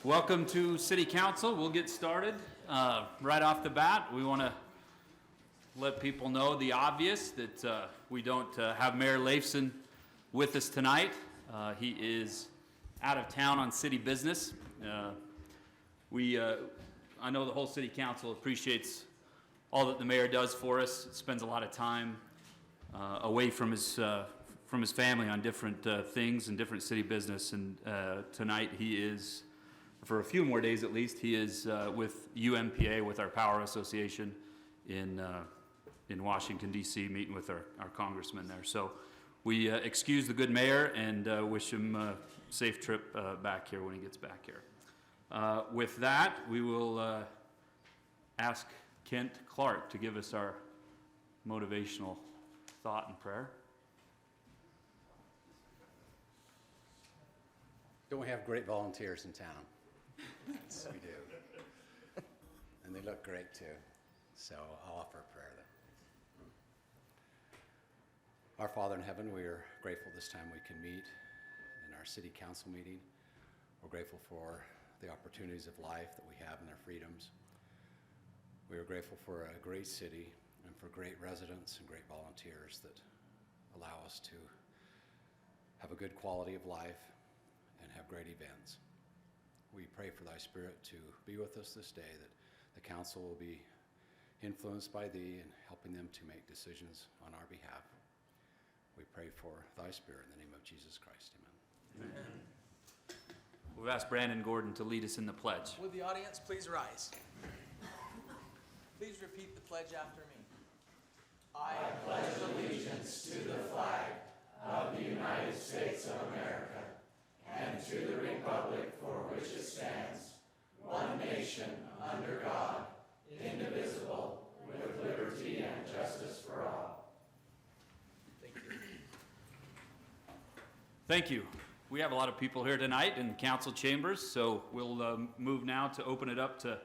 Welcome to City Council. We'll get started right off the bat. We want to let people know the obvious, that we don't have Mayor Leifson with us tonight. He is out of town on city business. I know the whole City Council appreciates all that the mayor does for us. Spends a lot of time away from his family on different things and different city business. And tonight he is, for a few more days at least, he is with UMPA, with our Power Association in Washington, D.C., meeting with our congressman there. So we excuse the good mayor and wish him a safe trip back here when he gets back here. With that, we will ask Kent Clark to give us our motivational thought and prayer. Don't we have great volunteers in town? Yes, we do. And they look great too. So I'll offer a prayer then. Our Father in heaven, we are grateful this time we can meet in our city council meeting. We're grateful for the opportunities of life that we have and their freedoms. We are grateful for a great city and for great residents and great volunteers that allow us to have a good quality of life and have great events. We pray for thy Spirit to be with us this day, that the council will be influenced by thee and helping them to make decisions on our behalf. We pray for thy Spirit in the name of Jesus Christ. Amen. Amen. We've asked Brandon Gordon to lead us in the pledge. Would the audience please rise? Please repeat the pledge after me. I pledge allegiance to the flag of the United States of America and to the republic for which it stands, one nation, under God, indivisible, with liberty and justice for all. Thank you. Thank you. We have a lot of people here tonight in council chambers, so we'll move now to open it up to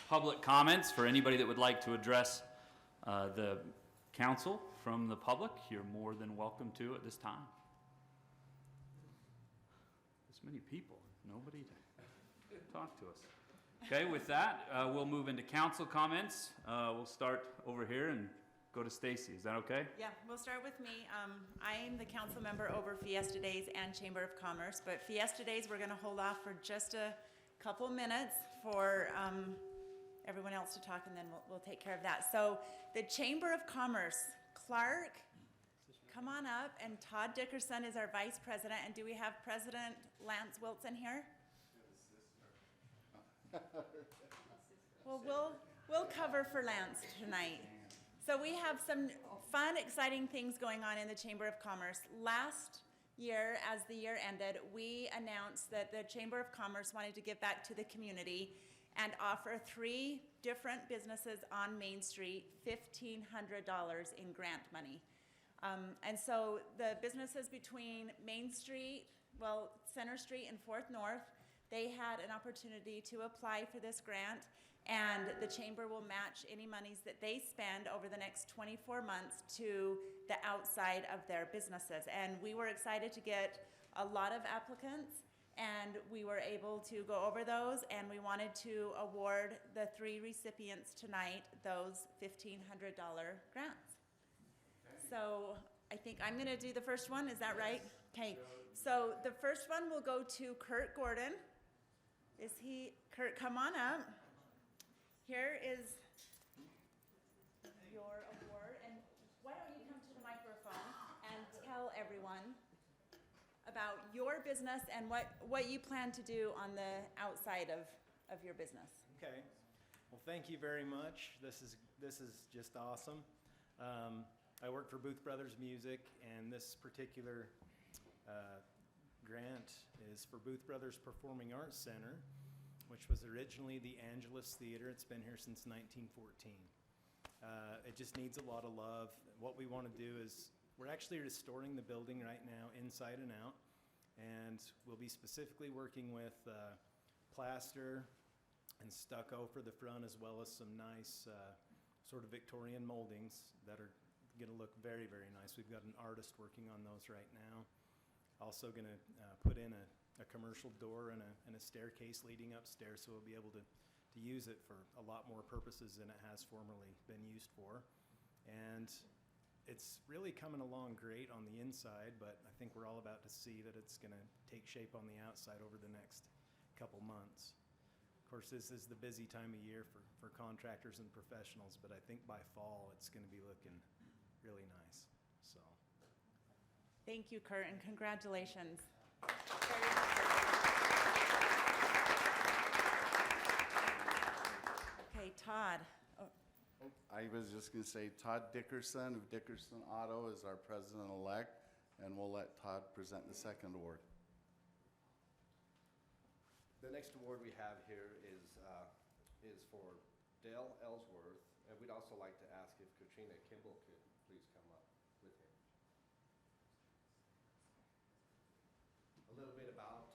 public comments for anybody that would like to address the council from the public. You're more than welcome to at this time. This many people, nobody to talk to us. Okay, with that, we'll move into council comments. We'll start over here and go to Stacy. Is that okay? Yeah, we'll start with me. I am the council member over Fiesta Days and Chamber of Commerce, but Fiesta Days we're going to hold off for just a couple minutes for everyone else to talk, and then we'll take care of that. So the Chamber of Commerce, Clark, come on up, and Todd Dickerson is our vice president. And do we have President Lance Wilson here? Well, we'll cover for Lance tonight. So we have some fun, exciting things going on in the Chamber of Commerce. Last year, as the year ended, we announced that the Chamber of Commerce wanted to give back to the community and offer 3 different businesses on Main Street $1,500 in grant money. And so the businesses between Main Street, Center Street and 4th North, they had an opportunity to apply for this grant, and the chamber will match any monies that they spend over the next 24 months to the outside of their businesses. And we were excited to get a lot of applicants, and we were able to go over those, and we wanted to award the 3 recipients tonight those $1,500 grants. So I think I'm going to do the first one. Is that right? Okay. So the first one will go to Kurt Gordon. Kurt, come on up. Here is your award. And why don't you come to the microphone and tell everyone about your business and what you plan to do on the outside of your business. Okay. Well, thank you very much. This is just awesome. I work for Booth Brothers Music, and this particular grant is for Booth Brothers Performing Arts Center, which was originally the Angelus Theater. It's been here since 1914. It just needs a lot of love. What we want to do is we're actually restoring the building right now inside and out, and we'll be specifically working with plaster and stucco for the front, as well as some nice sort of Victorian moldings that are going to look very, very nice. We've got an artist working on those right now. Also going to put in a a commercial door and a staircase leading upstairs, so we'll be able to use it for a lot more purposes than it has formerly been used for. And it's really coming along great on the inside, but I think we're all about to see that it's going to take shape on the outside over the next couple months. Of course, this is the busy time of year for contractors and professionals, but I think by fall it's going to be looking really nice. So, Thank you, Kurt, and congratulations. Okay, Todd. Oh, I was just going to say Todd Dickerson of Dickerson Auto is our president-elect, and we'll let Todd present the second award. The next award we have here is for Dale Ellsworth, and we'd also like to ask if Katrina Kimball could please come up with him. A little bit about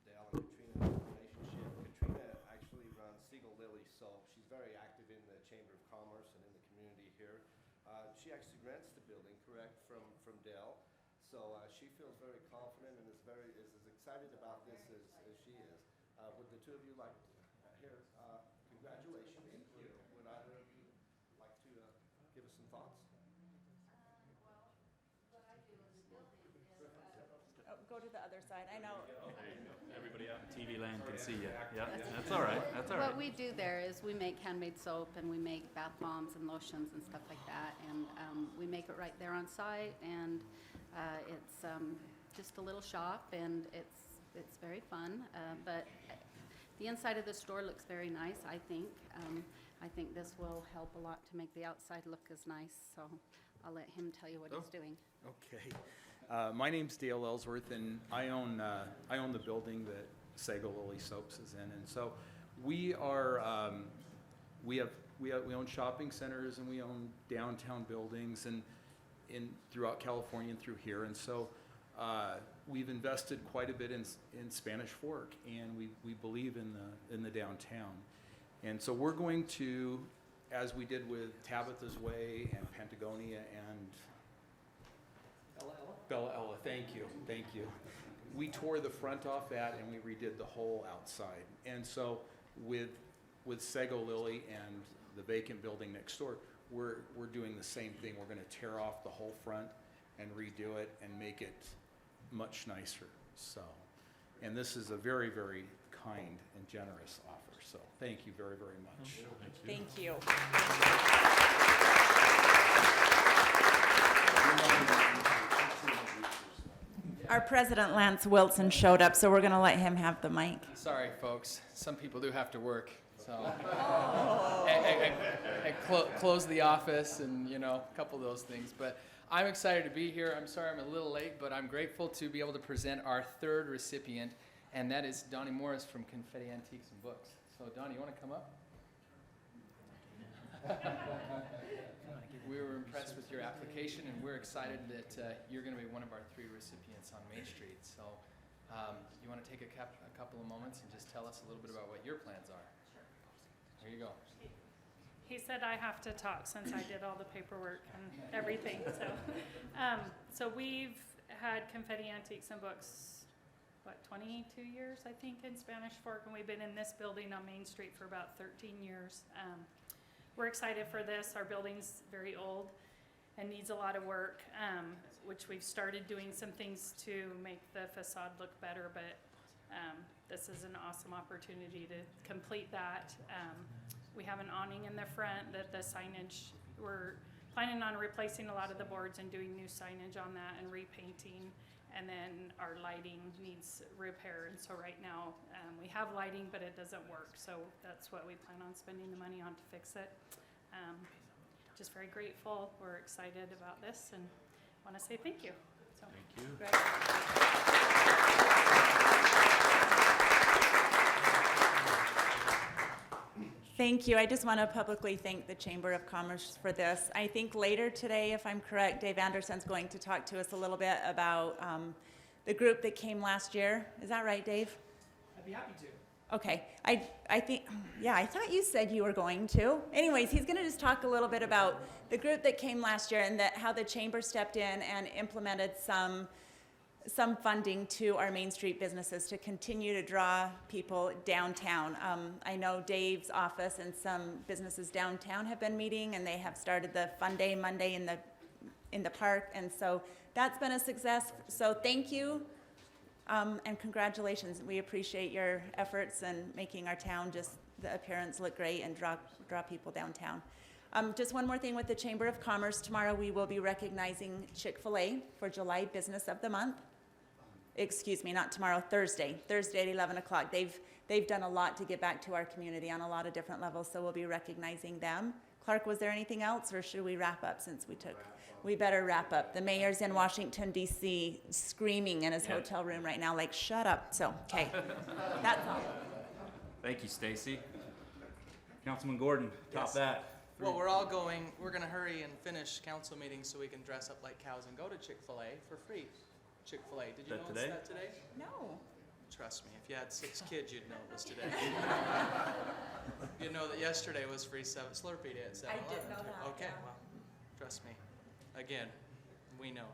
Dale and Katrina's relationship. Katrina actually runs Siegel Lily Soap. She's very active in the Chamber of Commerce and in the community here. She actually rents the building, correct, from Dale. So she feels very confident and is as excited about this as she is. Would the two of you like to hear congratulations? Thank you. Would either of you like to give us some thoughts? Oh, go to the other side. I know. Everybody out in TV land can see you. Yeah, that's all right. That's all right. What we do there is we make handmade soap and we make bath bombs and lotions and stuff like that, and we make it right there on site, and it's just a little shop, and it's very fun, but the inside of the store looks very nice, I think. I think this will help a lot to make the outside look as nice, so I'll let him tell you what he's doing. Okay. My name's Dale Ellsworth, and I own the building that Sago Lily Soaps is in, and so we are we own shopping centers, and we own downtown buildings and throughout California and through here, and so we've invested quite a bit in Spanish Fork, and we believe in the downtown, and so we're going to, as we did with Tabitha's Way and Patagonia and Bella Ella, thank you. We tore the front off that and we redid the whole outside. And so with Sago Lily and the vacant building next door, we're doing the same thing. We're going to tear off the whole front and redo it and make it much nicer. So, and this is a very, very kind and generous offer. So thank you very, very much. Thank you. Our president, Lance Wilson, showed up, so we're going to let him have the mic. Sorry, folks. Some people do have to work, so I close the office and, a couple of those things. But I'm excited to be here. I'm sorry I'm a little late, but I'm grateful to be able to present our third recipient, and that is Donnie Morris from Confetti Antiques and Books. So, Donnie, you want to come up? We were impressed with your application, and we're excited that you're going to be one of our 3 recipients on Main Street. So you want to take a couple of moments and just tell us a little bit about what your plans are? Sure. Here you go. He said I have to talk since I did all the paperwork and everything. So we've had Confetti Antiques and Books, 22 years, I think, in Spanish Fork, and we've been in this building on Main Street for about 13 years. We're excited for this. Our building's very old and needs a lot of work, which we've started doing some things to make the facade look better, but this is an awesome opportunity to complete that. We have an awning in the front that the signage, we're planning on replacing a lot of the boards and doing new signage on that and repainting. And then our lighting needs repair, and so right now we have lighting, but it doesn't work. So that's what we plan on spending the money on to fix it. Just very grateful. We're excited about this and want to say thank you. So, Thank you. Thank you. I just want to publicly thank the Chamber of Commerce for this. I think later today, if I'm correct, Dave Anderson's going to talk to us a little bit about the group that came last year. Is that right, Dave? I'd be happy to. Okay. I think, yeah, I thought you said you were going to. Anyways, he's going to just talk a little bit about the group that came last year and how the Chamber stepped in and implemented some some funding to our Main Street businesses to continue to draw people downtown. I know Dave's office and some businesses downtown have been meeting, and they have started the Fun Day Monday in the park, and so that's been a success. So thank you, and congratulations. We appreciate your efforts and making our town just the appearance look great and draw people downtown. Just one more thing with the Chamber of Commerce. Tomorrow we will be recognizing Chick-fil-A for July Business of the Month. Excuse me, not tomorrow, Thursday at 11 o'clock. They've done a lot to give back to our community on a lot of different levels, so we'll be recognizing them. Clark, was there anything else, or should we wrap up since we better wrap up. The mayor's in Washington, D.C., screaming in his hotel room right now, like, shut up. So, okay, that's all. Thank you, Stacy. Councilman Gordon, top Yes. that. Well, we're gonna hurry and finish council meetings so we can dress up like cows and go to Chick-fil-A for free. Chick-fil-A, did you That know today? it's that today? No. Trust me, if you had 6 kids, you'd know it was today. You'd know that yesterday was free Slurpee Day at 7-Eleven. I did know that, Okay, yeah. well, trust me. Again, we know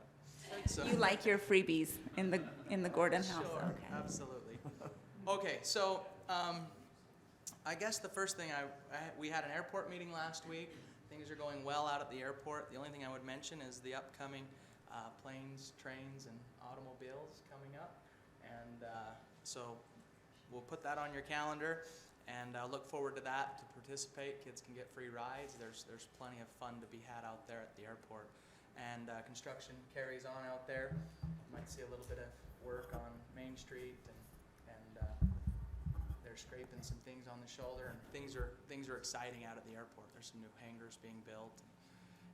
it. So- You like your freebies in the Gordon house, Sure, okay. absolutely. Okay, so, I guess the first thing we had an airport meeting last week. Things are going well out at the airport. The only thing I would mention is the upcoming planes, trains, and automobiles coming up. And so we'll put that on your calendar, and look forward to that, to participate. Kids can get free rides. There's plenty of fun to be had out there at the airport. And construction carries on out there. You might see a little bit of work on Main Street, and they're scraping some things on the shoulder, and things are exciting out at the airport. There's some new hangars being built,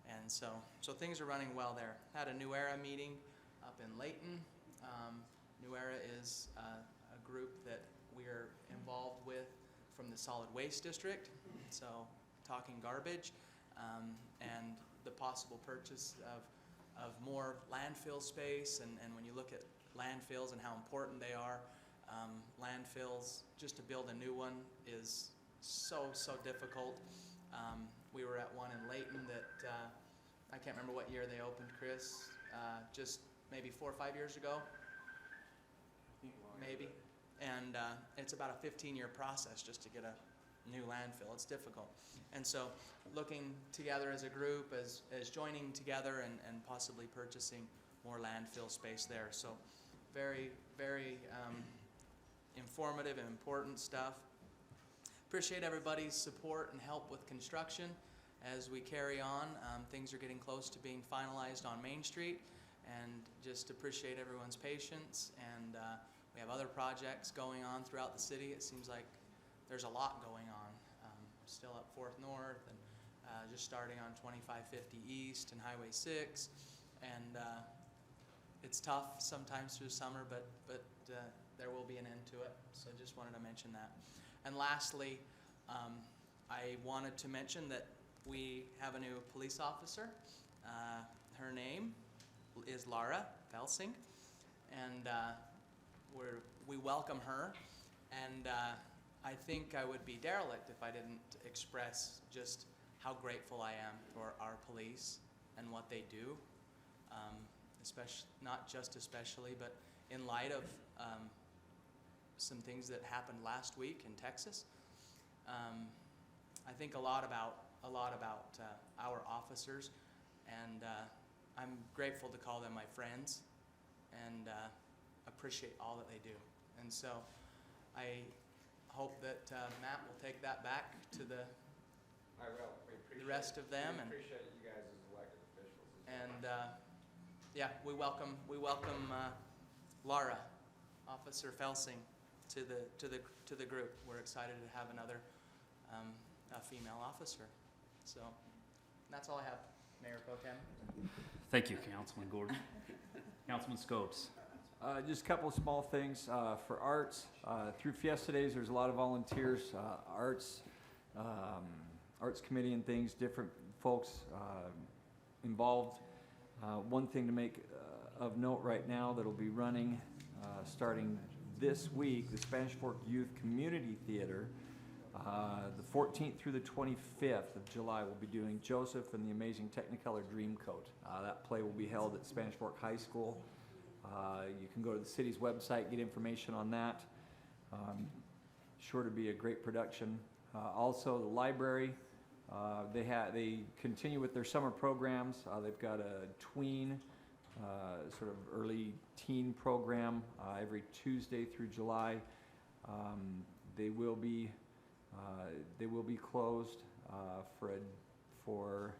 and so things are running well there. Had a New Era meeting up in Layton. New Era is a group that we're involved with from the solid waste district, so talking garbage, and the possible purchase of more landfill space, and when you look at landfills and how important they are, landfills, just to build a new one is so difficult. We were at one in Layton that, I can't remember what year they opened, Chris, just maybe 4 or 5 years ago, maybe. And it's about a 15-year process just to get a new landfill. It's difficult. And so looking together as a group, as joining together and possibly purchasing more landfill space there. So very informative and important stuff. Appreciate everybody's support and help with construction as we carry on. Things are getting close to being finalized on Main Street, and just appreciate everyone's patience. And we have other projects going on throughout the city. It seems like there's a lot going on. Still up 4th North, and just starting on 2550 East and Highway 6. And it's tough sometimes through summer, but there will be an end to it. So just wanted to mention that. And lastly, I wanted to mention that we have a new police officer. Her name is Laura Felsing, and we welcome her. And I think I would be derelict if I didn't express just how grateful I am for our police and what they do, especially, but in light of some things that happened last week in Texas. I think a lot about our officers, and I'm grateful to call them my friends, and appreciate all that they do. And so I hope that Matt will take that back to the I will. We appreciate rest of them, We and appreciate you guys as elected officials. as well. and yeah, we welcome Laura, Officer Felsing, to the group. We're excited to have another a female officer. So that's all I have, Mayor Pro Tem. Thank you, Councilman Gordon. Councilman Scopes. Just a couple of small things for arts. Through Fiesta Days, there's a lot of volunteers, arts committee and things, different folks involved. One thing to make of note right now that'll be running starting this week, the Spanish Fork Youth Community Theater, the 14th through the 25th of July, we'll be doing Joseph and the Amazing Technicolor Dreamcoat. That play will be held at Spanish Fork High School. You can go to the city's website, get information on that. Sure to be a great production. Also, the library, they continue with their summer programs. They've got a tween, sort of early teen program every Tuesday through July. They will be closed for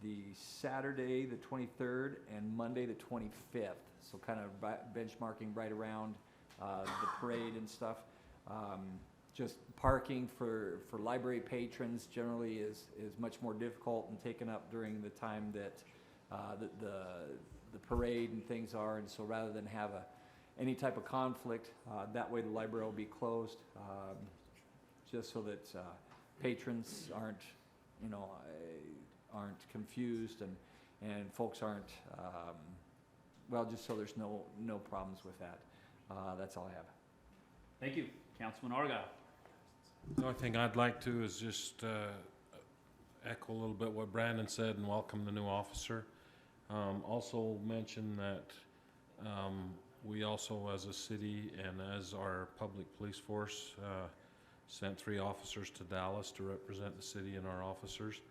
the Saturday, the 23rd, and Monday, the 25th. So kind of benchmarking right around the parade and stuff. Just parking for library patrons generally is much more difficult and taken up during the time that the parade and things are. And so rather than have any type of conflict, that way the library will be closed, just so that patrons aren't confused and folks aren't, just so there's no problems with that. That's all I have. Thank you. Councilman Argyle. The only thing I'd like to is just echo a little bit what Brandon said and welcome the new officer. Also mention that we also, as a city and as our public police force, sent 3 officers to Dallas to represent the city and our officers.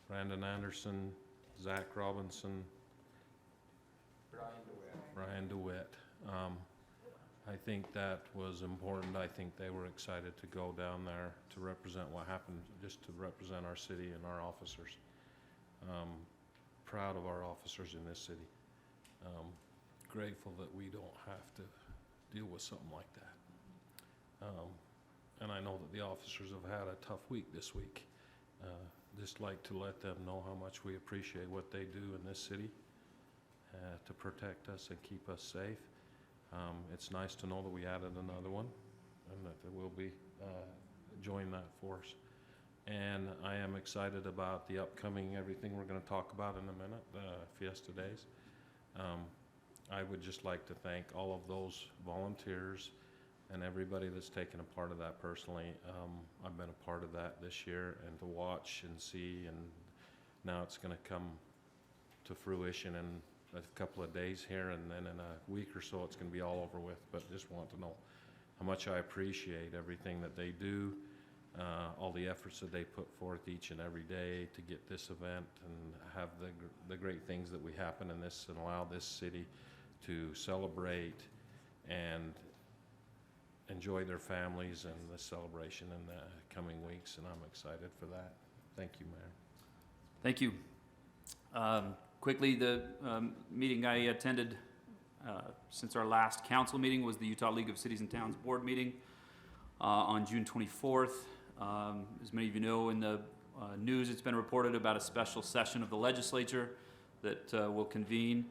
Brandon Anderson, Zach Robinson, Brian DeWitt. I think that was important. I think they were excited to go down there to represent what happened, just to represent our city and our officers. Proud of our officers in this city. Grateful that we don't have to deal with something like that. And I know that the officers have had a tough week this week. Just like to let them know how much we appreciate what they do in this city to protect us and keep us safe. It's nice to know that we added another one and that they will be join that force. And I am excited about the upcoming, everything we're going to talk about in a minute, Fiesta Days. I would just like to thank all of those volunteers and everybody that's taken a part of that personally. I've been a part of that this year, and to watch and see, and now it's going to come to fruition in a couple of days here, and then in a week or so it's going to be all over with. But just want to know how much I appreciate everything that they do, all the efforts that they put forth each and every day to get this event and have the great things that we happen in this and allow this city to celebrate and enjoy their families and the celebration in the coming weeks, and I'm excited for that. Thank you, Mayor. Thank you. Quickly, the meeting I attended since our last council meeting was the Utah League of Cities and Towns Board meeting on June 24th. As many of you know, in the news, it's been reported about a special session of the legislature that will convene,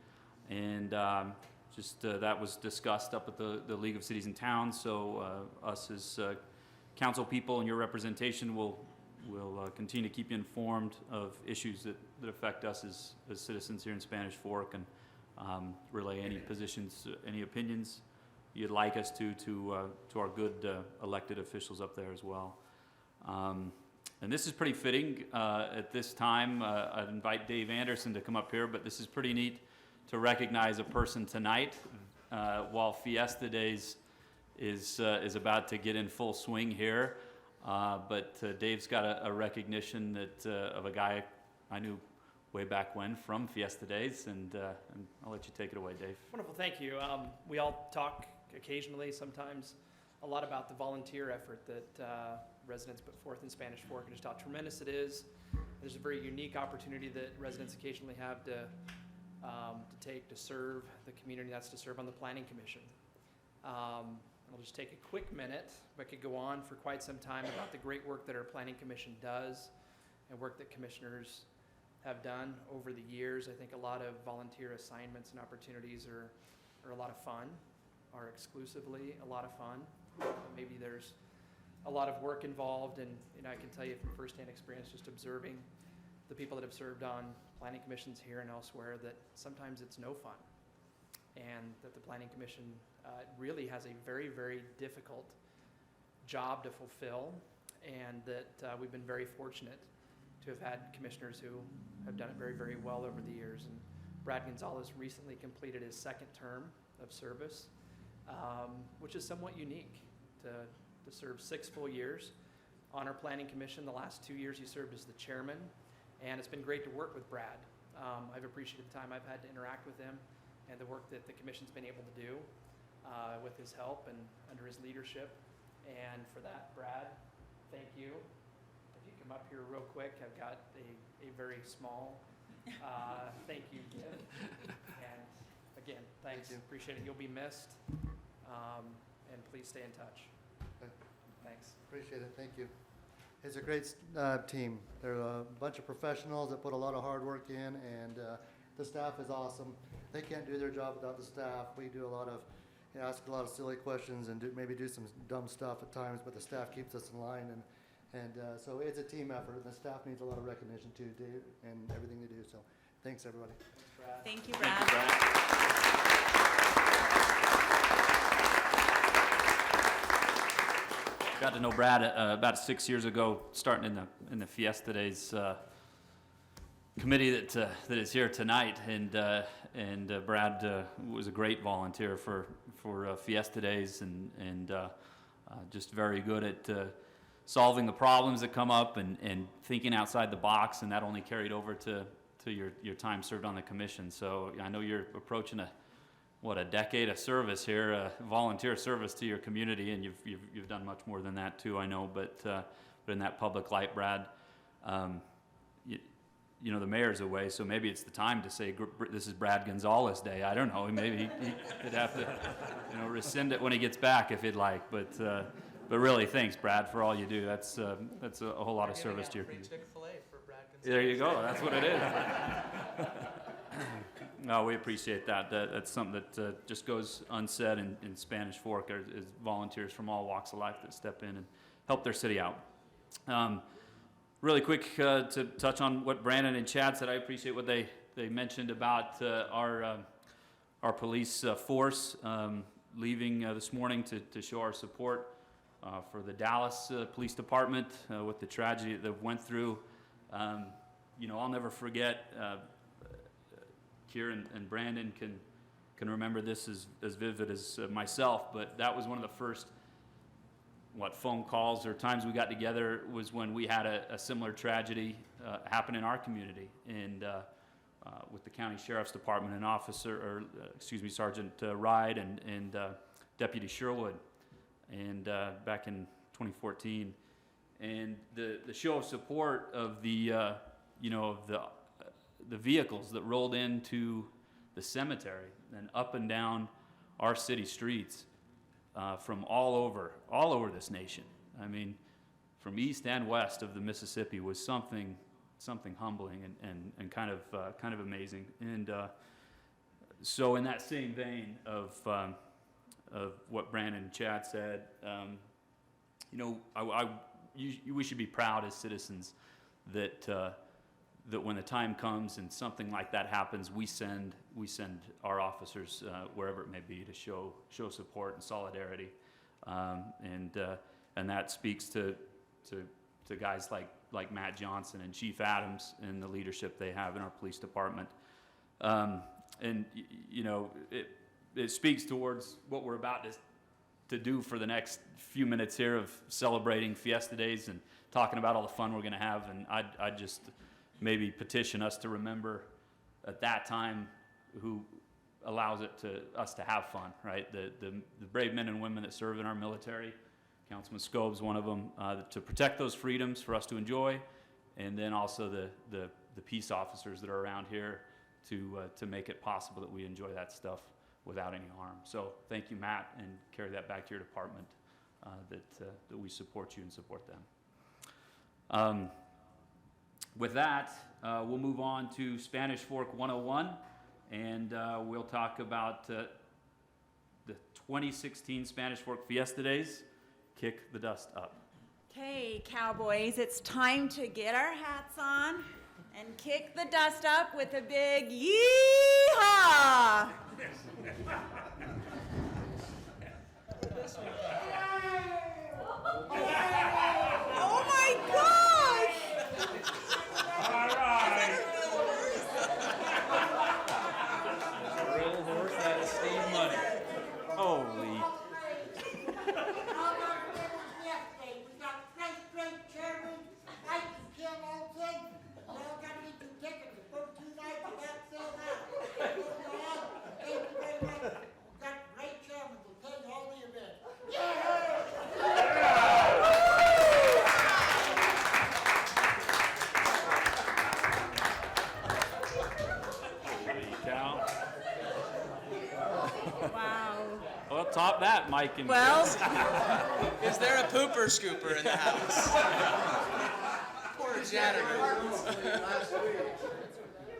and that was discussed up at the League of Cities and Towns. So us as council people and your representation will continue to keep you informed of issues that affect us as citizens here in Spanish Fork, and relay any positions, any opinions you'd like us to our good elected officials up there as well. And this is pretty fitting at this time. I'd invite Dave Anderson to come up here, but this is pretty neat to recognize a person tonight while Fiesta Days is about to get in full swing here. But Dave's got a recognition that of a guy I knew way back when from Fiesta Days, and I'll let you take it away, Dave. Wonderful, thank you. We all talk occasionally, sometimes, a lot about the volunteer effort that residents put forth in Spanish Fork, and just how tremendous it is. There's a very unique opportunity that residents occasionally have to serve the community, that's to serve on the Planning Commission. I'll just take a quick minute. I could go on for quite some time about the great work that our Planning Commission does and work that commissioners have done over the years. I think a lot of volunteer assignments and opportunities are a lot of fun, are exclusively a lot of fun. Maybe there's a lot of work involved, and I can tell you from firsthand experience, just observing the people that have served on planning commissions here and elsewhere, that sometimes it's no fun, and that the Planning Commission really has a very, very difficult job to fulfill, and that we've been very fortunate to have had commissioners who have done it very, very well over the years. And Brad Gonzalez recently completed his second term of service, which is somewhat unique to serve 6 full years on our Planning Commission. The last 2 years he served as the chairman, and it's been great to work with Brad. I've appreciated the time I've had to interact with him and the work that the commission's been able to do with his help and under his leadership. And for that, Brad, thank you. If you come up here real quick, I've got a very small thank you gift. And again, thanks. Appreciate it. You'll be missed. And please stay in touch. Thanks. Appreciate it. Thank you. It's a great team. They're a bunch of professionals that put a lot of hard work in, and the staff is awesome. They can't do their job without the staff. We do a lot of, ask a lot of silly questions and maybe do some dumb stuff at times, but the staff keeps us in line, and so it's a team effort. The staff needs a lot of recognition too, and everything they do. So thanks, everybody. Thank you, Brad. Got to know Brad about 6 years ago, starting in the Fiesta Days committee that is here tonight, and Brad was a great volunteer for Fiesta Days, and just very good at solving the problems that come up and thinking outside the box, and that only carried over to your time served on the commission. So I know you're approaching a decade of service here, volunteer service to your community, and you've done much more than that too, I know. But in that public light, Brad, you know the mayor's away, so maybe it's the time to say this is Brad Gonzalez Day. I don't know. Maybe he'd have to, rescind it when he gets back if he'd like. But really, thanks, Brad, for all you do. That's a whole lot of service to your community. Chick-fil-A for Brad Gonzalez. There you go. That's what it is. No, we appreciate that. That's something that just goes unsaid in Spanish Fork. Is volunteers from all walks of life that step in and help their city out. Really quick to touch on what Brandon and Chad said. I appreciate what they mentioned about our police force leaving this morning to show our support for the Dallas Police Department with the tragedy that they've went through. I'll never forget. Kieran and Brandon can remember this as vivid as myself, but that was one of the first phone calls or times we got together was when we had a similar tragedy happen in our community, and with the county sheriff's department and Sergeant Ride and Deputy Sherwood, and back in 2014, and the show of support of the vehicles that rolled into the cemetery and up and down our city streets from all over this nation. I mean, from east and west of the Mississippi was something humbling and kind of amazing. And so in that same vein of what Brandon and Chad said, we should be proud as citizens that when the time comes and something like that happens, we send our officers wherever it may be to show support and solidarity, and that speaks to guys like Matt Johnson and Chief Adams and the leadership they have in our police department, and it speaks towards what we're about to do for the next few minutes here of celebrating Fiesta Days and talking about all the fun we're going to have, and I'd just maybe petition us to remember at that time who allows us to have fun, right? The brave men and women that serve in our military, Councilman Scobe's one of them, to protect those freedoms for us to enjoy, and then also the peace officers that are around here to make it possible that we enjoy that stuff without any harm. So thank you, Matt, and carry that back to your department, that we support you and support them. With that, we'll move on to Spanish Fork 101, and we'll talk about the 2016 Spanish Fork Fiesta Days. Kick the dust up. Okay, cowboys, it's time to get our hats on and kick the dust up with a big yee-haw! Oh my gosh! that, Mike and Well, Is there a pooper scooper in the house? Poor janitor.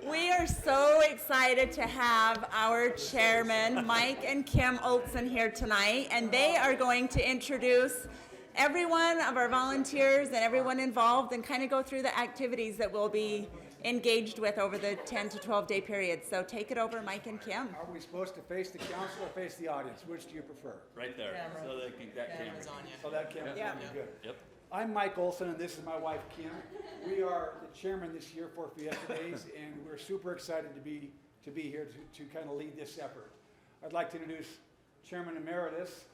we are so excited to have our chairman, Mike and Kim Olson, here tonight, and they are going to introduce every one of our volunteers and everyone involved and kind of go through the activities that we'll be engaged with over the 10 to 12 day period. So take it over, Mike and Kim. Are we supposed to face the council or face the audience? Which do you prefer? Right there. So that Camera's on you. So that camera's Yeah. on you, good. Yep. I'm Mike Olson, and this is my wife, Kim. We are the chairman this year for Fiesta Days, and we're super excited to be here to kind of lead this effort. I'd like to introduce Chairman Emeritus,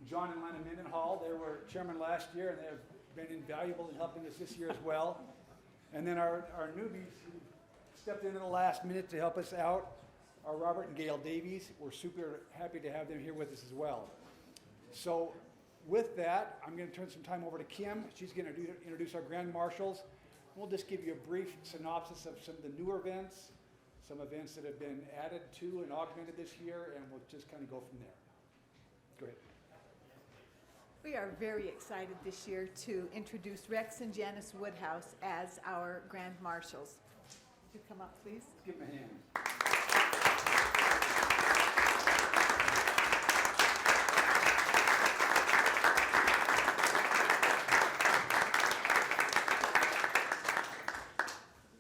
John and Lana Mendenhall. They were chairman last year, and they have been invaluable in helping us this year as well. And then our newbies who stepped in at the last minute to help us out are Robert and Gail Davies. We're super happy to have them here with us as well. So with that, I'm going to turn some time over to Kim. She's going to introduce our grand marshals. We'll just give you a brief synopsis of some of the newer events, some events that have been added to and augmented this year, and we'll just kind of go from there. Go ahead. We are very excited this year to introduce Rex and Janice Woodhouse as our Grand Marshals. Would you come up, please? Give them a hand.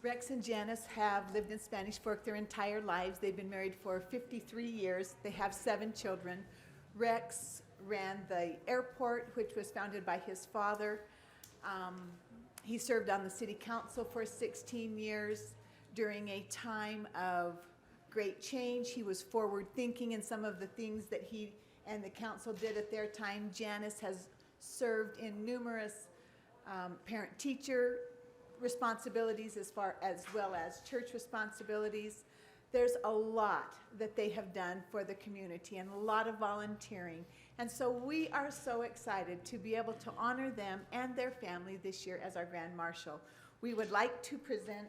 Rex and Janice have lived in Spanish Fork their entire lives. They've been married for 53 years. They have 7 children. Rex ran the airport, which was founded by his father. He served on the city council for 16 years. During a time of great change, he was forward-thinking in some of the things that he and the council did at their time. Janice has served in numerous parent-teacher responsibilities as well as church responsibilities. There's a lot that they have done for the community and a lot of volunteering. And so we are so excited to be able to honor them and their family this year as our Grand Marshal. We would like to present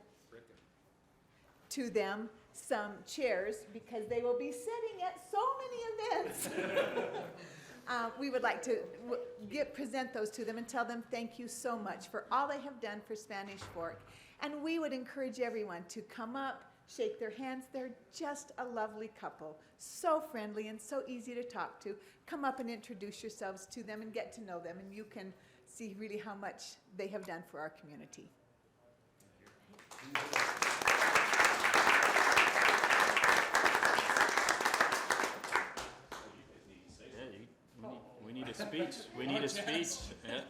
to them some chairs because they will be sitting at so many events. We would like to present those to them and tell them thank you so much for all they have done for Spanish Fork. And we would encourage everyone to come up, shake their hands. They're just a lovely couple, so friendly and so easy to talk to. Come up and introduce yourselves to them and get to know them, and you can see really how much they have done for our community. We need a speech. We need a speech. Yeah.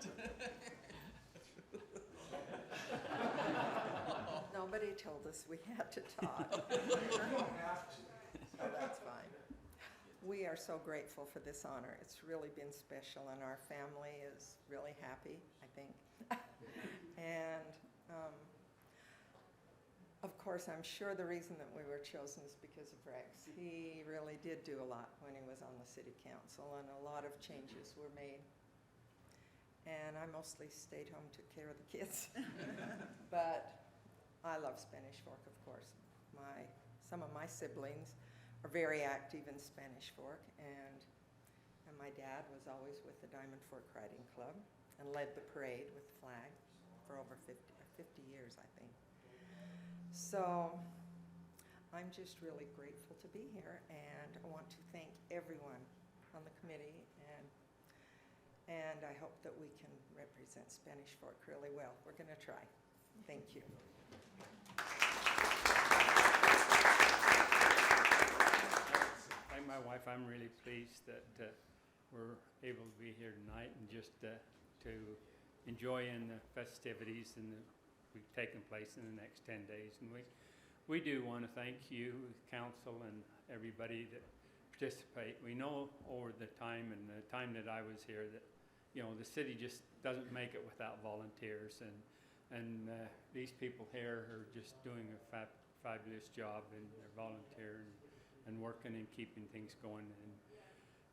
Nobody told us we had to talk. So that's fine. We are so grateful for this honor. It's really been special, and our family is really happy, I think. And of course, I'm sure the reason that we were chosen is because of Rex. He really did do a lot when he was on the city council, and a lot of changes were made. And I mostly stayed home, took care of the kids. But I love Spanish Fork, of course. Some of my siblings are very active in Spanish Fork, and my dad was always with the Diamond Fork Riding Club and led the parade with the flag for over 50 years, I think. So I'm just really grateful to be here, and I want to thank everyone on the committee, and I hope that we can represent Spanish Fork really well. We're going to try. Thank you. Like my wife, I'm really pleased that we're able to be here tonight and just to enjoy in the festivities and we've taken place in the next 10 days. And we do want to thank you, council, and everybody that participate. We know over the time and the time that I was here that, you know, the city just doesn't make it without volunteers, and these people here are just doing a fabulous job, and they're volunteering and working and keeping things going.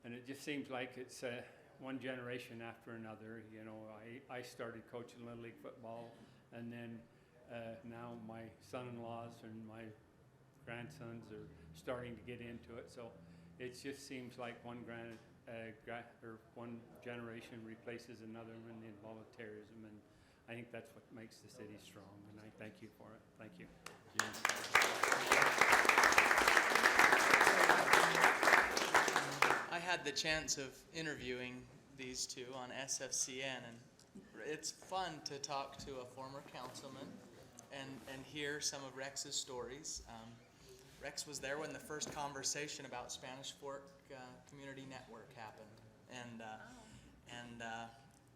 And it just seems like it's one generation after another. You know, I started coaching Little League football, and then now my son-in-laws and my grandsons are starting to get into it. So it just seems like one one generation replaces another one in volunteerism, and I think that's what makes the city strong, and I thank you for it. Thank you. I had the chance of interviewing these two on SFCN, and it's fun to talk to a former councilman and hear some of Rex's stories. Rex was there when the first conversation about Spanish Fork Community Network happened, and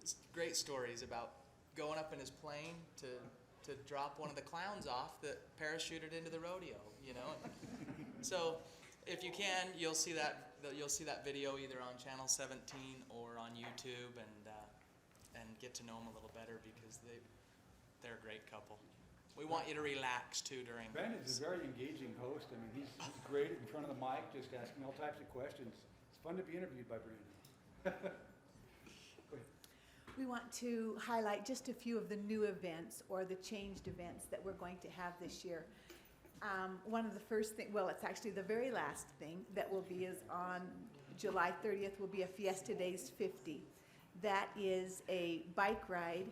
it's great stories about going up in his plane to drop one of the clowns off that parachuted into the rodeo, you know. So if you can, you'll see that video either on Channel 17 or on YouTube, and get to know them a little better, because they're a great couple. We want you to relax too during. Brandon's a very engaging host. I mean, he's great in front of the mic, just asking all types of questions. It's fun to be interviewed by Brandon. We want to highlight just a few of the new events or the changed events that we're going to have this year. One of the first thing, well, it's actually the very last thing that will be is on July 30th will be a Fiesta Days 50. That is a bike ride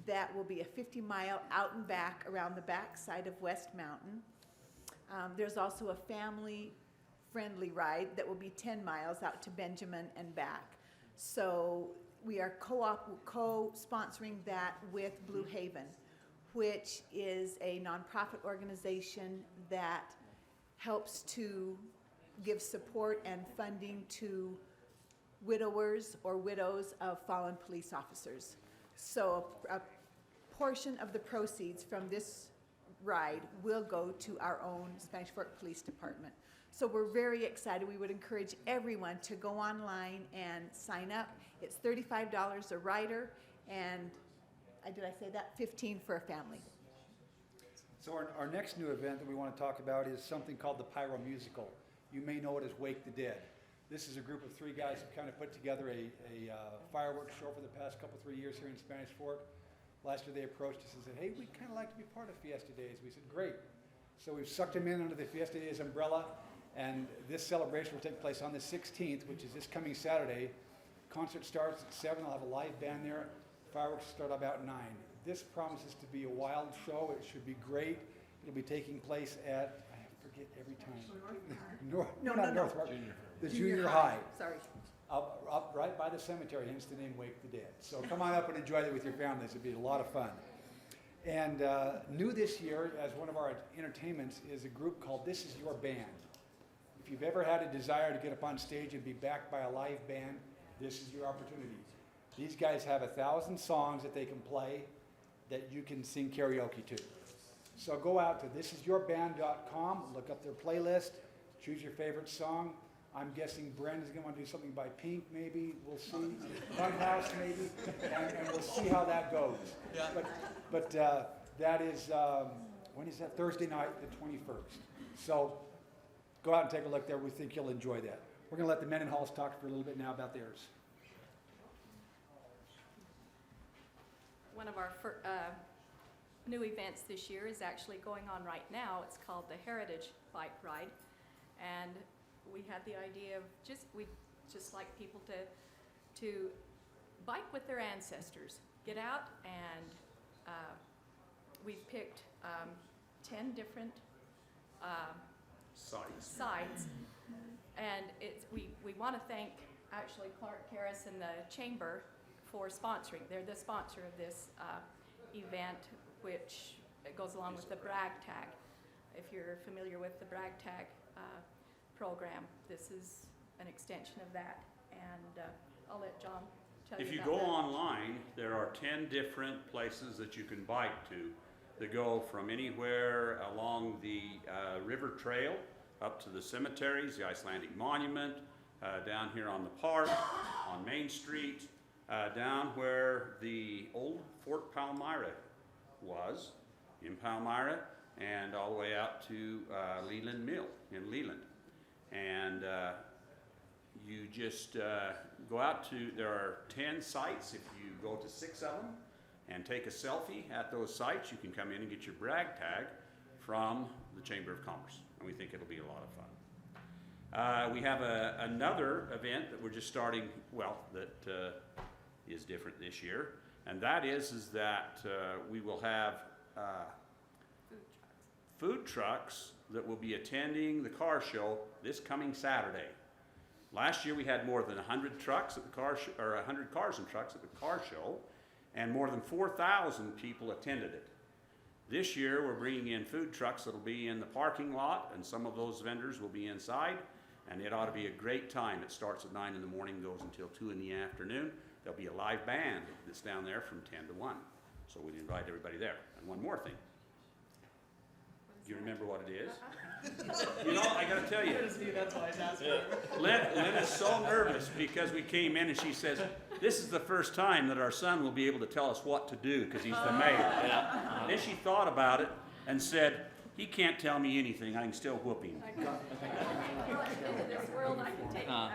that will be a 50-mile out and back around the back side of West Mountain. There's also a family-friendly ride that will be 10 miles out to Benjamin and back. So we are co-sponsoring that with Blue Haven, which is a nonprofit organization that helps to give support and funding to widowers or widows of fallen police officers. So a portion of the proceeds from this ride will go to our own Spanish Fork Police Department. So we're very excited. We would encourage everyone to go online and sign up. It's $35 a rider, and did I say that? $15 for a family. So our next new event that we want to talk about is something called the Pyro Musical. You may know it as Wake the Dead. This is a group of 3 guys who kind of put together a fireworks show for the past 3 years here in Spanish Fork. Last year they approached us and said, hey, we'd kind of like to be part of Fiesta Days. We said, great. So we've sucked them in under the Fiesta Days umbrella, and this celebration will take place on the 16th, which is this coming Saturday. Concert starts at 7. I'll have a live band there. Fireworks start about 9. This promises to be a wild show. It should be great. It'll be taking place at, I forget every time. Not North Park. The junior high. Sorry. Up right by the cemetery, hence the name Wake the Dead. So come on up and enjoy that with your families. It'll be a lot of fun. And new this year, as one of our entertainments, is a group called This Is Your Band. If you've ever had a desire to get up on stage and be backed by a live band, this is your opportunity. These guys have 1,000 songs that they can play that you can sing karaoke to. So go out to thisisyourband.com, look up their playlist, choose your favorite song. I'm guessing Brandon's going to want to do something by Pink, maybe. We'll see. Funhouse, maybe. And we'll see how that goes. Yeah. But that is, when is that? Thursday night, the 21st. So go out and take a look there. We think you'll enjoy that. We're going to let the Mendenhalls talk for a little bit now about theirs. One of our new events this year is actually going on right now. It's called the Heritage Bike Ride. And we had the idea of we'd just like people to bike with their ancestors. Get out, and we've picked 10 different sites. And we want to thank actually Clark Karras and the Chamber for sponsoring. They're the sponsor of this event, which goes along with the Brag Tag. If you're familiar with the Brag Tag program, this is an extension of that, and I'll let John tell you If you about go that. online, there are 10 different places that you can bike to that go from anywhere along the river trail up to the cemeteries, the Icelandic Monument, down here on the park, on Main Street, down where the old Fort Palmyra was, in Palmyra, and all the way out to Leland Mill in Leland. And you just go out to, there are 10 sites. If you go to 6 of them and take a selfie at those sites, you can come in and get your brag tag from the Chamber of Commerce. And we think it'll be a lot of We have another event that we're just starting, well, that is different this year, and that is that we will have food trucks that will be attending the car show this coming Saturday. Last year we had more than 100 trucks at the car show, or 100 cars and trucks at the car show, and more than 4,000 people attended it. This year we're bringing in food trucks that'll be in the parking lot, and some of those vendors will be inside, and it ought to be a great time. It starts at 9 in the morning, goes until 2 in the afternoon. There'll be a live band that's down there from 10 to 1. So we'd invite everybody there. And one more thing. Do you remember what it is? You know, I gotta tell you. That's why I was asking. Lynn is so nervous because we came in and she says, this is the first time that our son will be able to tell us what to do because he's the mayor. Then she thought about it and said, he can't tell me anything, I can still whoop him. In this world, I can take it out.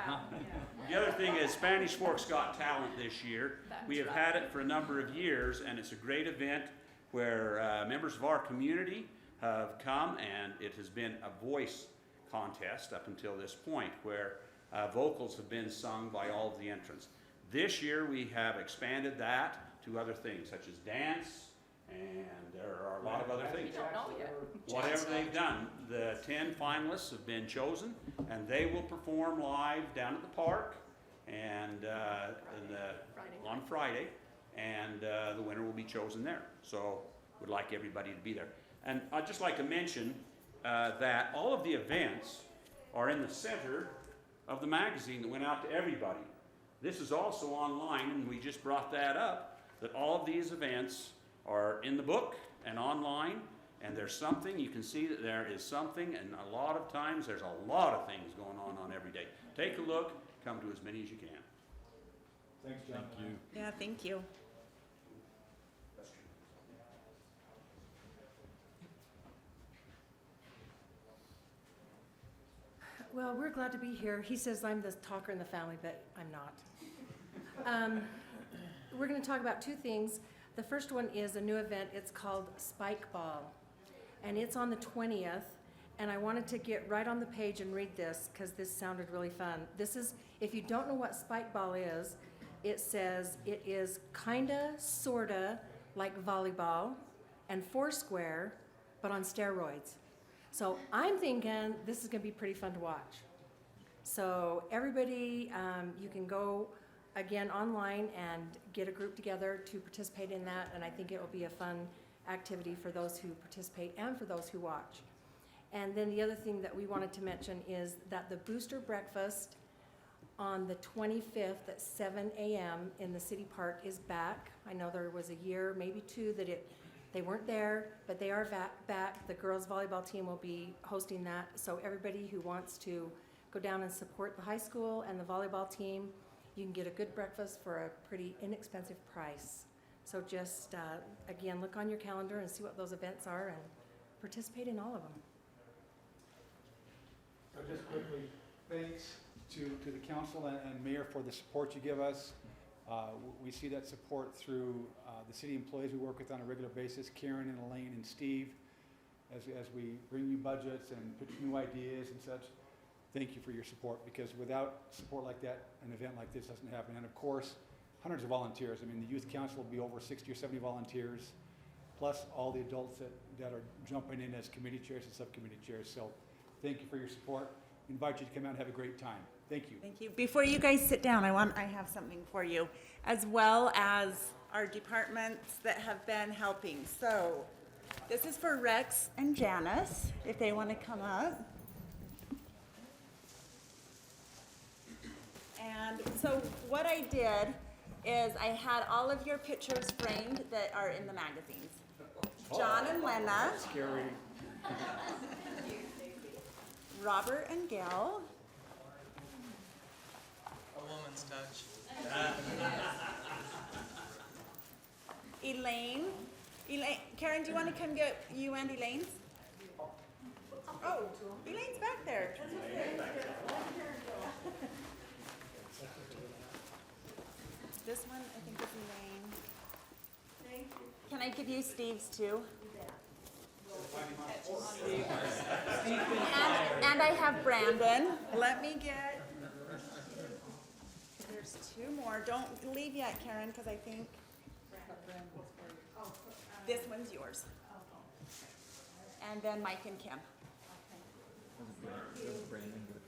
The other thing is Spanish Fork's Got Talent this year. We have had it for a number of years, and it's a great event where members of our community have come, and it has been a voice contest up until this point where vocals have been sung by all of the entrants. This year we have expanded that to other things such as dance, and there are a lot of other things. We don't know yet. Whatever they've done, the 10 finalists have been chosen, and they will perform live down at the park and on Friday, and the winner will be chosen there. So would like everybody to be there. And I'd just like to mention that all of the events are in the center of the magazine that went out to everybody. This is also online, and we just brought that up, that all of these events are in the book and online, and there's something, you can see that there is something, and a lot of times there's a lot of things going on every day. Take a look, come to as many as you can. Thanks, John. Thank you. Yeah, thank you. Well, we're glad to be here. He says I'm the talker in the family, but I'm not. We're going to talk about two things. The first one is a new event. It's called Spike Ball, and it's on the 20th. And I wanted to get right on the page and read this because this sounded really fun. This is, if you don't know what Spike Ball is, it says it is kinda, sorta like volleyball and Foursquare, but on steroids. So I'm thinking this is gonna be pretty fun to watch. So everybody, you can go again online and get a group together to participate in that, and I think it will be a fun activity for those who participate and for those who watch. And then the other thing that we wanted to mention is that the booster breakfast on the 25th at 7 a.m. in the city park is back. I know there was a year, maybe two, that they weren't there, but they are back. The girls volleyball team will be hosting that. So everybody who wants to go down and support the high school and the volleyball team, you can get a good breakfast for a pretty inexpensive price. So just, again, look on your calendar and see what those events are and participate in all of them. Just quickly, thanks to the council and mayor for the support you give us. We see that support through the city employees we work with on a regular basis, Karen and Elaine and Steve, as we bring you budgets and put new ideas and such. Thank you for your support, because without support like that, an event like this doesn't happen. And of course, hundreds of volunteers. I mean, the youth council will be over 60 or 70 volunteers, plus all the adults that are jumping in as committee chairs and subcommittee chairs. So thank you for your support. We invite you to come out and have a great time. Thank you. Thank you. Before you guys sit down, I have something for you, as well as our departments that have been helping. So this is for Rex and Janice, if they want to come up. And so what I did is I had all of your pictures framed that are in the magazines. John and Lena. Scary. Robert and Gail. A woman's touch. Elaine. Karen, do you want to come get you and Elaine's? Oh, Elaine's back there. This one, I think, is Elaine. Thank you. Can I give you Steve's too? And I have Brandon. Let me get, there's two more. Don't leave yet, Karen, because I think this one's yours. And then Mike and Kim.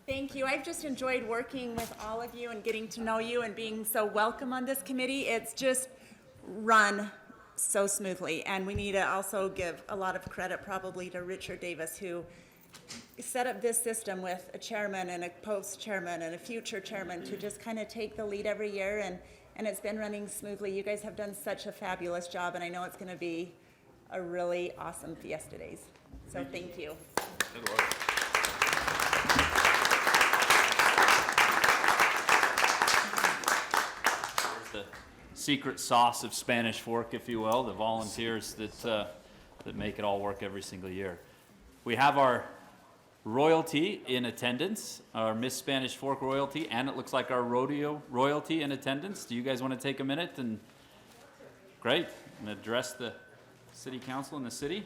Thank you. I've just enjoyed working with all of you and getting to know you and being so welcome on this committee. It's just run so smoothly. And we need to also give a lot of credit probably to Richard Davis, who set up this system with a chairman and a post-chairman and a future chairman to just kind of take the lead every year. And it's been running smoothly. You guys have done such a fabulous job, and I know it's going to be a really awesome Fiesta Days. So thank you. Good work. The secret sauce of Spanish Fork, if you will, the volunteers that make it all work every single year. We have our royalty in attendance, our Miss Spanish Fork royalty, and it looks like our rodeo royalty in attendance. Do you guys want to take a minute and address the city council in the city?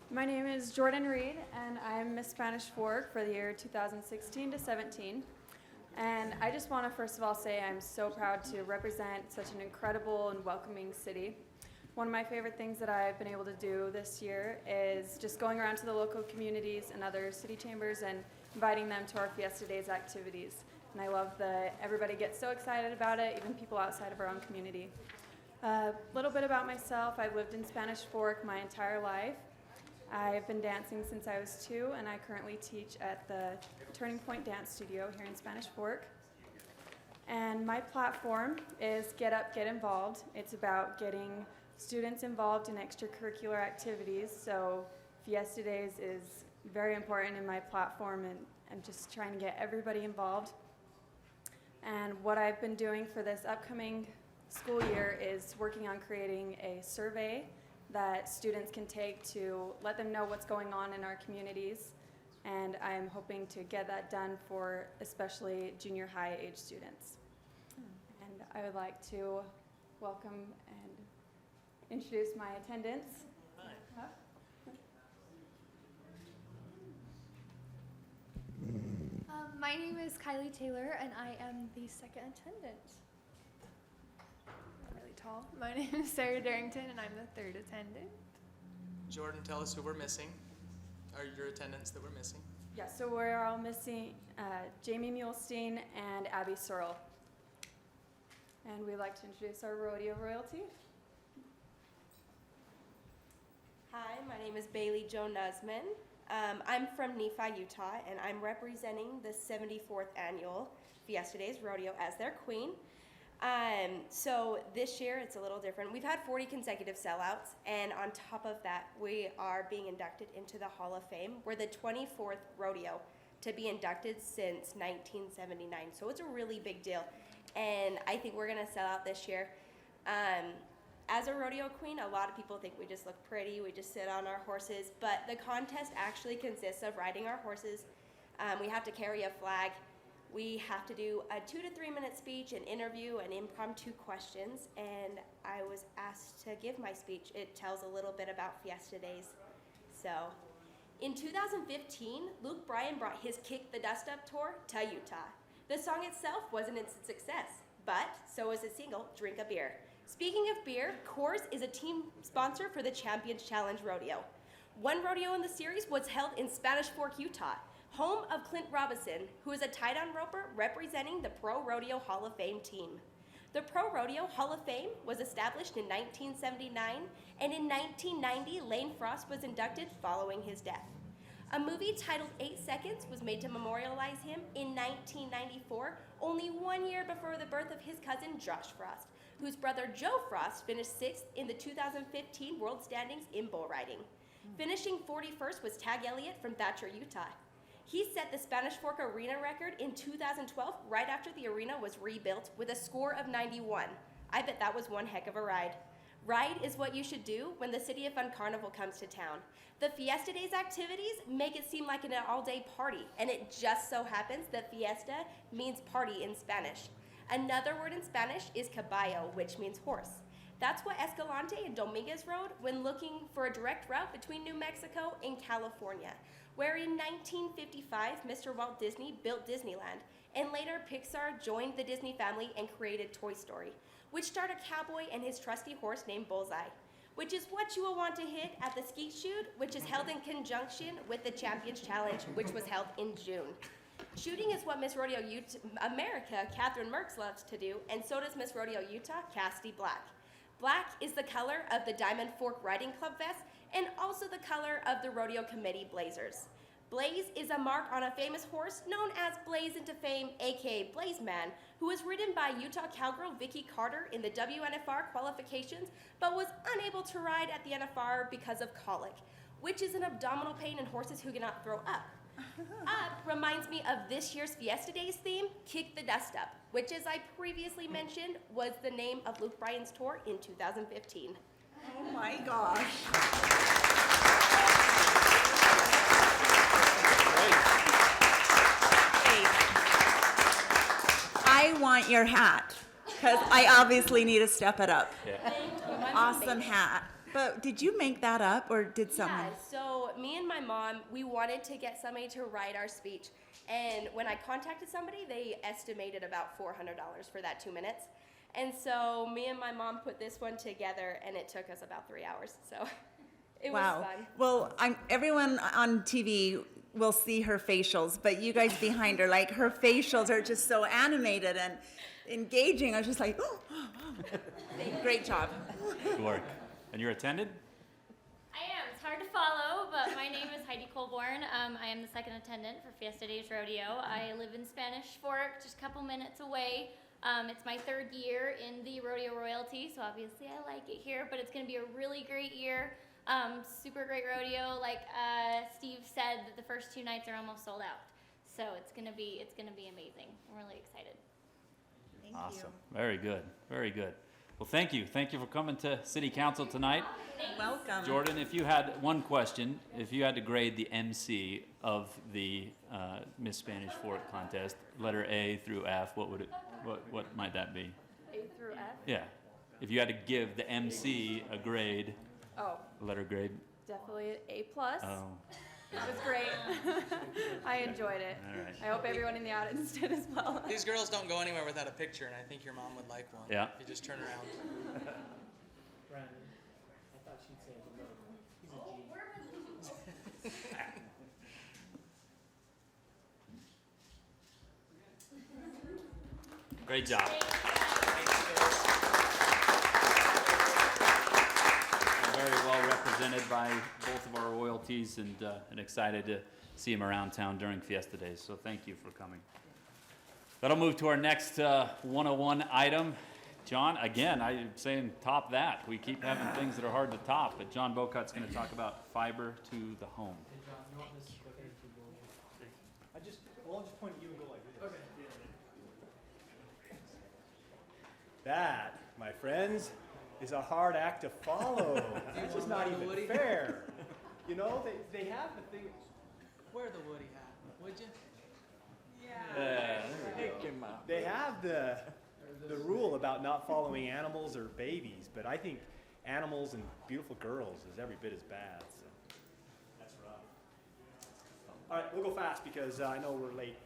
My name is Jordan Reed, and I'm Miss Spanish Fork for the year 2016 to 17. And I just want to first of all say I'm so proud to represent such an incredible and welcoming city. One of my favorite things that I've been able to do this year is just going around to the local communities and other city chambers and inviting them to our Fiesta Days activities. And I love that everybody gets so excited about it, even people outside of our own community. A little bit about myself. I've lived in Spanish Fork my entire life. I've been dancing since I was 2, and I currently teach at the Turning Point Dance Studio here in Spanish Fork. And my platform is Get Up, Get Involved. It's about getting students involved in extracurricular activities. So Fiesta Days is very important in my platform, and I'm just trying to get everybody involved. And what I've been doing for this upcoming school year is working on creating a survey that students can take to let them know what's going on in our communities. And I'm hoping to get that done for especially junior high age students. And I would like to welcome and introduce my attendants. My name is Kylie Taylor, and I am the second attendant. I'm really tall. My name is Sarah Darrington, and I'm the third attendant. Jordan, tell us who we're missing, or your attendants that we're missing. Yeah, so we're all missing Jamie Mulestein and Abby Searle. And we'd like to introduce our rodeo royalty. Hi, my name is Bailey Jo Nuzman. I'm from Nephi, Utah, and I'm representing the 74th annual Fiesta Days Rodeo as their queen. So this year it's a little different. We've had 40 consecutive sellouts, and on top of that, we are being inducted into the Hall of Fame. We're the 24th rodeo to be inducted since 1979, so it's a really big deal, and I think we're gonna sell out this year. As a rodeo queen, a lot of people think we just look pretty, we just sit on our horses, but the contest actually consists of riding our horses. We have to carry a flag. We have to do a 2 to 3 minute speech, an interview, and impromptu questions, and I was asked to give my speech. It tells a little bit about Fiesta Days. So, in 2015, Luke Bryan brought his Kick the Dust Up tour to Utah. The song itself was an instant success, but so was the single, Drink a Beer. Speaking of beer, Coors is a team sponsor for the Champions Challenge Rodeo. One rodeo in the series was held in Spanish Fork, Utah, home of Clint Robinson, who is a tie-down roper representing the Pro Rodeo Hall of Fame team. The Pro Rodeo Hall of Fame was established in 1979, and in 1990, Lane Frost was inducted following his death. A movie titled 8 Seconds was made to memorialize him in 1994, only 1 year before the birth of his cousin Josh Frost, whose brother Joe Frost finished 6th in the 2015 World Standings in bull riding. Finishing 41st was Tag Elliott from Thatcher, Utah. He set the Spanish Fork Arena record in 2012, right after the arena was rebuilt, with a score of 91. I bet that was one heck of a ride. Ride is what you should do when the City of Fun Carnival comes to town. The Fiesta Days activities make it seem like an all-day party, and it just so happens that fiesta means party in Spanish. Another word in Spanish is caballo, which means horse. That's what Escalante and Dominguez rode when looking for a direct route between New Mexico and California, where in 1955, Mr. Walt Disney built Disneyland, and later Pixar joined the Disney family and created Toy Story, which starred a cowboy and his trusty horse named Bullseye, which is what you will want to hit at the Skeet Shoot, which is held in conjunction with the Champions Challenge, which was held in June. Shooting is what Miss Rodeo America, Catherine Merckx, loves to do, and so does Miss Rodeo Utah, Cassidy Black. Black is the color of the Diamond Fork Riding Club vest and also the color of the Rodeo Committee blazers. Blaze is a mark on a famous horse known as Blaze into Fame, aka Blaze Man, who was ridden by Utah cowgirl Vicky Carter in the WNFR qualifications, but was unable to ride at the NFR because of colic, which is an abdominal pain in horses who cannot throw up. Up reminds me of this year's Fiesta Days theme, Kick the Dust Up, which, as I previously mentioned, was the name of Luke Bryan's tour in 2015. Oh my gosh. Hey, I want your hat, because I obviously need to step it up. Awesome hat. But did you make that up, or did someone? Yeah, so me and my mom, we wanted to get somebody to write our speech. And when I contacted somebody, they estimated about $400 for that 2 minutes. And so me and my mom put this one together, and it took us about 3 hours. So it was fun. Well, everyone on TV will see her facials, but you guys behind her, like her facials are just so animated and engaging. I was just like, oh. Great job. Good work. And you're attended? I am. It's hard to follow, but my name is Heidi Colborn. I am the second attendant for Fiesta Days Rodeo. I live in Spanish Fork, just a couple minutes away. It's my 3rd year in the rodeo royalty, so obviously I like it here, but it's going to be a really great year. Super great rodeo. Like Steve said, that the first 2 nights are almost sold out. So it's going to be amazing. I'm really excited. Thank Awesome. Very good. Very good. Well, thank you. Thank you for coming to City Council tonight. Welcome. Jordan, if you had one question, if you had to grade the MC of the Miss Spanish Fork contest, letter A through F, what might that be? A through F? Yeah. If you had to give the MC a grade, Oh, a letter grade. definitely A+. Oh. It was great. I enjoyed it. All right. I hope everyone in the audience did as well. These girls don't go anywhere without a picture, and I think your mom would like one. Yeah. If you just turn around. Brandon, I thought she'd say he's a G. Great job. Very well represented by both of our royalties, and excited to see them around town during Fiesta Days. So thank you for coming. That'll move to our next 101 item. John, again, I'm saying top that. We keep having things that are hard to top, but John Bocut's going to talk about fiber to the home. I'll just point at you and go like this. Okay. That, my friends, is a hard act to follow. It's just not even fair. You know, they have the thing. Wear the Woody hat, would you? They have the rule about not following animals or babies, but I think animals and beautiful girls is every bit as bad. So that's rough. All right, we'll go fast because I know we're late.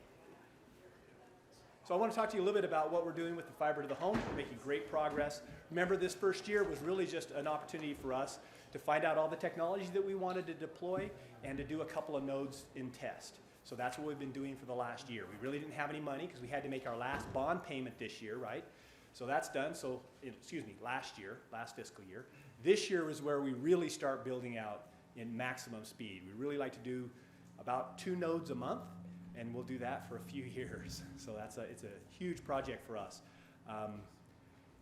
So I want to talk to you a little bit about what we're doing with the fiber to the home. We're making great progress. Remember, this first year was really just an opportunity for us to find out all the technology that we wanted to deploy and to do a couple of nodes in test. So that's what we've been doing for the last year. We really didn't have any money because we had to make our last bond payment this year, right? So that's done. So, last fiscal year. This year is where we really start building out in maximum speed. We really like to do about 2 nodes a month, and we'll do that for a few years. So it's a huge project for us.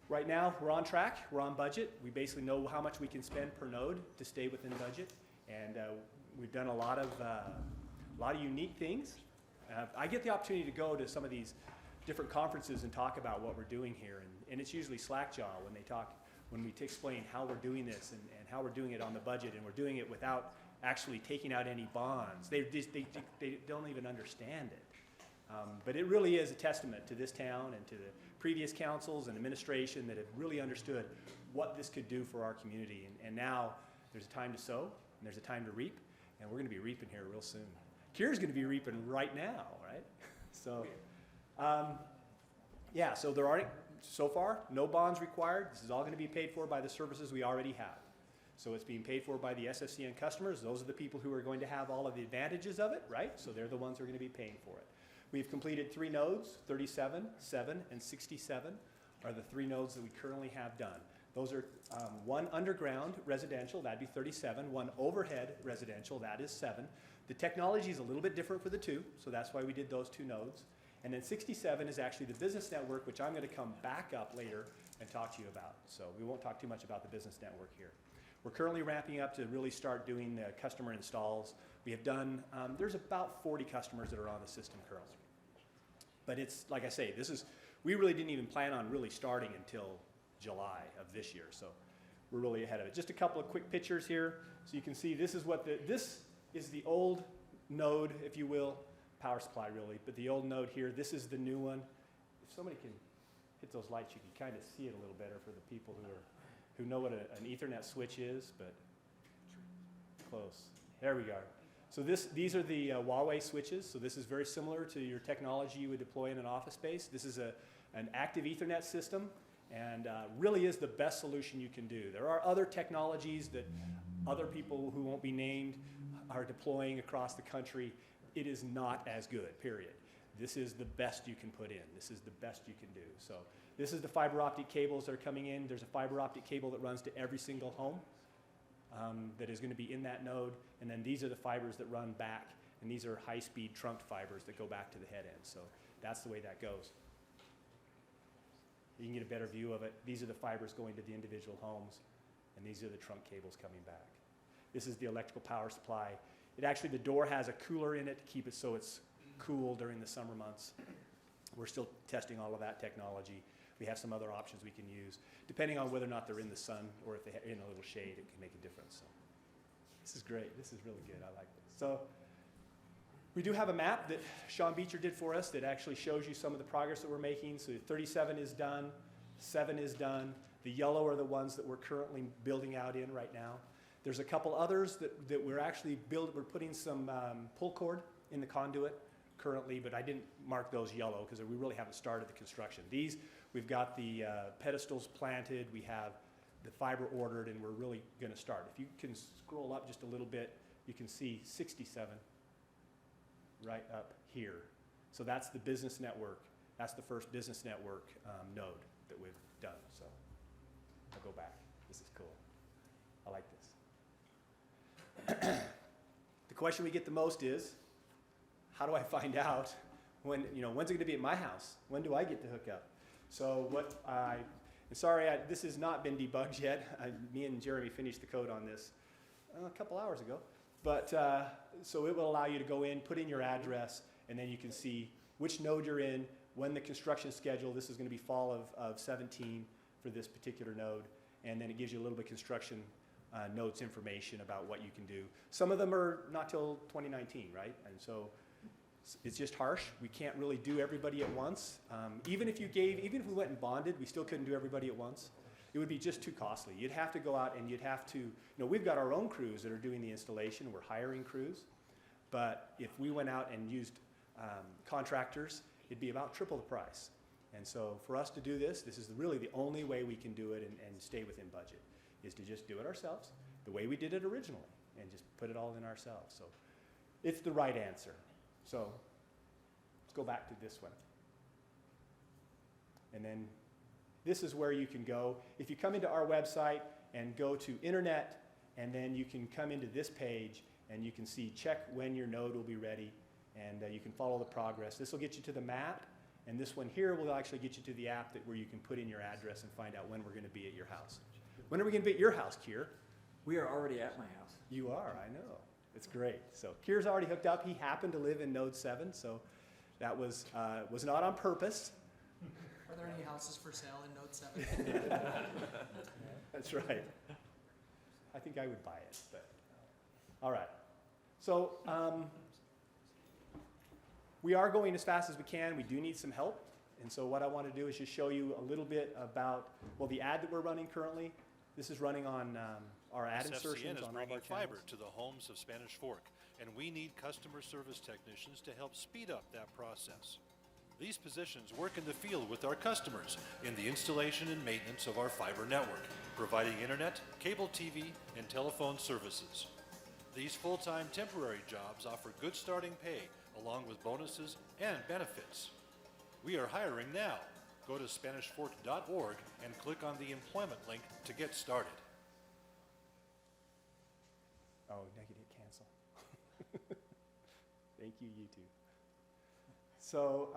Right now, we're on track. We're on budget. We basically know how much we can spend per node to stay within budget, and we've done a lot of unique things. I get the opportunity to go to some of these different conferences and talk about what we're doing here, and it's usually slackjaw when we explain how we're doing this and how we're doing it on the budget, and we're doing it without actually taking out any bonds. They don't even understand it. But it really is a testament to this town and to the previous councils and administration that have really understood what this could do for our community. And now there's a time to sow and there's a time to reap, and we're going to be reaping here real soon. Kira's going to be reaping right now, right? So, yeah, so there aren't, so far, no bonds required. This is all going to be paid for by the services we already have. So it's being paid for by the SFCN customers. Those are the people who are going to have all of the advantages of it, right? So they're the ones who are going to be paying for it. We've completed 3 nodes, 37, 7, and 67 are the 3 nodes that we currently have done. Those are 1 underground residential, that'd be 37, 1 overhead residential, that is 7. The technology is a little bit different for the 2, so that's why we did those 2 nodes. And then 67 is actually the business network, which I'm going to come back up later and talk to you about. So we won't talk too much about the business network here. We're currently ramping up to really start doing the customer installs. We have done, there's about 40 customers that are on the system currently. But it's, like I say, we really didn't even plan on really starting until July of this year. So we're really ahead of it. Just a couple of quick pictures here. So you can see this is this is the old node, if you will, power supply really, but the old node here, this is the new one. If somebody can hit those lights, you can kind of see it a little better for the people who know what an Ethernet switch is, but close. There we go. So these are the Huawei switches. So this is very similar to your technology you would deploy in an office space. This is an active Ethernet system, and really is the best solution you can do. There are other technologies that other people who won't be named are deploying across the country. It is not as good, period. This is the best you can put in. This is the best you can do. So this is the fiber optic cables that are coming in. There's a fiber optic cable that runs to every single home that is going to be in that node. And then these are the fibers that run back. And these are high-speed trunked fibers that go back to the head end. So that's the way that goes. You can get a better view of it. These are the fibers going to the individual homes. And these are the trunk cables coming back. This is the electrical power supply. It actually, the door has a cooler in it to keep it so it's cool during the summer months. We're still testing all of that technology. We have some other options we can use. Depending on whether or not they're in the sun or if they're in a little shade, it can make a difference. So this is great. This is really good. I like this. So we do have a map that Sean Beecher did for us that actually shows you some of the progress that we're making. So 37 is done, 7 is done. The yellow are the ones that we're currently building out in right now. There's a couple others that we're actually we're putting some pull cord in the conduit currently, but I didn't mark those yellow because we really haven't started the construction. These, we've got the pedestals planted, we have the fiber ordered, and we're really going to start. If you can scroll up just a little bit, you can see 67 right up here. So that's the business network. That's the first business network node that we've done. So I'll go back. This is cool. I like this. The question we get the most is, how do I find out when's it going to be at my house? When do I get to hook up? So this has not been debugged yet. Me and Jeremy finished the code on this a couple hours ago. But so it will allow you to go in, put in your address, and then you can see which node you're in, when the construction schedule. This is going to be fall of 17 for this particular node. And then it gives you a little bit of construction notes information about what you can do. Some of them are not till 2019, right? And so it's just harsh. We can't really do everybody at once. Even if we went and bonded, we still couldn't do everybody at once. It would be just too costly. You'd have to go out and you'd have to, we've got our own crews that are doing the installation. We're hiring crews. But if we went out and used contractors, it'd be about triple the price. And so for us to do this is really the only way we can do it and stay within budget, is to just do it ourselves, the way we did it originally, and just put it all in ourselves. So it's the right answer. So let's go back to this one. And then this is where you can go. If you come into our website and go to Internet, and then you can come into this page, and you can see check when your node will be ready, and you can follow the progress. This will get you to the map, and this one here will actually get you to the app where you can put in your address and find out when we're going to be at your house. When are we going to be at your house, Kier? We are already at my house. You are, I know. It's great. So Kier's already hooked up. He happened to live in node 7, so that was not on purpose. Are there any houses for sale in node 7? That's right. I think I would buy it, but all right. So we are going as fast as we can. We do need some help. And so what I want to do is just show you a little bit about, the ad that we're running currently. This is running on our ad SFCN insertions is on all of our bringing fiber channels. to the homes of Spanish Fork, and we need customer service technicians to help speed up that process. These positions work in the field with our customers in the installation and maintenance of our fiber network, providing internet, cable TV, and telephone services. These full-time temporary jobs offer good starting pay, along with bonuses and benefits. We are hiring now. Go to SpanishFork.org and click on the employment link to get started. Oh, negative cancel. Thank you, YouTube. So,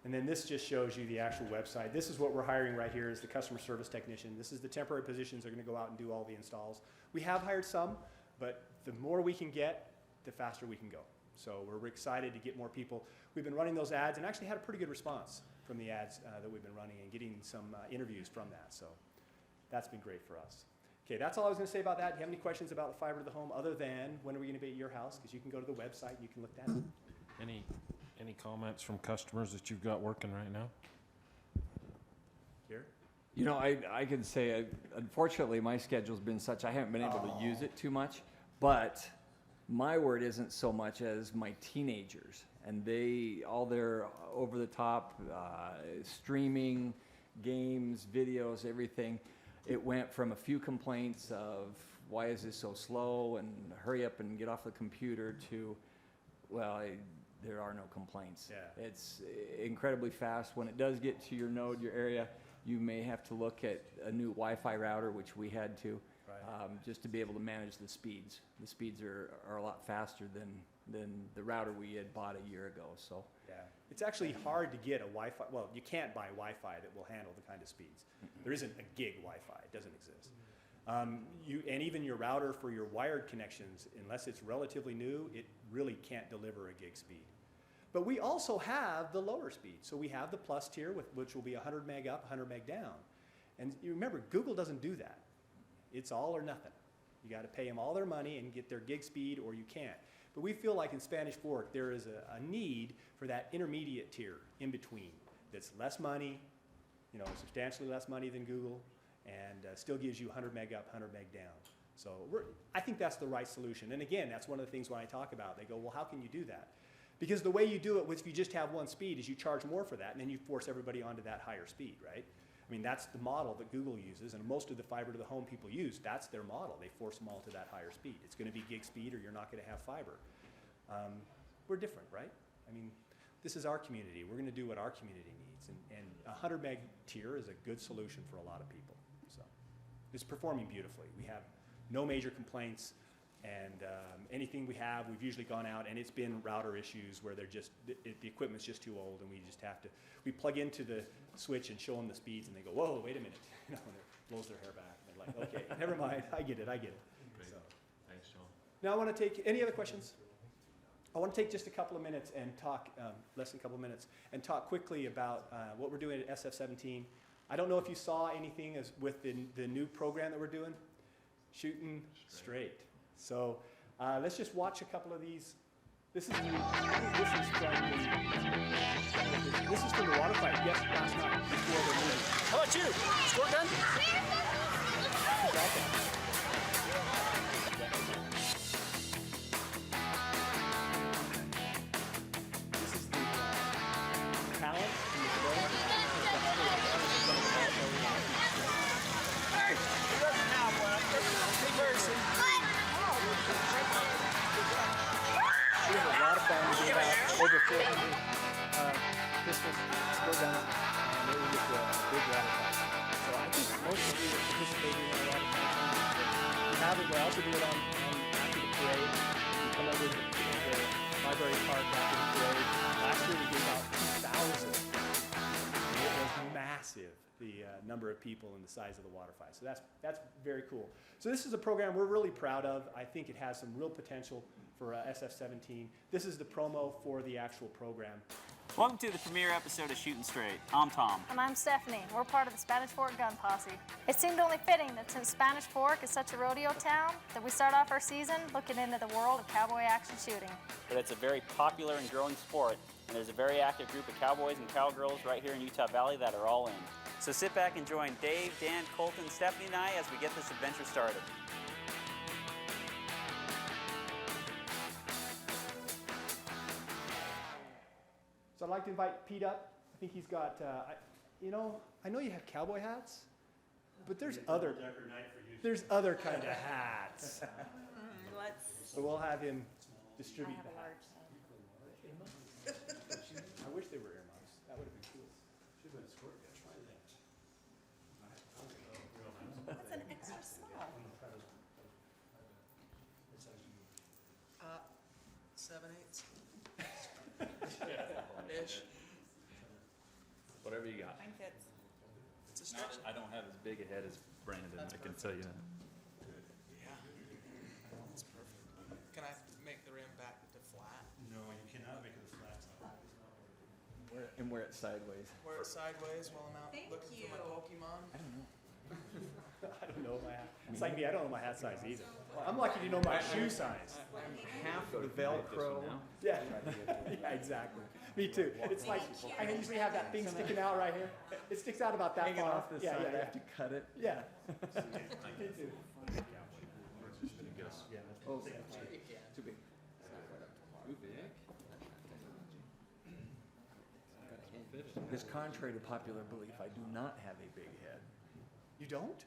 and then this just shows you the actual website. This is what we're hiring right here is the customer service technician. This is the temporary positions that are going to go out and do all the installs. We have hired some, but the more we can get, the faster we can go. So we're excited to get more people. We've been running those ads and actually had a pretty good response from the ads that we've been running and getting some interviews from that. So that's been great for us. Okay, that's all I was going to say about that. Do you have any questions about the fiber to the home other than when are we going to be at your house? Because you can go to the website and you can look at it. Any comments from customers that you've got working right now? Here? You know, I can say, unfortunately, my schedule's been such, I haven't been able to use it too much, but my word isn't so much as my teenagers. And all their over-the-top streaming, games, videos, everything. It went from a few complaints of, why is this so slow, and hurry up and get off the computer, to, well, there are no complaints. Yeah. It's incredibly fast. When it does get to your node, your area, you may have to look at a new Wi-Fi router, which we had to, just to be able to manage the speeds. The speeds are a lot faster than the router we had bought a year ago. So yeah, it's actually hard to get a Wi-Fi. Well, you can't buy Wi-Fi that will handle the kind of speeds. There isn't a gig Wi-Fi. It doesn't exist. And even your router for your wired connections, unless it's relatively new, it really can't deliver a gig speed. But we also have the lower speed. So we have the plus tier, which will be 100 meg up, 100 meg down. And you remember, Google doesn't do that. It's all or nothing. You got to pay them all their money and get their gig speed, or you can't. But we feel like in Spanish Fork, there is a need for that intermediate tier in between that's less money, substantially less money than Google, and still gives you 100 meg up, 100 meg down. So I think that's the right solution. And again, that's one of the things when I talk about, they go, well, how can you do that? Because the way you do it if you just have one speed is you charge more for that, and then you force everybody onto that higher speed, right? I mean, that's the model that Google uses, and most of the fiber to the home people use. That's their model. They force them all to that higher speed. It's going to be gig speed, or you're not going to have fiber. We're different, right? I mean, this is our community. We're going to do what our community needs, and 100 meg tier is a good solution for a lot of people. So it's performing beautifully. We have no major complaints, and anything we have, we've usually gone out, and it's been router issues where they're just the equipment's just too old, and we just have to. We plug into the switch and show them the speeds, and they go, "Whoa, wait a minute!" And it blows their hair back. And they're like, "Okay, never mind. I get it. Great. So. Thanks, John. Now I want to take any other questions. I want to take just a couple of minutes and talk, less than a couple of minutes, and talk quickly about what we're doing at SF17. I don't know if you saw anything with the new program that we're doing, Shooting Straight. So let's just watch a couple of these. This is from the water fight. Yes, last night before the movie. How about you? Score gun? This is the talent in the show. He doesn't have one. Hey, person. We have a lot of fun. We have over 400 pistols, squirt guns, and it was just a big water fight. So I think most of you are participating in a lot of times. We have it. We also do it on after the parade. We come over to the library park after the parade. Last year we did about 2,000. And it was massive, the number of people and the size of the water fight. So that's very cool. So this is a program we're really proud of. I think it has some real potential for SF17. This is the promo for the actual program. Welcome to the premiere episode of Shooting Straight. I'm Tom. And I'm Stephanie. We're part of the Spanish Fork Gun Posse. It seemed only fitting that since Spanish Fork is such a rodeo town, that we start off our season looking into the world of cowboy action shooting. But it's a very popular and growing sport, and there's a very active group of cowboys and cowgirls right here in Utah Valley that are all in. So sit back and join Dave, Dan, Colton, Stephanie, and I as we get this adventure started. So I'd like to invite Pete up. I think he's got, I know you have cowboy hats, but there's other kind of hats. So we'll have him distribute the hats. I wish they were earmuffs. That would have been cool. That's an extra small. 7/8 ish. Whatever you got. Mine fits. It's a stretch. I don't have as big a head as Brandon, I can tell you that. Yeah. That's perfect. Can I make the rim back to flat? No, you cannot make it a flat top. And wear it sideways. Wear it sideways while I'm out Thank looking you. for my Pokemon? I don't know. I don't know my hat. It's like me, I don't know my hat size either. I'm lucky to know my shoe size. Half the Velcro. Yeah, yeah, exactly. Me too. It's like, I usually have that thing sticking out right here. It sticks out about that Hanging far. off the Yeah, side, yeah, I yeah. have to cut it. Yeah. Me too. Oh, You can. too big. Because contrary to popular belief, I do not have a big head. You don't?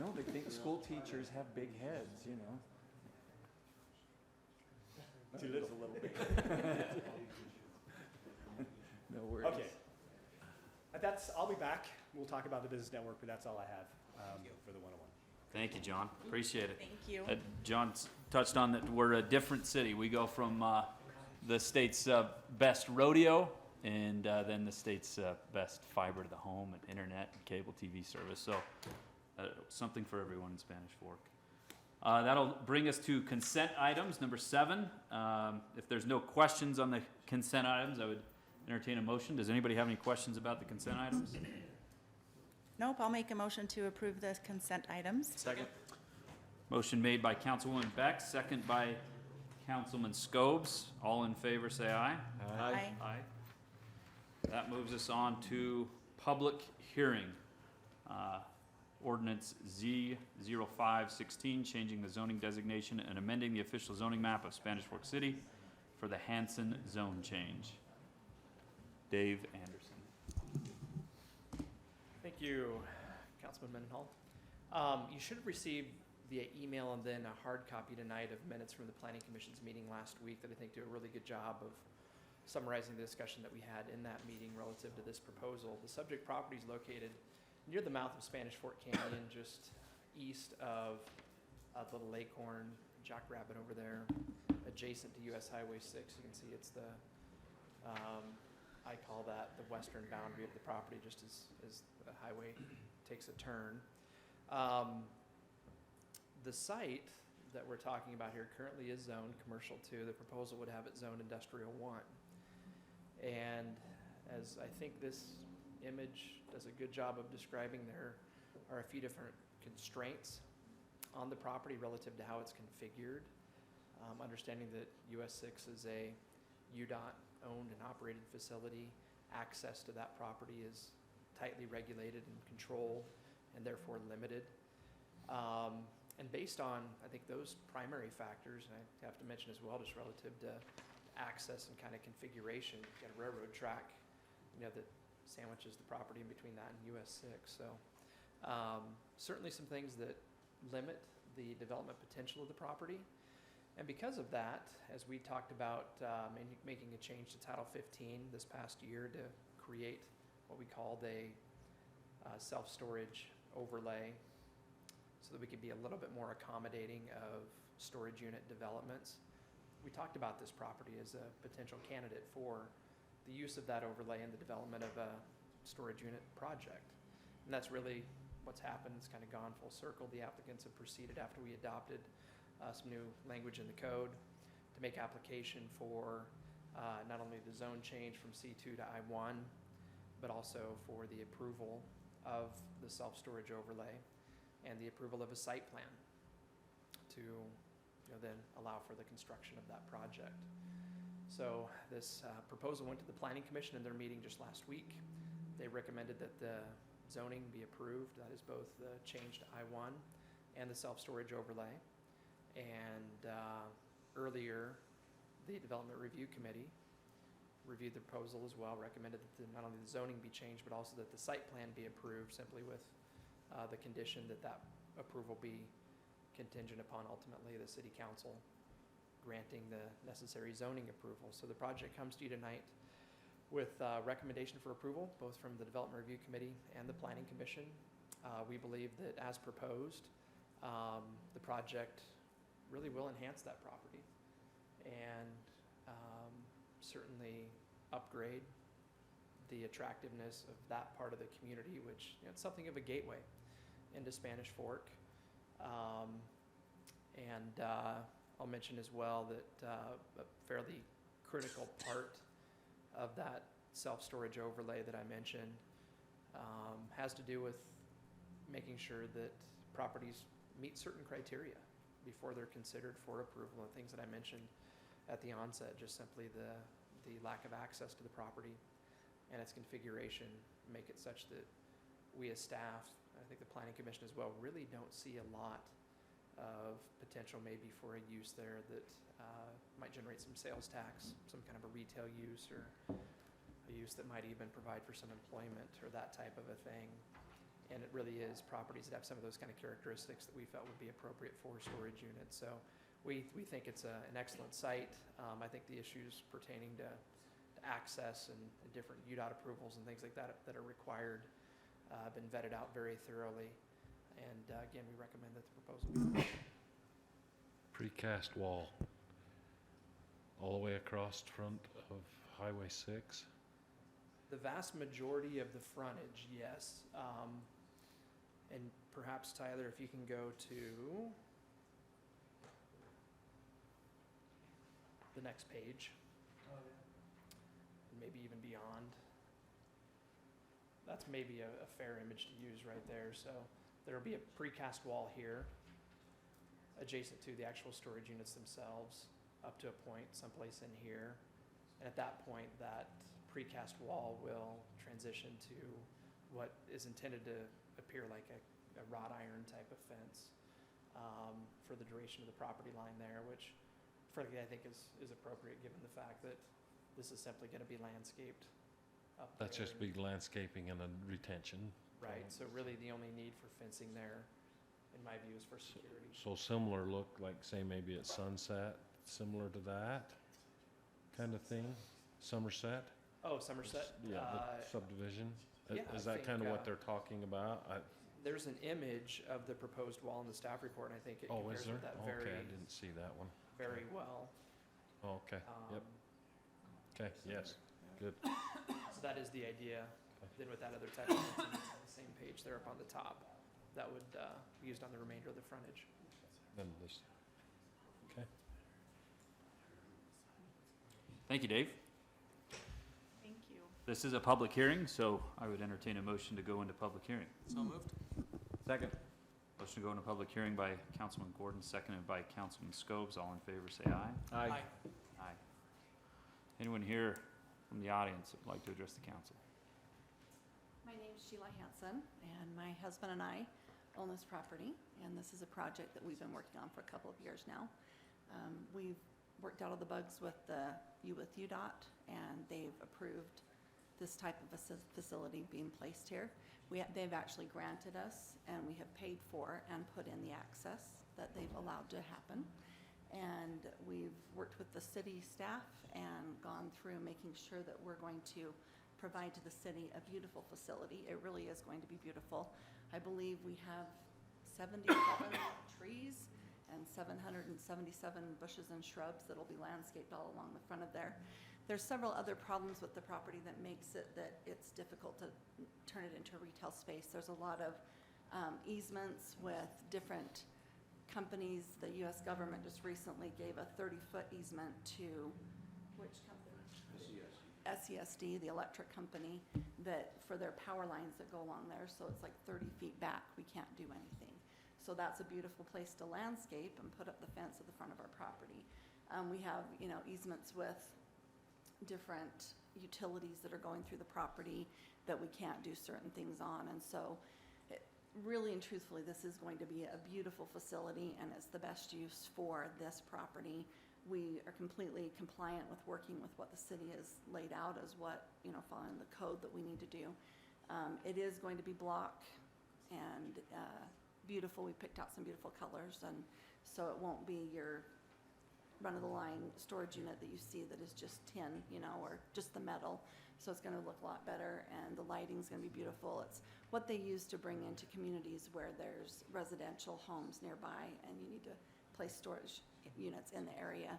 No, they think school teachers have big heads, you know. Too little. A little big. No worries. Okay. I'll be back. We'll talk about the business network, but that's all I have for the 101. Thank you, John. Appreciate it. Thank you. John's touched on that we're a different city. We go from the state's best rodeo and then the state's best fiber to the home and internet and cable TV service. So something for everyone in Spanish Fork. That'll bring us to consent items, number 7. If there's no questions on the consent items, I would entertain a motion. Does anybody have any questions about the consent items? Nope, I'll make a motion to approve the consent items. Second. Motion made by Councilwoman Beck, second by Councilman Scobes. All in favor, say aye. Aye. Aye. That moves us on to public hearing. Ordinance Z0516, changing the zoning designation and amending the official zoning map of Spanish Fork City for the Hanson zone change. Dave Anderson. Thank you, Councilman Mendenhall. You should have received via email and then a hard copy tonight of minutes from the Planning Commission's meeting last week that I think do a really good job of summarizing the discussion that we had in that meeting relative to this proposal. The subject property is located near the mouth of Spanish Fork Canyon, just east of Little Lakehorn, Jackrabbit over there, adjacent to US Highway 6. You can see it's the, I call that the western boundary of the property, just as the highway takes a turn. The site that we're talking about here currently is zoned commercial 2. The proposal would have it zoned industrial 1. And as I think this image does a good job of describing, there are a few different constraints on the property relative to how it's configured. Understanding that US 6 is a UDOT owned and operated facility, access to that property is tightly regulated and controlled and therefore limited. And based on, I think, those primary factors, and I have to mention as well, just relative to access and kind of configuration, you've got a railroad track, that sandwiches the property in between that and US 6. So certainly some things that limit the development potential of the property. And because of that, as we talked about making a change to Title 15 this past year to create what we called a self-storage overlay so that we could be a little bit more accommodating of storage unit developments, we talked about this property as a potential candidate for the use of that overlay in the development of a storage unit project. And that's really what's happened. It's kind of gone full circle. The applicants have proceeded after we adopted some new language in the code to make application for not only the zone change from C2 to I1, but also for the approval of the self-storage overlay and the approval of a site plan to then allow for the construction of that project. So this proposal went to the Planning Commission in their meeting just last week. They recommended that the zoning be approved. That is both the change to I-1 and the self-storage overlay. And earlier, the Development Review Committee reviewed the proposal as well, recommended that not only the zoning be changed, but also that the site plan be approved, simply with the condition that that approval be contingent upon ultimately the city council granting the necessary zoning approval. So the project comes to you tonight with recommendation for approval, both from the Development Review Committee and the Planning Commission. We believe that as proposed, the project really will enhance that property and certainly upgrade the attractiveness of that part of the community, which, you know, it's something of a gateway into Spanish Fork. I'll mention as well that a fairly critical part of that self-storage overlay that I mentioned has to do with making sure that properties meet certain criteria before they're considered for approval. And things that I mentioned at the onset, just simply the lack of access to the property and its configuration make it such that we as staff, I think the Planning Commission as well, really don't see a lot of potential maybe for a use there that might generate some sales tax, some kind of a retail use, or a use that might even provide for some employment or that type of a thing. And it really is properties that have some of those kind of characteristics that we felt would be appropriate for storage units. So we think it's an excellent site. I think the issues pertaining to access and different UDOT approvals and things like that that are required have been vetted out very thoroughly. And again, we recommend that the proposal be approved. Precast wall all the way across front of Highway 6. The vast majority of the frontage, yes. And perhaps, Tyler, if you can go to the next page. And maybe even beyond. That's maybe a fair image to use right there. So there'll be a precast wall here adjacent to the actual storage units themselves up to a point someplace in here. And at that point, that precast wall will transition to what is intended to appear like a wrought iron type of fence for the duration of the property line there, which frankly I think is appropriate given the fact that this is simply going to be landscaped up there. That's just big landscaping and a retention. Right, so really the only need for fencing there, in my view, is for security. So similar look, like say maybe at Sunset, similar to that kind of thing? Somerset? Oh, Somerset? Yeah, the subdivision. yeah, Is I that kind of think, what they're talking about? There's an image of the proposed wall in the staff report, and I think it Oh, compares is there? with that Okay, I didn't see that one. very well. Okay, yep. Okay, yes, good. So that is the idea. Then with that other type of fencing that's on the same page there up on the top, that would be used on the remainder of the frontage. Then this, okay. Thank you, Dave. Thank you. This is a public hearing, so I would entertain a motion to go into public hearing. So moved. Second. Motion to go into public hearing by Councilman Gordon, seconded by Councilman Scobes. All in favor, say aye. Aye. Aye. Anyone here from the audience that would like to address the council? My name's Sheila Hanson, and my husband and I own this property, and this is a project that we've been working on for a couple of years now. We've worked out all the bugs with UDOT, and they've approved this type of a facility being placed here. They've actually granted us, and we have paid for and put in the access that they've allowed to happen. And we've worked with the city staff and gone through making sure that we're going to provide to the city a beautiful facility. It really is going to be beautiful. I believe we have 77 trees and 777 bushes and shrubs that'll be landscaped all along the front of there. There's several other problems with the property that makes it that it's difficult to turn it into a retail space. There's a lot of easements with different companies. The U.S. government just recently gave a 30-foot easement to which company? SESD, the electric company, that for their power lines that go along there. So it's like 30 feet back. We can't do anything. So that's a beautiful place to landscape and put up the fence at the front of our property. We have, easements with different utilities that are going through the property. that we can't do certain things on. And so really and truthfully, this is going to be a beautiful facility, and it's the best use for this property. We are completely compliant with working with what the city has laid out as what, following the code that we need to do. It is going to be block and beautiful. We picked out some beautiful colors, and so it won't be your run-of-the-line storage unit that you see that is just tin, or just the metal. So it's going to look a lot better, and the lighting's going to be beautiful. It's what they use to bring into communities where there's residential homes nearby and you need to place storage units in the area.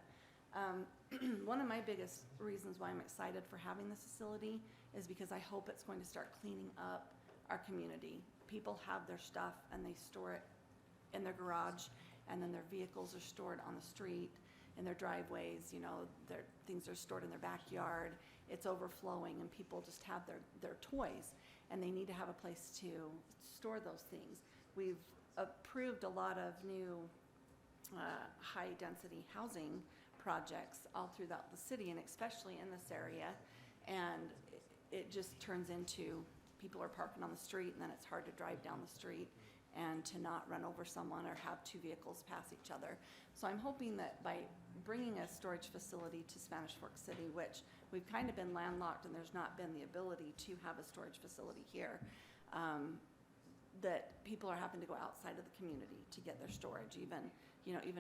One of my biggest reasons why I'm excited for having this facility is because I hope it's going to start cleaning up our community. People have their stuff and they store it in their garage, and then their vehicles are stored on the street, in their driveways, their things are stored in their backyard. It's overflowing, and people just have their toys, and they need to have a place to store those things. We've approved a lot of new high-density housing projects all throughout the city, and especially in this area, and it just turns into people are parking on the street, and then it's hard to drive down the street and to not run over someone or have two vehicles pass each other. So I'm hoping that by bringing a storage facility to Spanish Fork City, which we've kind of been landlocked and there's not been the ability to have a storage facility here, that people are having to go outside of the community to get their storage, even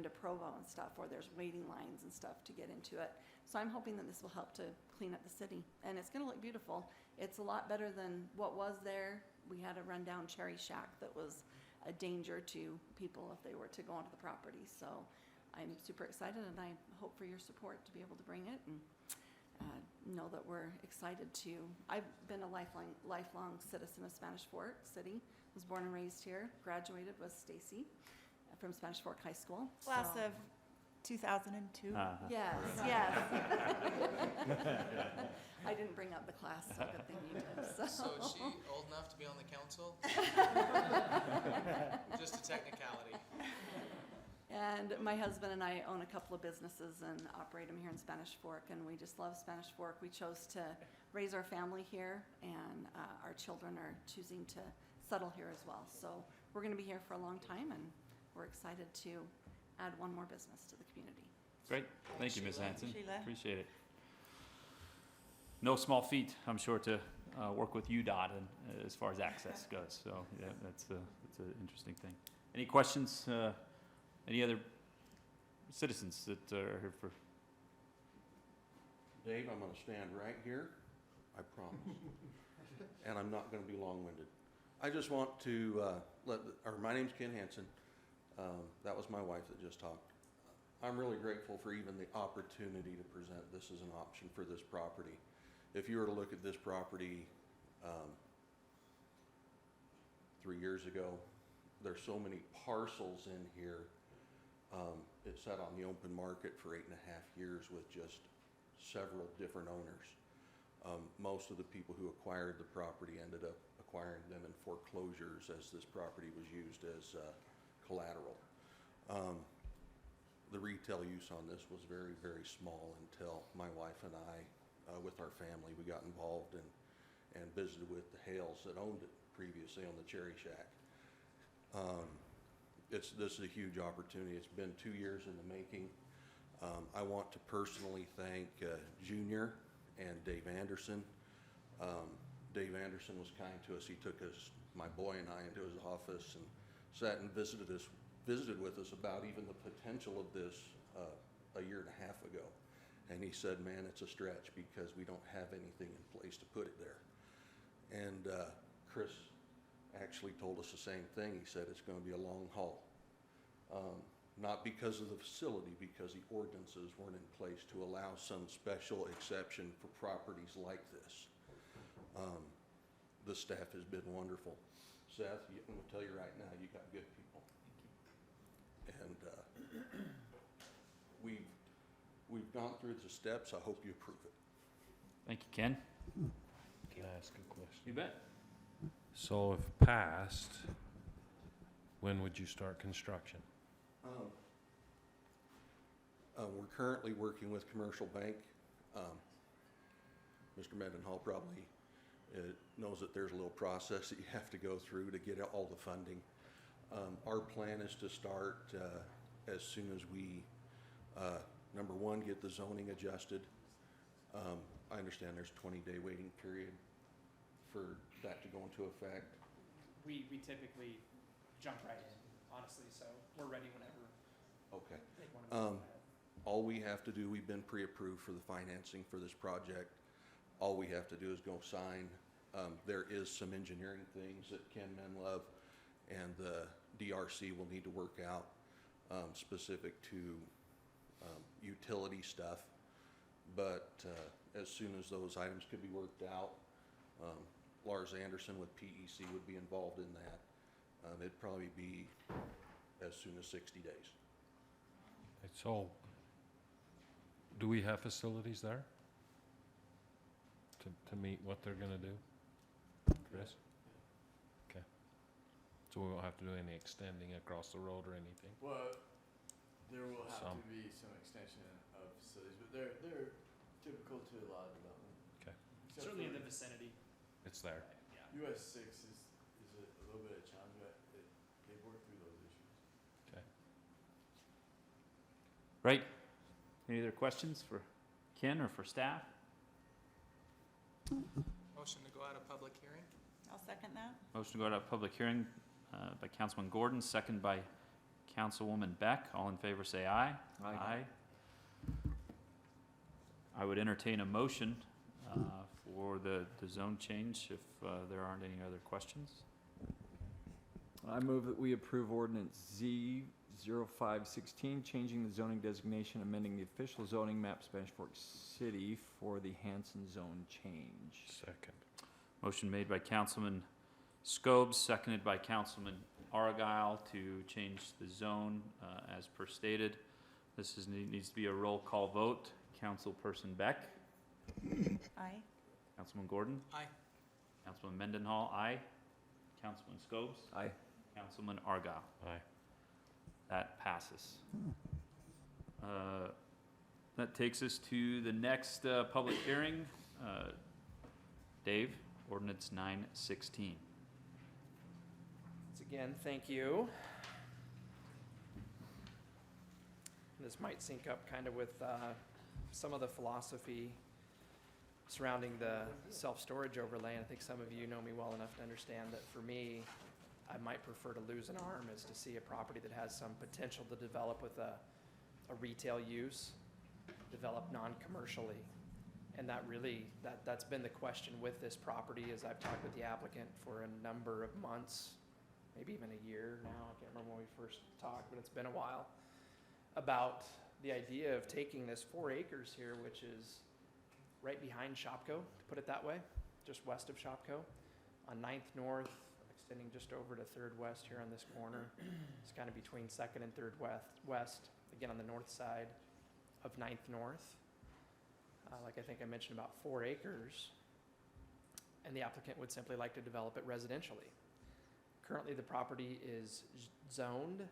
to Provo and stuff, where there's waiting lines and stuff to get into it. So I'm hoping that this will help to clean up the city, and it's gonna look beautiful. It's a lot better than what was there. We had a rundown cherry shack that was a danger to people if they were to go onto the property. So I'm super excited, and I hope for your support to be able to bring it, and know that we're excited to. I've been a lifelong citizen of Spanish Fork City. Was born and raised here. Graduated with Stacy from Spanish Fork High School. Class So- of 2002. Yes. I didn't bring up the class, so good thing you did. So is she old enough to be on the council? Just a technicality. And my husband and I own a couple of businesses and operate them here in Spanish Fork, and we just love Spanish Fork. We chose to raise our family here, and our children are choosing to settle here as well. So we're going to be here for a long time, and we're excited to add one more business to the community. Great. Thank you, Ms. Hanson. Sheila. Appreciate it. No small feat, I'm sure, to work with UDOT and, as far as access goes. So yeah, that's an interesting thing. Any questions? Any other citizens that are here for? Dave, I'm going to stand right here, I promise. And I'm not going to be long-winded. I just want to my name's Ken Hanson. That was my wife that just talked. I'm really grateful for even the opportunity to present this as an option for this property. If you were to look at this property 3 years ago, there's so many parcels in here. It sat on the open market for 8.5 years with just several different owners. Most of the people who acquired the property ended up acquiring them in foreclosures as this property was used as collateral. The retail use on this was very, very small until my wife and I, with our family, we got involved and visited with the Hales that owned it previously, on the Cherry Shack. This is a huge opportunity. It's been 2 years in the making. I want to personally thank Junior and Dave Anderson. Dave Anderson was kind to us. He took us, my boy and I, into his office and sat and visited with us about even the potential of this a year and a half ago. And he said, man, it's a stretch because we don't have anything in place to put it there. And Chris actually told us the same thing. He said it's going to be a long haul. Not because of the facility, because the ordinances weren't in place to allow some special exception for properties like this. The staff has been wonderful. Seth, I'm going to tell you right now, you got good people. And we've gone through the steps. I hope you approve it. Thank you, Ken. Can I ask a question? You bet. So if passed, when would you start construction? We're currently working with Commercial Bank. Mr. Mendenhall probably it knows that there's a little process that you have to go through to get all the funding. Our plan is to start as soon as we, number one, get the zoning adjusted. I understand there's a 20-day waiting period for that to go into effect. We typically jump right in, honestly, so we're ready whenever. Okay. they wanna move ahead. All we have to do, we've been pre-approved for the financing for this project. All we have to do is go sign. There is some engineering things that Ken Menlove and the DRC will need to work out, specific to utility stuff. But as soon as those items could be worked out, Lars Anderson with PEC would be involved in that. It'd probably be as soon as 60 days. So, do we have facilities there to meet what they're gonna do? Chris? Okay. So we won't have to do any extending across the road or anything? Well, there will have Some. to be some extension of facilities, but they're typical to a lot of development. Okay. Except Certainly in for the vicinity. It's there. Yeah. US 6 is a little bit of a challenge, but they've worked through those issues. Okay. Right. Any other questions for Ken or for staff? Motion to go out of public hearing? I'll second that. Motion to go to a public hearing by Councilman Gordon, second by Councilwoman Beck. All in favor say aye. Aye. I would entertain a motion for the zone change if there aren't any other questions. I move that we approve ordinance Z0516, changing the zoning designation, amending the official zoning map Spanish Fork City for the Hanson zone change. Second. Motion made by Councilman Scobes, seconded by Councilman Argyle to change the zone as per stated. This needs to be a roll call vote. Councilperson Beck. Aye. Councilman Gordon. Aye. Councilman Mendenhall, aye. Councilman Scobes. Aye. Councilman Argyle. Aye. That passes. That takes us to the next public hearing. Dave, ordinance 916. Once again, thank you. This might sync up kind of with some of the philosophy surrounding the self-storage overlay. And I think some of you know me well enough to understand that for me, I might prefer to lose an arm as to see a property that has some potential to develop with a retail use, develop non-commercially. And that's been the question with this property as I've talked with the applicant for a number of months, maybe even a year now. I can't remember when we first talked, but it's been a while, about the idea of taking this 4 acres here, which is right behind Shopko, to put it that way, just west of Shopko, on 9th North, extending just over to 3rd West here on this corner. It's kind of between 2nd and 3rd West, again on the north side of 9th North. Like I think I mentioned, about 4 acres, and the applicant would simply like to develop it residentially. Currently, the property is zoned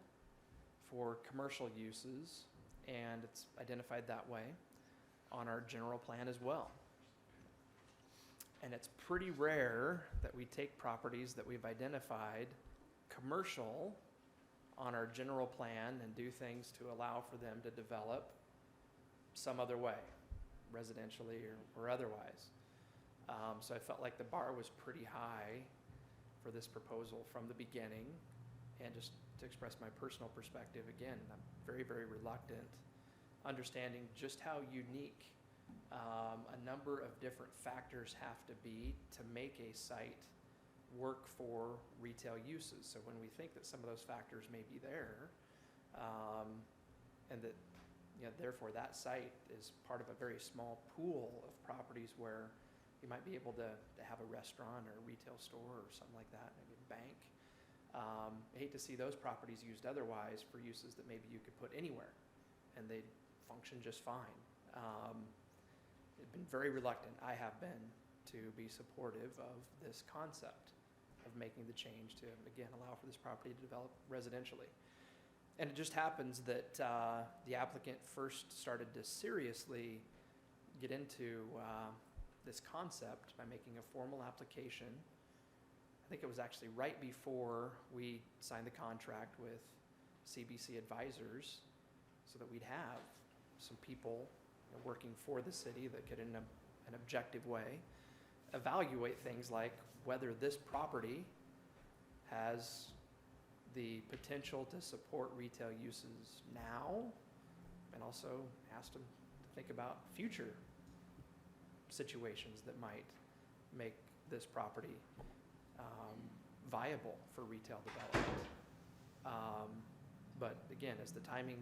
for commercial uses, and it's identified that way on our general plan as well. And it's pretty rare that we take properties that we've identified commercial on our general plan and do things to allow for them to develop some other way, residentially or otherwise. So I felt like the bar was pretty high for this proposal from the beginning. And just to express my personal perspective, again, I'm very, very reluctant, understanding just how unique a number of different factors have to be to make a site work for retail uses. So when we think that some of those factors may be there, and that, therefore that site is part of a very small pool of properties where you might be able to have a restaurant or a retail store or something like that, maybe a bank. I hate to see those properties used otherwise for uses that maybe you could put anywhere and they'd function just fine. I've been very reluctant, I have been, to be supportive of this concept of making the change to, again, allow for this property to develop residentially. And it just happens that the applicant first started to seriously get into this concept by making a formal application. I think it was actually right before we signed the contract with CBC Advisors, so that we'd have some people working for the city that could, in an objective way, evaluate things like whether this property has the potential to support retail uses now, and also asked them to think about future situations that might make this property viable for retail development. But again, as the timing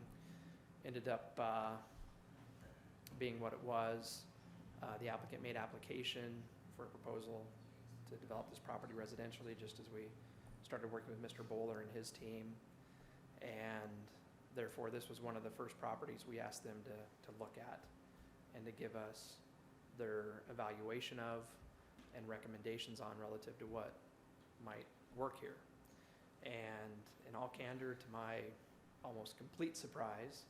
ended up being what it was, the applicant made application for a proposal to develop this property residentially, just as we started working with Mr. Bowler and his team. And therefore, this was one of the first properties we asked them to look at and to give us their evaluation of and recommendations on relative to what might work here. And in all candor, to my almost complete surprise,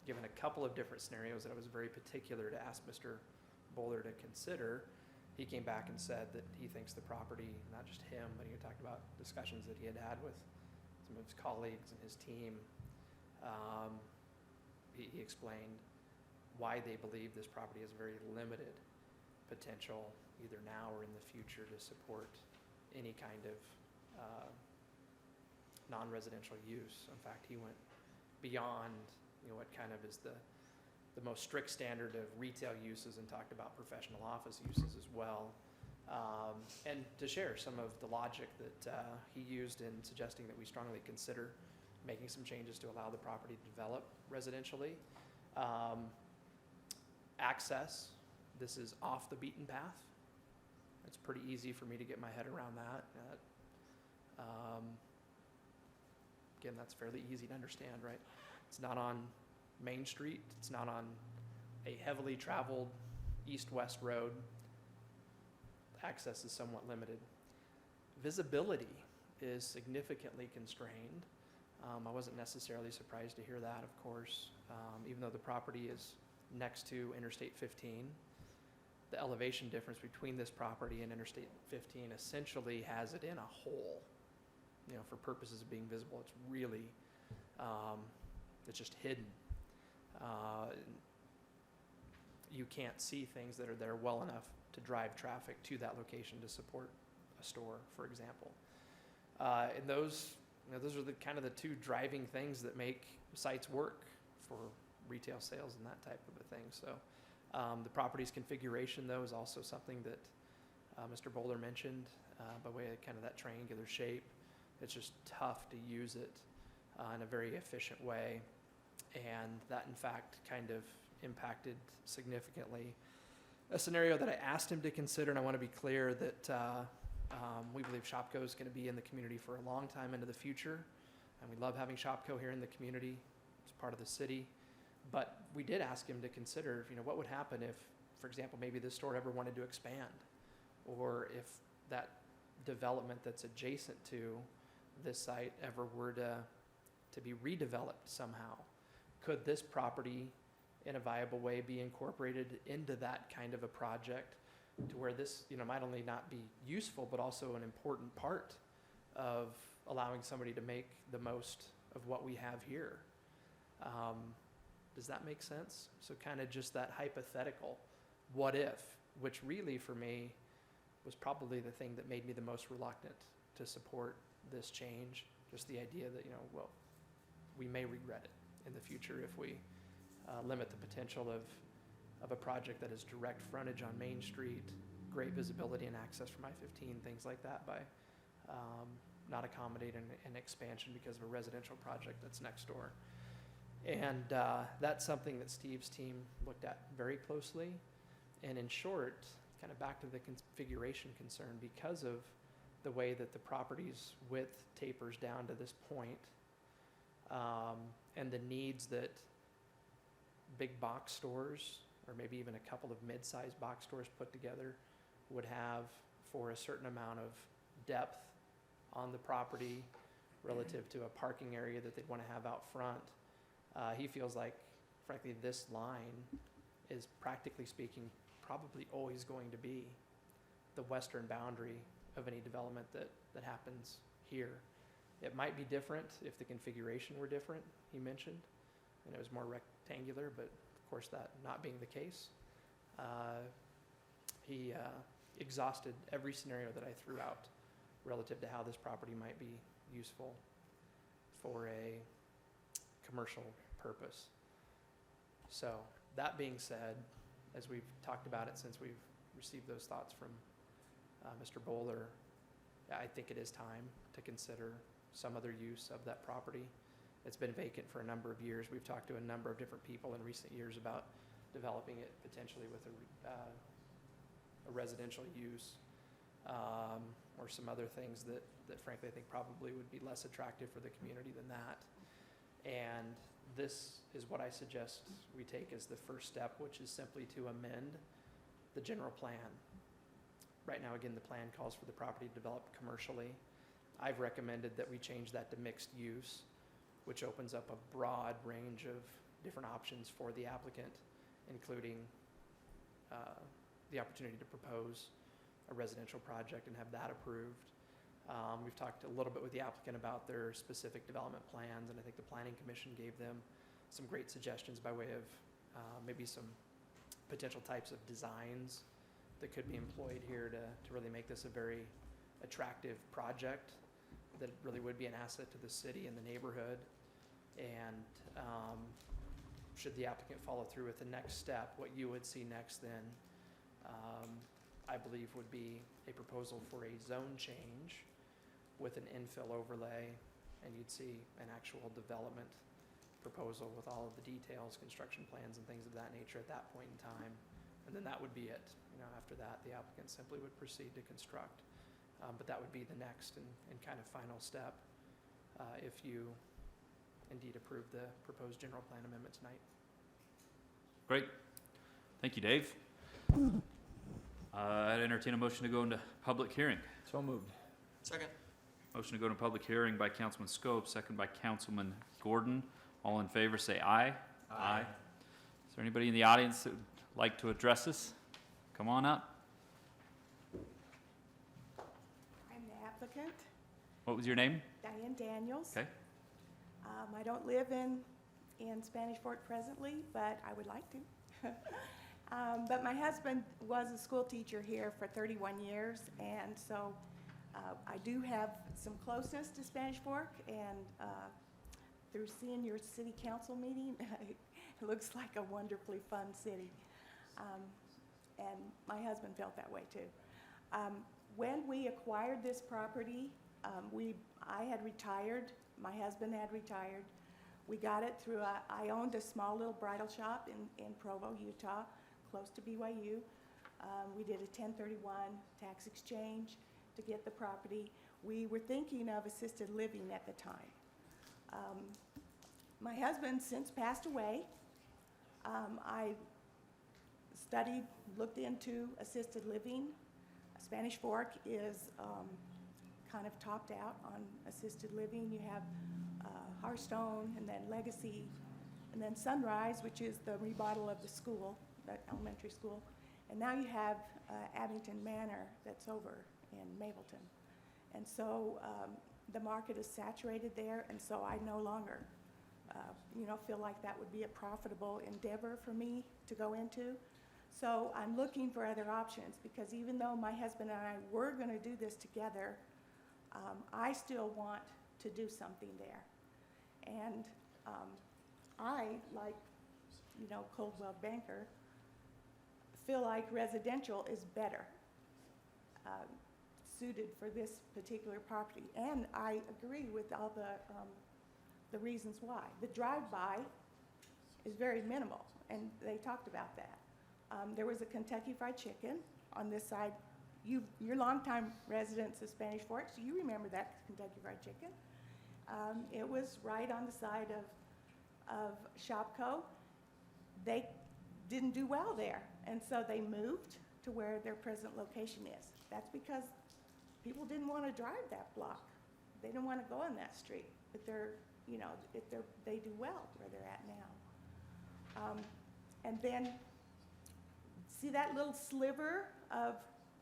given a couple of different scenarios that I was very particular to ask Mr. Bowler to consider, he came back and said that he thinks the property, not just him, but he talked about discussions that he had had with some of his colleagues and his team. He explained why they believe this property has very limited potential, either now or in the future, to support any kind of non-residential use. In fact, he went beyond what kind of is the most strict standard of retail uses and talked about professional office uses as well. And to share some of the logic that he used in suggesting that we strongly consider making some changes to allow the property to develop residentially. Access, this is off the beaten path. It's pretty easy for me to get my head around that. Again, that's fairly easy to understand, right? It's not on Main Street. It's not on a heavily traveled east-west road. Access is somewhat limited. Visibility is significantly constrained. I wasn't necessarily surprised to hear that, of course, even though the property is next to Interstate 15. The elevation difference between this property and Interstate 15 essentially has it in a hole. For purposes of being visible, it's really, it's just hidden. You can't see things that are there well enough to drive traffic to that location to support a store, for example. And those are the kind of the two driving things that make sites work for retail sales and that type of a thing. So the property's configuration, though, is also something that Mr. Bowler mentioned, by way of kind of that triangular shape. It's just tough to use it in a very efficient way. And that, in fact, kind of impacted significantly a scenario that I asked him to consider. And I want to be clear that we believe Shopko is going to be in the community for a long time into the future. And we love having Shopko here in the community. It's part of the city. But we did ask him to consider, what would happen if, for example, maybe this store ever wanted to expand, or if that development that's adjacent to this site ever were to be redeveloped somehow. Could this property, in a viable way, be incorporated into that kind of a project, to where this, might only not be useful, but also an important part of allowing somebody to make the most of what we have here? Does that make sense? So kind of just that hypothetical, what if, which really for me was probably the thing that made me the most reluctant to support this change. Just the idea that, we may regret it in the future if we limit the potential of a project that is direct frontage on Main Street, great visibility and access from I-15, things like that, by not accommodating an expansion because of a residential project that's next door. And that's something that Steve's team looked at very closely. And in short, kind of back to the configuration concern, because of the way that the property's width tapers down to this point, and the needs that big box stores, or maybe even a couple of mid-sized box stores put together, would have for a certain amount of depth on the property relative to a parking area that they'd want to have out front. He feels like, frankly, this line is, practically speaking, probably always going to be the western boundary of any development that happens here. It might be different if the configuration were different, he mentioned, and it was more rectangular, but of course that not being the case, he exhausted every scenario that I threw out relative to how this property might be useful for a commercial purpose. So that being said, as we've talked about it since we've received those thoughts from Mr. Bowler, I think it is time to consider some other use of that property. It's been vacant for a number of years. We've talked to a number of different people in recent years about developing it potentially with a residential use, or some other things that frankly I think probably would be less attractive for the community than that. And this is what I suggest we take as the first step, which is simply to amend the general plan. Right now, again, the plan calls for the property developed commercially. I've recommended that we change that to mixed use, which opens up a broad range of different options for the applicant, including the opportunity to propose a residential project and have that approved. We've talked a little bit with the applicant about their specific development plans, and I think the Planning Commission gave them some great suggestions by way of maybe some potential types of designs that could be employed here to really make this a very attractive project that really would be an asset to the city and the neighborhood. And should the applicant follow through with the next step, what you would see next then, I believe would be a proposal for a zone change with an infill overlay, and you'd see an actual development proposal with all of the details, construction plans and things of that nature at that point in time. And then that would be it. After that, the applicant simply would proceed to construct. But that would be the next and kind of final step if you indeed approve the proposed general plan amendment tonight. Great. Thank you, Dave. I'd entertain a motion to go into public hearing. So moved. Second. Motion to go into public hearing by Councilman Scope, second by Councilman Gordon. All in favor, say aye. Aye. Is there anybody in the audience that would like to address us? Come on up. I'm the applicant, What was your name? Diane Daniels. Okay. I don't live in Spanish Fork presently, but I would like to. But my husband was a school teacher here for 31 years, and so I do have some closeness to Spanish Fork, and through seeing your city council meeting, it looks like a wonderfully fun city. And my husband felt that way too. When we acquired this property, I had retired, my husband had retired. We got it through, I owned a small little bridal shop in Provo, Utah, close to BYU. We did a 1031 tax exchange to get the property. We were thinking of assisted living at the time. My husband since passed away. I studied, looked into assisted living. Spanish Fork is kind of topped out on assisted living. You have Hearthstone, and then Legacy, and then Sunrise, which is the remodel of the school, the elementary school. And now you have Abington Manor that's over in Mableton. And so the market is saturated there, and so I no longer feel like that would be a profitable endeavor for me to go into. So I'm looking for other options, because even though my husband and I were going to do this together, I still want to do something there. And I, like, Coldwell Banker, feel like residential is better suited for this particular property. And I agree with all the reasons why. The drive-by is very minimal, and they talked about that. There was a Kentucky Fried Chicken on this side. You're longtime residents of Spanish Fork, so you remember that Kentucky Fried Chicken. It was right on the side of Shopko. They didn't do well there, and so they moved to where their present location is. That's because people didn't want to drive that block. They didn't want to go on that street, but they do well where they're at now. And then see that little sliver of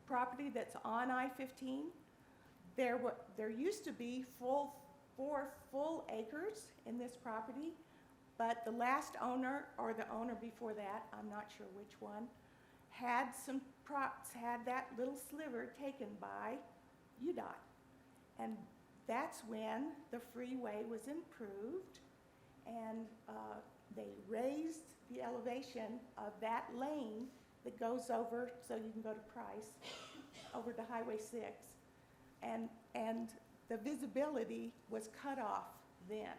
property that's on I-15? There used to be 4 full acres in this property, but the last owner, or the owner before that, I'm not sure which one, had that little sliver taken by UDOT. And that's when the freeway was improved, and they raised the elevation of that lane that goes over, so you can go to Price, over to Highway 6. And the visibility was cut off then.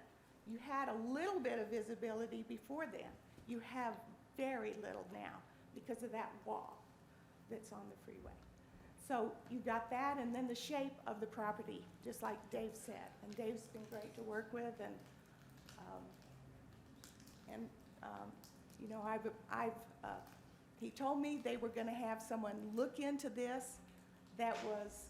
You had a little bit of visibility before then. You have very little now because of that wall that's on the freeway. So you got that, and then the shape of the property, just like Dave said. And Dave's been great to work with, and you know, he told me they were going to have someone look into this that was,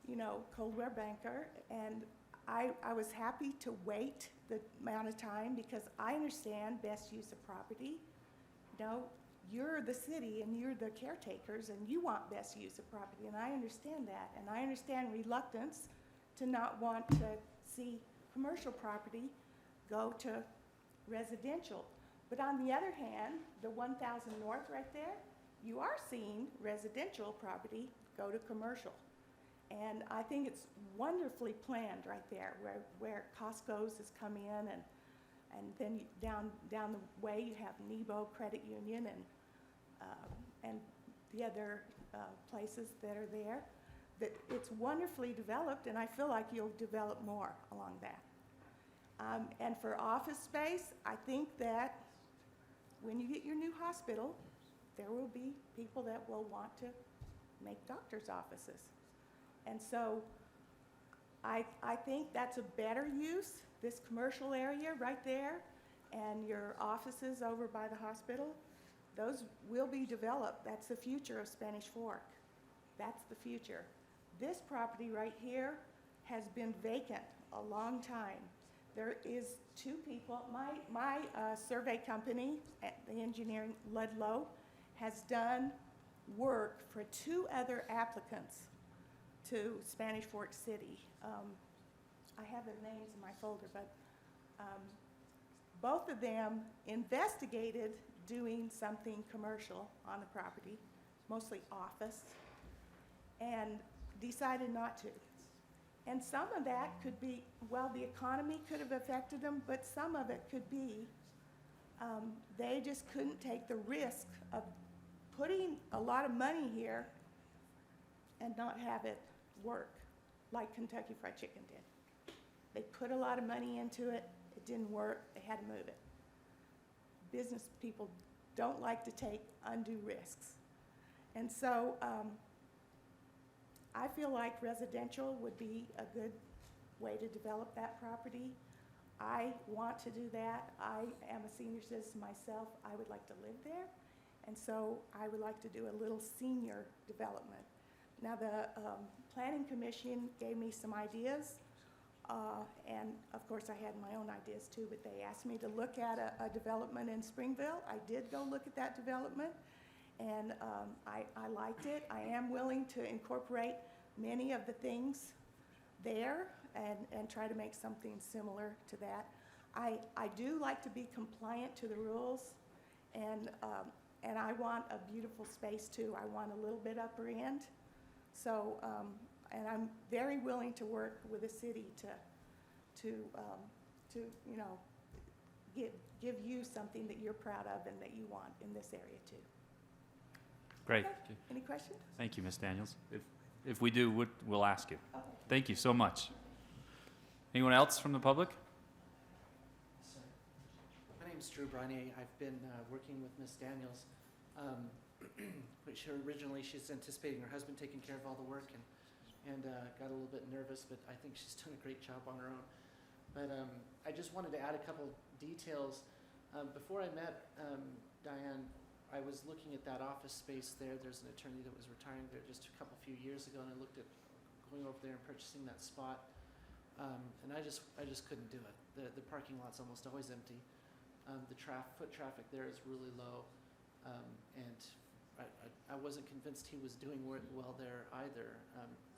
you know, Coldwell Banker, and I was happy to wait the amount of time because I understand best use of property. You know, you're the city and you're the caretakers and you want best use of property, and I understand that. And I understand reluctance to not want to see commercial property go to residential. But on the other hand, the 1000 North right there, you are seeing residential property go to commercial. And I think it's wonderfully planned right there, where Costco's has come in, and then down the way you have Nebo Credit Union and the other places that are there. That it's wonderfully developed, and I feel like you'll develop more along that. And for office space, I think that when you get your new hospital, there will be people that will want to make doctor's offices. And so I think that's a better use, this commercial area right there, and your offices over by the hospital, those will be developed. That's the future of Spanish Fork. That's the future. This property right here has been vacant a long time. There is 2 people, my survey company, the engineering Ludlow, has done work for 2 other applicants to Spanish Fork City. I have their names in my folder, but both of them investigated doing something commercial on the property, mostly office, and decided not to. And some of that could be, well, the economy could have affected them, but some of it could be they just couldn't take the risk of putting a lot of money here and not have it work like Kentucky Fried Chicken did. They put a lot of money into it, it didn't work, they had to move it. Business people don't like to take undue risks. And so I feel like residential would be a good way to develop that property. I want to do that. I am a senior citizen myself. I would like to live there. And so I would like to do a little senior development. Now the Planning Commission gave me some ideas, and of course I had my own ideas too, but they asked me to look at a development in Springville. I did go look at that development, and I liked it. I am willing to incorporate many of the things there and try to make something similar to that. I do like to be compliant to the rules, and I want a beautiful space too. I want a little bit upper end. So, and I'm very willing to work with the city to you know, give you something that you're proud of and that you want in this area too. Great. Okay. Any questions? Thank you, Ms. Daniels. If we do, we'll ask you. Okay. Thank you so much. Anyone else from the public? My name's Drew Branier. I've been working with Ms. Daniels. Which originally she's anticipating her husband taking care of all the work, and got a little bit nervous, but I think she's done a great job on her own. But I just wanted to add a couple details. Before I met Diane, I was looking at that office space there. There's an attorney that was retiring there just a few years ago, and I looked at going over there and purchasing that spot. And I just couldn't do it. The parking lot's almost always empty. The foot traffic there is really low. And I wasn't convinced he was doing well there either.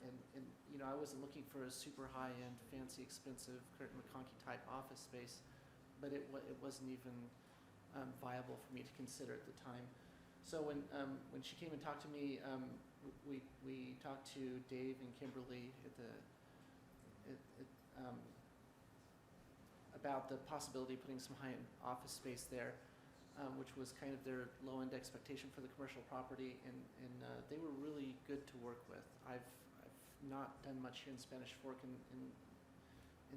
And you know, I wasn't looking for a super high-end, fancy, expensive Kurt McConkie type office space, but it wasn't even viable for me to consider at the time. So when she came and talked to me, we talked to Dave and Kimberly about the possibility of putting some high-end office space there, which was kind of their low-end expectation for the commercial property, and they were really good to work with. I've not done much here in Spanish Fork in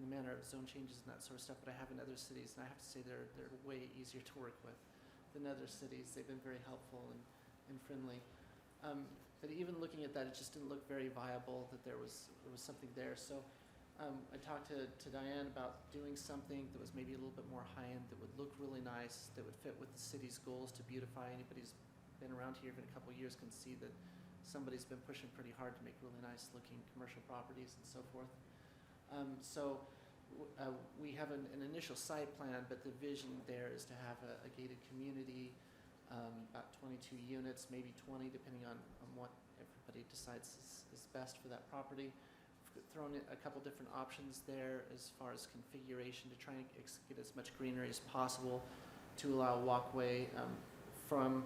the manner of zone changes and that sort of stuff, but I have in other cities, and I have to say they're way easier to work with than other cities. They've been very helpful and friendly. But even looking at that, it just didn't look very viable that there was something there. So I talked to Diane about doing something that was maybe a little bit more high-end, that would look really nice, that would fit with the city's goals to beautify. Anybody who's been around here for a couple of years can see that somebody's been pushing pretty hard to make really nice-looking commercial properties and so forth. We have an initial site plan, but the vision there is to have a gated community, about 22 units, maybe 20, depending on what everybody decides is best for that property. Thrown in a couple different options there as far as configuration to try and get as much greenery as possible to allow a walkway from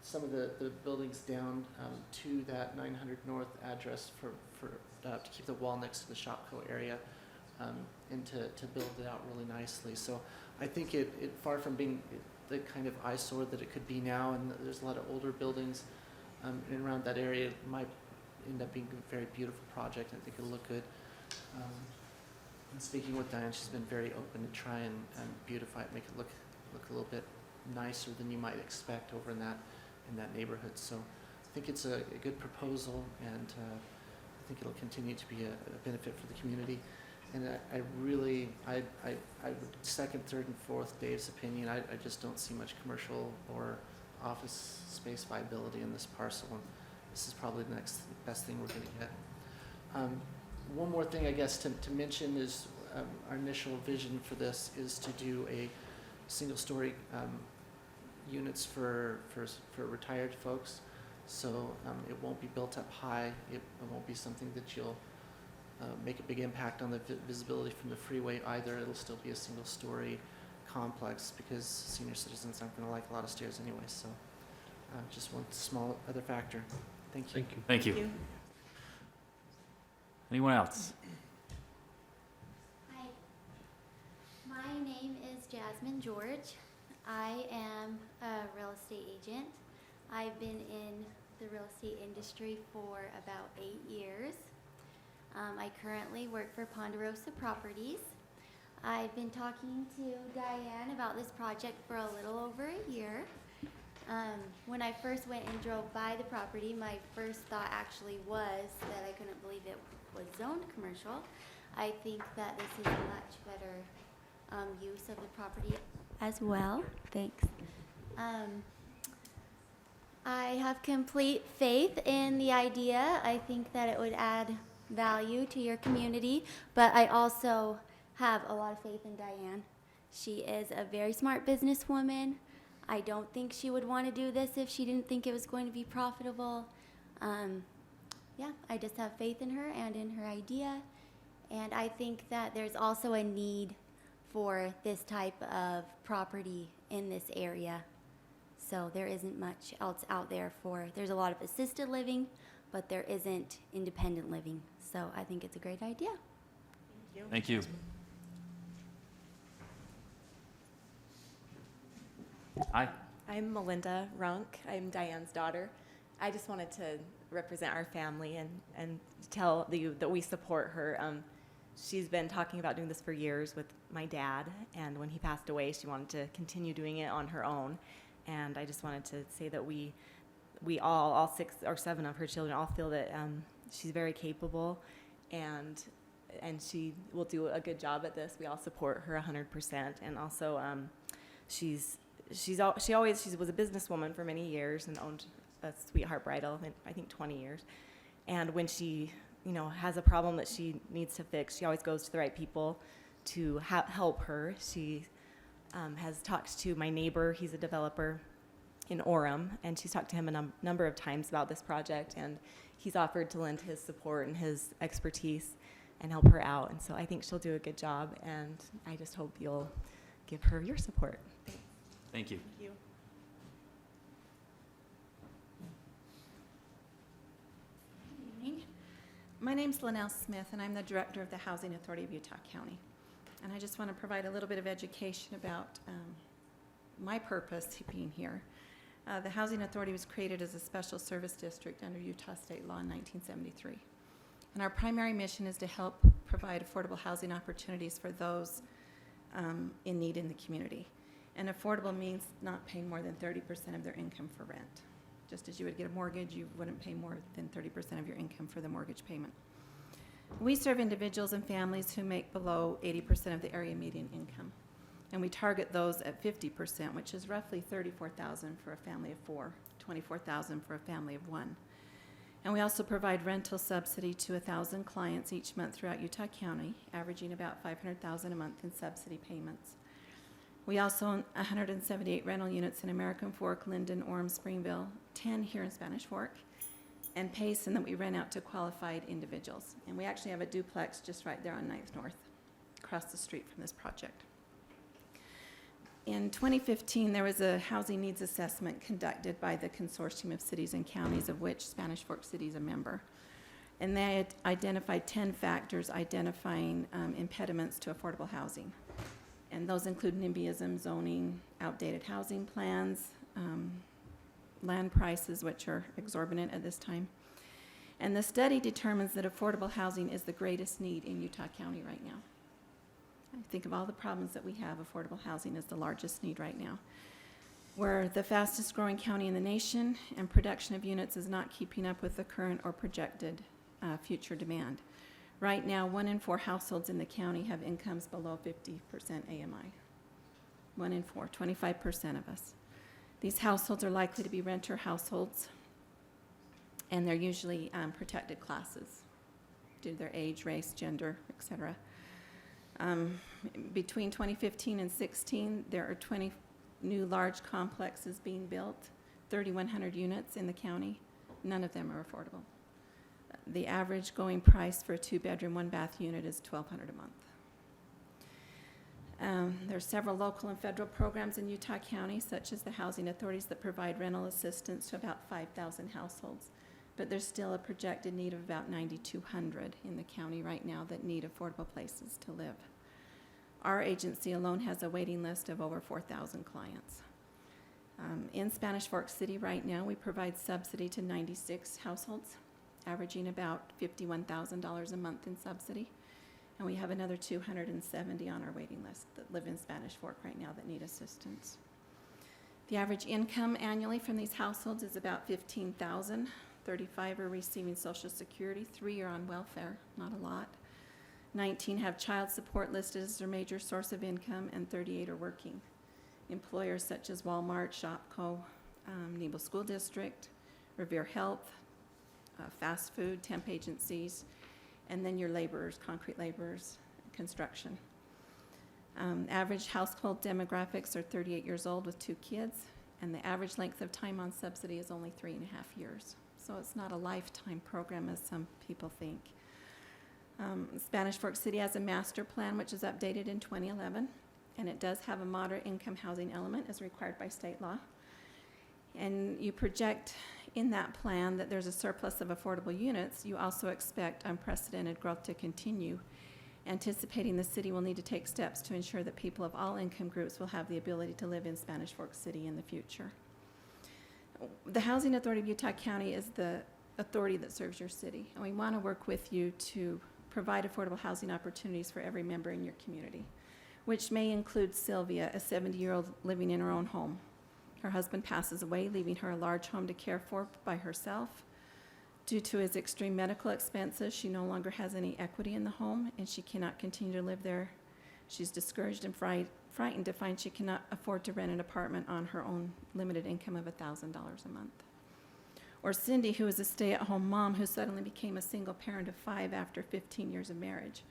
some of the buildings down to that 900 North address to keep the wall next to the Shopco area and to build it out really nicely. So I think it far from being the kind of eyesore that it could be now, and there's a lot of older buildings around that area, it might end up being a very beautiful project. I think it'll look good. And speaking with Diane, she's been very open to try and beautify it, make it look a little bit nicer than you might expect over in that neighborhood. So I think it's a good proposal, and I think it'll continue to be a benefit for the community. And I would second, third, and fourth Dave's opinion. I just don't see much commercial or office space viability in this parcel. And this is probably the next best thing we're going to get. One more thing, I guess, to mention is our initial vision for this is to do a single-story units for retired folks. So it won't be built up high. It won't be something that you'll make a big impact on the visibility from the freeway either. It'll still be a single-story complex because senior citizens aren't going to like a lot of stairs anyway. So just one small other factor. Thank you. Thank you. Anyone else? Hi, my name is Jasmine George. I am a real estate agent. I've been in the real estate industry for about 8 years. I currently work for Ponderosa Properties. I've been talking to Diane about this project for a little over a year. When I first went and drove by the property, my first thought actually was that I couldn't believe it was zoned commercial. I think that this is a much better use of the property as well. Thanks. I have complete faith in the idea. I think that it would add value to your community, but I also have a lot of faith in Diane. She is a very smart businesswoman. I don't think she would want to do this if she didn't think it was going to be profitable. Yeah, I just have faith in her and in her idea. And I think that there's also a need for this type of property in this area. So there isn't much else out there there's a lot of assisted living, but there isn't independent living. So I think it's a great idea. Thank you. Hi. I'm Melinda Runk. I'm Diane's daughter. I just wanted to represent our family and tell you that we support her. She's been talking about doing this for years with my dad, and when he passed away, she wanted to continue doing it on her own. And I just wanted to say that we all 6 or 7 of her children all feel that she's very capable, and she will do a good job at this. We all support her 100%, and also she was a businesswoman for many years and owned a Sweetheart Bridal, I think 20 years. And when she, has a problem that she needs to fix, she always goes to the right people to help her. She has talked to my neighbor. He's a developer, in Orem, and she's talked to him a number of times about this project, and he's offered to lend his support and his expertise and help her out. And so I think she'll do a good job, and I just hope you'll give her your support. Thank you. Thank you. Good evening. My name's Linnell Smith, and I'm the Director of the Housing Authority of Utah County. And I just want to provide a little bit of education about my purpose being here. The Housing Authority was created as a special service district under Utah state law in 1973. And our primary mission is to help provide affordable housing opportunities for those in need in the community. And affordable means not paying more than 30% of their income for rent. Just as you would get a mortgage, you wouldn't pay more than 30% of your income for the mortgage payment. We serve individuals and families who make below 80% of the area median income. And we target those at 50%, which is roughly $34,000 for a family of 4, $24,000 for a family of 1. And we also provide rental subsidy to 1,000 clients each month throughout Utah County, averaging about $500,000 a month in subsidy payments. We also own 178 rental units in American Fork, Linden, Orem, Springville, 10 here in Spanish Fork, and Payson that we rent out to qualified individuals. And we actually have a duplex just right there on 9th North, across the street from this project. In 2015, there was a housing needs assessment conducted by the Consortium of Cities and Counties, of which Spanish Fork City is a member. And they had identified 10 factors identifying impediments to affordable housing. And those include NIMBYism, zoning, outdated housing plans, land prices, which are exorbitant at this time. And the study determines that affordable housing is the greatest need in Utah County right now. I think of all the problems that we have, affordable housing is the largest need right now. We're the fastest growing county in the nation, and production of units is not keeping up with the current or projected future demand. Right now, 1 in 4 households in the county have incomes below 50% AMI. 1 in 4, 25% of us. These households are likely to be renter households, and they're usually protected classes due to their age, race, gender, etc. Between 2015 and 16, there are 20 new large complexes being built, 3,100 units in the county. None of them are affordable. The average going price for a 2-bedroom, 1-bath unit is $1,200 a month. There are several local and federal programs in Utah County, such as the housing authorities, that provide rental assistance to about 5,000 households. But there's still a projected need of about 9,200 in the county right now that need affordable places to live. Our agency alone has a waiting list of over 4,000 clients. In Spanish Fork City right now, we provide subsidy to 96 households, averaging about $51,000 a month in subsidy. And we have another 270 on our waiting list that live in Spanish Fork right now that need assistance. The average income annually from these households is about $15,000. 35 are receiving Social Security, 3 are on welfare, not a lot. 19 have child support listed as their major source of income, and 38 are working. Employers such as Walmart, Shopko, Nebo School District, Revere Health, fast food, temp agencies, and then your laborers, concrete laborers, construction. Average household demographics are 38 years old with 2 kids, and the average length of time on subsidy is only 3.5 years. So it's not a lifetime program as some people think. Spanish Fork City has a master plan which is updated in 2011, and it does have a moderate income housing element as required by state law. And you project in that plan that there's a surplus of affordable units. You also expect unprecedented growth to continue, anticipating the city will need to take steps to ensure that people of all income groups will have the ability to live in Spanish Fork City in the future. The Housing Authority of Utah County is the authority that serves your city, and we want to work with you to provide affordable housing opportunities for every member in your community, which may include Sylvia, a 70-year-old living in her own home. Her husband passes away, leaving her a large home to care for by herself. Due to his extreme medical expenses, she no longer has any equity in the home, and she cannot continue to live there. She's discouraged and frightened to find she cannot afford to rent an apartment on her own limited income of $1,000 a month. Or Cindy, who is a stay-at-home mom who suddenly became a single parent of 5 after 15 years of marriage.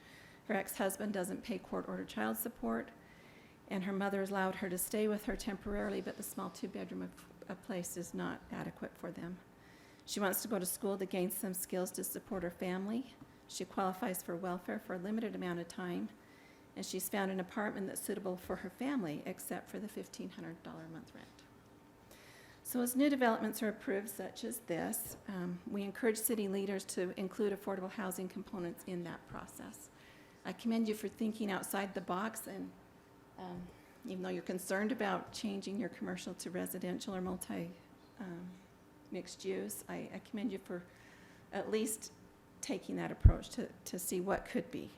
Her ex-husband doesn't pay court-ordered child support, and her mother has allowed her to stay with her temporarily, but the small 2-bedroom a place is not adequate for them. She wants to go to school to gain some skills to support her family. She qualifies for welfare for a limited amount of time, and she's found an apartment that's suitable for her family, except for the $1,500 a month rent. So as new developments are approved, such as this, we encourage city leaders to include affordable housing components in that process. I commend you for thinking outside the box, and even though you're concerned about changing your commercial to residential or mixed use, I commend you for at least taking that approach to see what could be.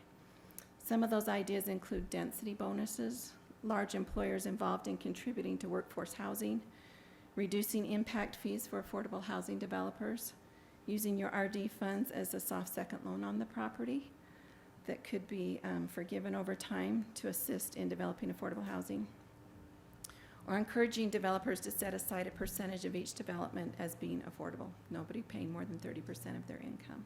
Some of those ideas include density bonuses, large employers involved in contributing to workforce housing, reducing impact fees for affordable housing developers, using your RD funds as a soft second loan on the property that could be forgiven over time to assist in developing affordable housing, or encouraging developers to set aside a percentage of each development as being affordable, nobody paying more than 30% of their income.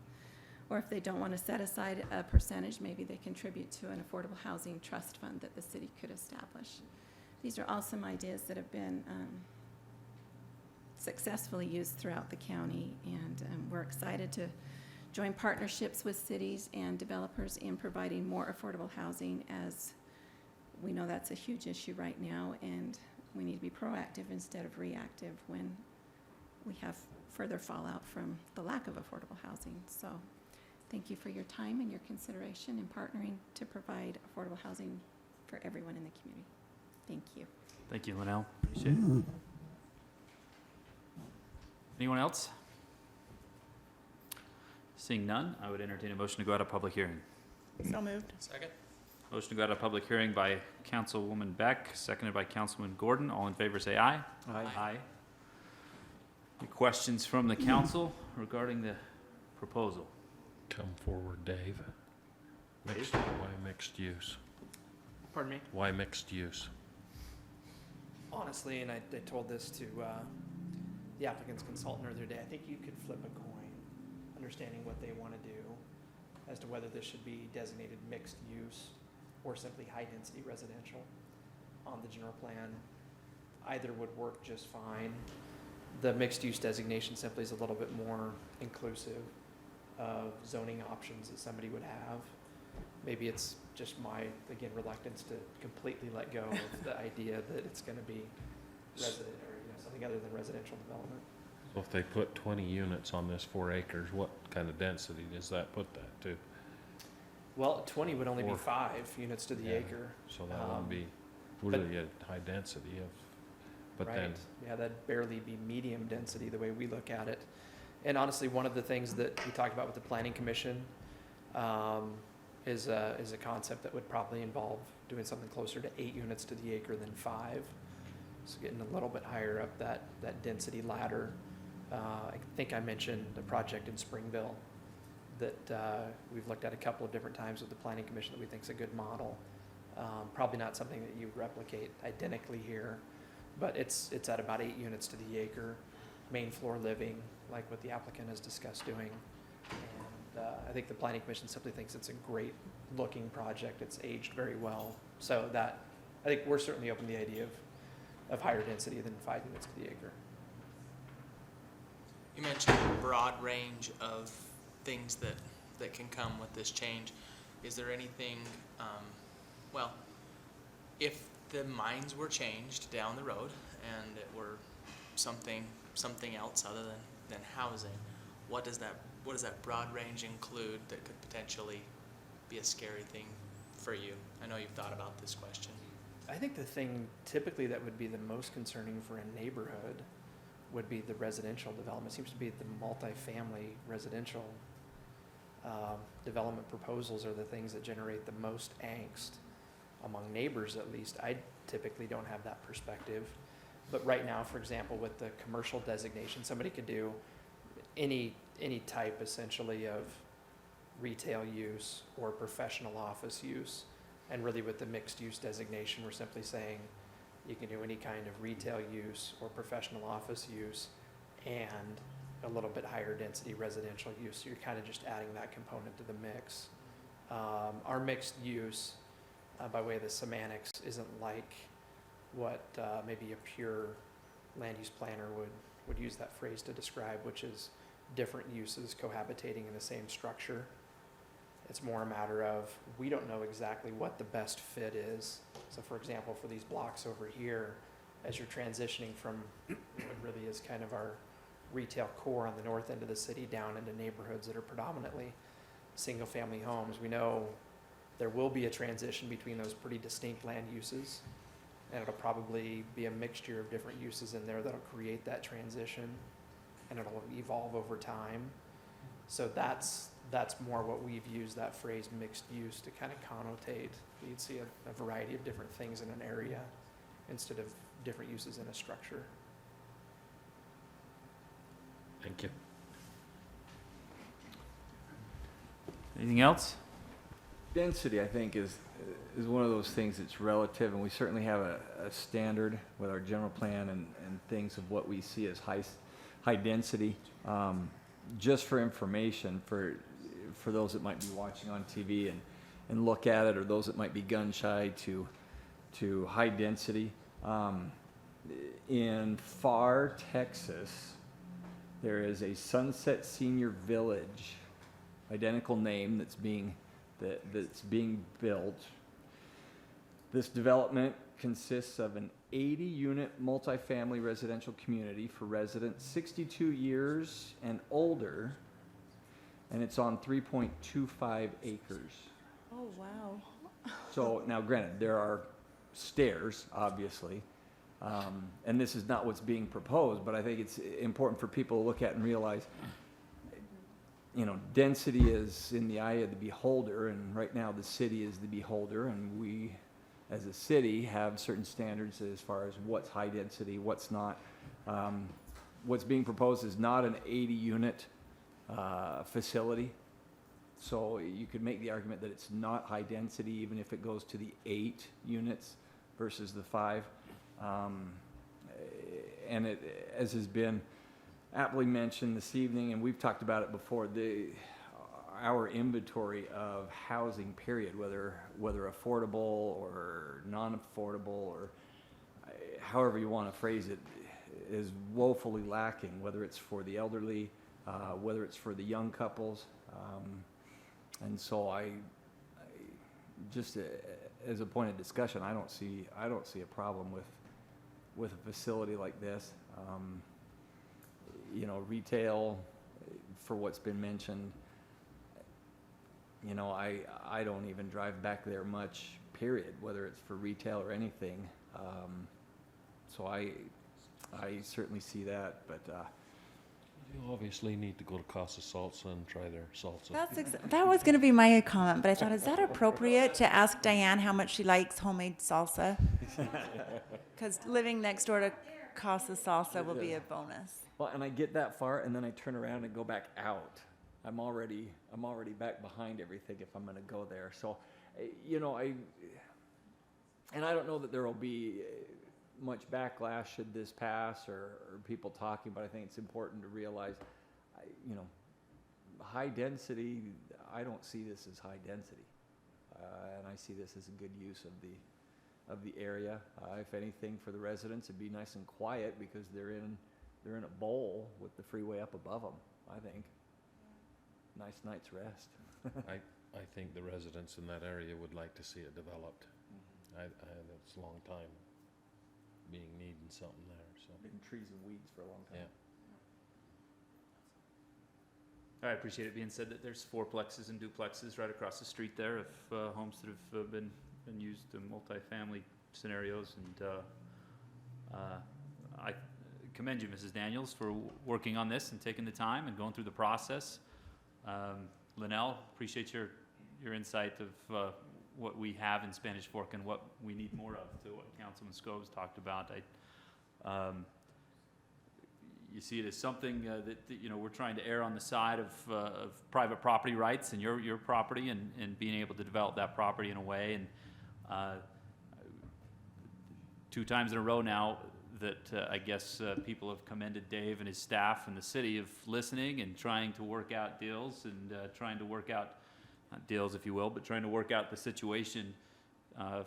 Or if they don't want to set aside a percentage, maybe they contribute to an affordable housing trust fund that the city could establish. These are all some ideas that have been successfully used throughout the county, and we're excited to join partnerships with cities and developers in providing more affordable housing, as we know that's a huge issue right now, and we need to be proactive instead of reactive when we have further fallout from the lack of affordable housing. So thank you for your time and your consideration in partnering to provide affordable housing for everyone in the community. Thank you. Thank you, Linnell. Appreciate it. Anyone else? Seeing none, I would entertain a motion to go out of public hearing. So moved. Second? Motion to go out of public hearing by Councilwoman Beck, seconded by Councilman Gordon. All in favor say aye. Aye. Any questions from the council regarding the proposal? Come forward, Dave. Why mixed use? Pardon me? Why mixed use? Honestly, and I told this to the applicant's consultant earlier today, I think you could flip a coin, understanding what they want to do as to whether this should be designated mixed use or simply high-density residential on the general plan. Either would work just fine. The mixed-use designation simply is a little bit more inclusive of zoning options that somebody would have. Maybe it's just my, again, reluctance to completely let go of the idea that it's going to be resident or something other than residential development. So if they put 20 units on this 4 acres, what kind of density does that put that to? Well, 20 would only be Or- 5 units to the Yeah, acre. So that won't be but- really a high density of, but Right. then, Yeah, that'd barely be medium density the way we look at it. And honestly, one of the things that we talked about with the Planning Commission is a concept that would probably involve doing something closer to 8 units to the acre than 5. So getting a little bit higher up that density ladder. I think I mentioned the project in Springville that we've looked at a couple of different times with the Planning Commission that we think is a good model. Probably not something that you replicate identically here, but it's at about 8 units to the acre, main floor living, like what the applicant has discussed doing. And I think the Planning Commission simply thinks it's a great looking project. It's aged very well. So that, I think we're certainly open to the idea of higher density than 5 units to the acre. You mentioned a broad range of things that can come with this change. Is there anything, well, if the mines were changed down the road and it were something else other than housing, what does that broad range include that could potentially be a scary thing for you? I know you've thought about this question. I think the thing typically that would be the most concerning for a neighborhood would be the residential development. It seems to be the multifamily residential development proposals are the things that generate the most angst among neighbors, at least. I typically don't have that perspective. But right now, for example, with the commercial designation, somebody could do any type essentially of retail use or professional office use. And really with the mixed use designation, we're simply saying you can do any kind of retail use or professional office use and a little bit higher density residential use. So you're kind of just adding that component to the mix. Our mixed use, by way of the semantics, isn't like what maybe a pure land use planner would use that phrase to describe, which is different uses cohabitating in the same structure. It's more a matter of, we don't know exactly what the best fit is. So for example, for these blocks over here, as you're transitioning from what really is kind of our retail core on the north end of the city down into neighborhoods that are predominantly single-family homes, we know there will be a transition between those pretty distinct land uses, and it'll probably be a mixture of different uses in there that'll create that transition, and it'll evolve over time. So that's more what we've used that phrase mixed use to kind of connotate. You'd see a variety of different things in an area instead of different uses in a structure. Thank you. Anything else? Density, I think, is one of those things that's relative, and we certainly have a standard with our general plan and things of what we see as high density. Just for information, for those that might be watching on TV and look at it, or those that might be gun shy to high density. In Pharr, Texas, there is a Sunset Senior Village, identical name, that's being built. This development consists of an 80-unit multifamily residential community for residents 62 years and older, and it's on 3.25 acres. Oh, wow. So now, granted, there are stairs, obviously, and this is not what's being proposed, but I think it's important for people to look at and realize, you know, density is in the eye of the beholder, and right now the city is the beholder, and we, as a city, have certain standards as far as what's high density, what's not. What's being proposed is not an 80-unit facility. So you could make the argument that it's not high density, even if it goes to the 8 units versus the 5. And it, as has been aptly mentioned this evening, and we've talked about it before, our inventory of housing, period, whether affordable or non-affordable, or however you want to phrase it, is woefully lacking, whether it's for the elderly, whether it's for the young couples. And so I just as a point of discussion, I don't see a problem with a facility like this. You know, retail, for what's been mentioned, you know, I don't even drive back there much, period, whether it's for retail or anything. So I certainly see that, but You obviously need to go to Casa Salsa and try their salsa. That was going to be my comment, but I thought, is that appropriate to ask Diane how much she likes homemade salsa? Because living next door to Casa Salsa will be a bonus. Well, and I get that far, and then I turn around and go back out. I'm already back behind everything if I'm going to go there. So, you know, I don't know that there will be much backlash should this pass, or people talking, but I think it's important to realize, you know, high density, I don't see this as high density. And I see this as a good use of the area. If anything, for the residents, it'd be nice and quiet because they're in a bowl with the freeway up above them, I think. Nice night's rest. I think the residents in that area would like to see it developed. It's a long time being needing something there, so. Been trees and weeds for a long time. Yeah. I appreciate it being said that there's fourplexes and duplexes right across the street there of homes that have been used in multifamily scenarios, and I commend you, Mrs. Daniels, for working on this and taking the time and going through the process. Linnell, appreciate your insight of what we have in Spanish Fork and what we need more of, to what Councilman Scobes talked about. You see it as something that you know, we're trying to err on the side of private property rights and your property, and being able to develop that property in a way. And 2 times in a row now that I guess people have commended Dave and his staff and the city of listening and trying to work out deals, and trying to work out, not deals if you will, but trying to work out the situation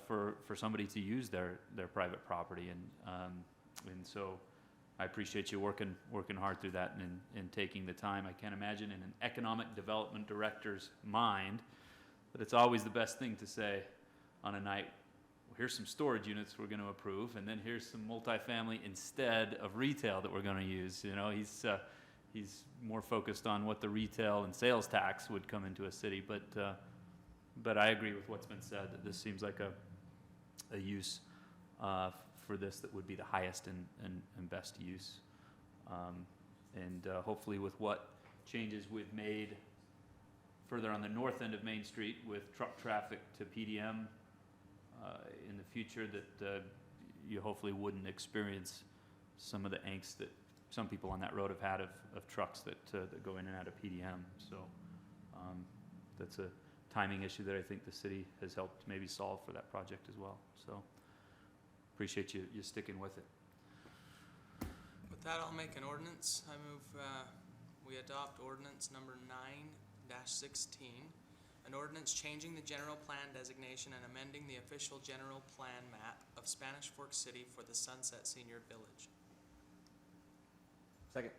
for somebody to use their private property. And so I appreciate you working hard through that and taking the time. I can't imagine in an economic development director's mind that it's always the best thing to say on a night, well, here's some storage units we're going to approve, and then here's some multifamily instead of retail that we're going to use. You know, he's more focused on what the retail and sales tax would come into a city, but I agree with what's been said, that this seems like a use for this that would be the highest and best use. Hopefully with what changes we've made further on the north end of Main Street with truck traffic to PDM in the future, that you hopefully wouldn't experience some of the angst that some people on that road have had of trucks that go in and out of PDM. So that's a timing issue that I think the city has helped maybe solve for that project as well. So appreciate you sticking with it. With that, I'll make an ordinance. I move we adopt ordinance number 9-16, an ordinance changing the general plan designation and amending the official general plan map of Spanish Fork City for the Sunset Senior Village. Second.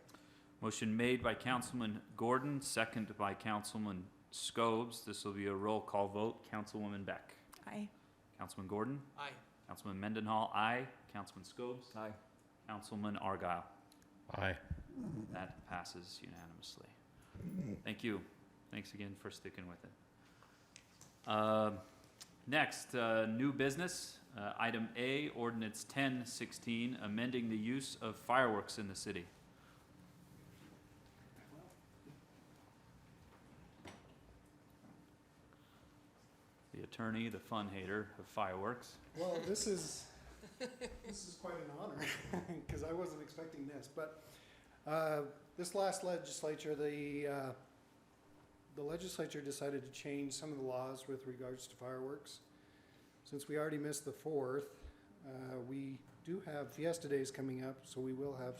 Motion made by Councilman Gordon, second by Councilman Scobes. This will be a roll call vote. Councilwoman Beck. Aye. Councilman Gordon. Aye. Councilman Mendenhall, aye. Councilman Scobes. Aye. Councilman Argyle. Aye. That passes unanimously. Thank you. Thanks again for sticking with it. Next, new business. Item A, ordinance 1016, amending the use of fireworks in the city. The attorney, the fun hater of fireworks. Well, this is quite an honor because I wasn't expecting this. But this last legislature, the legislature decided to change some of the laws with regards to fireworks. Since we already missed the 4th, we do have Fiesta Days coming up, so we will have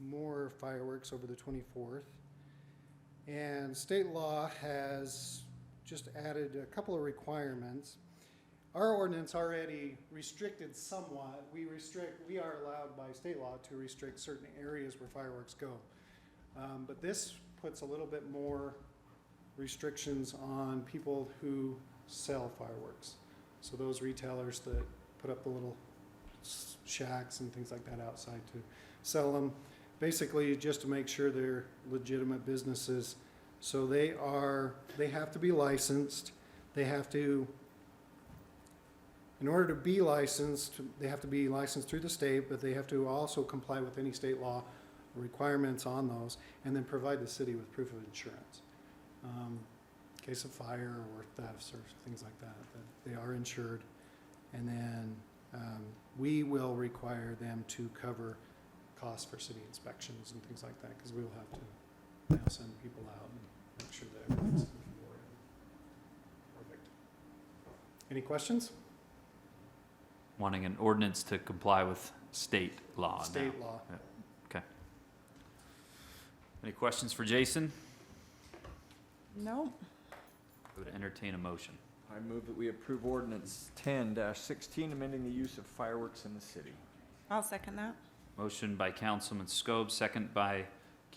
more fireworks over the 24th. And state law has just added a couple of requirements. Our ordinance already restricted somewhat. We are allowed by state law to restrict certain areas where fireworks go. But this puts a little bit more restrictions on people who sell fireworks. So those retailers that put up the little shacks and things like that outside to sell them, basically just to make sure they're legitimate businesses. So they have to be licensed. They have to, in order to be licensed, they have to be licensed through the state, but they have to also comply with any state law requirements on those, and then provide the city with proof of insurance. In case of fire or thefts or things like that, that they are insured. And then we will require them to cover costs for city inspections and things like that, because we will have to send people out and make sure that everything's looking for it. Perfect. Any questions? Wanting an ordinance to comply with state law. State now. law. Yeah. Okay. Any questions for Jason? No. I would entertain a motion. I move that we approve ordinance 10-16, amending the use of fireworks in the city. I'll second that. Motion by Councilman Scobes, second by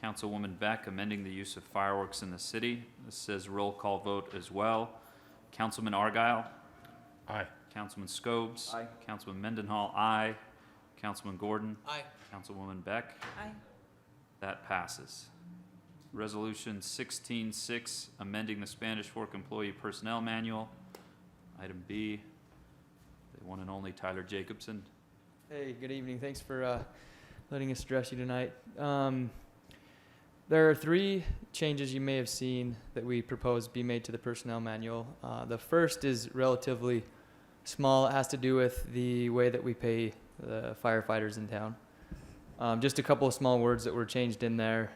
Councilwoman Beck, amending the use of fireworks in the city. This says roll call vote as well. Councilman Argyle. Aye. Councilman Scobes. Aye. Councilman Mendenhall, aye. Councilman Gordon. Aye. Councilwoman Beck. Aye. That passes. Resolution 16-6, amending the Spanish Fork Employee Personnel Manual. Item B, the one and only Tyler Jacobson. Hey, good evening. Thanks for letting us address you tonight. There are 3 changes you may have seen that we propose be made to the personnel manual. The first is relatively small. It has to do with the way that we pay the firefighters in town. Just a couple of small words that were changed in there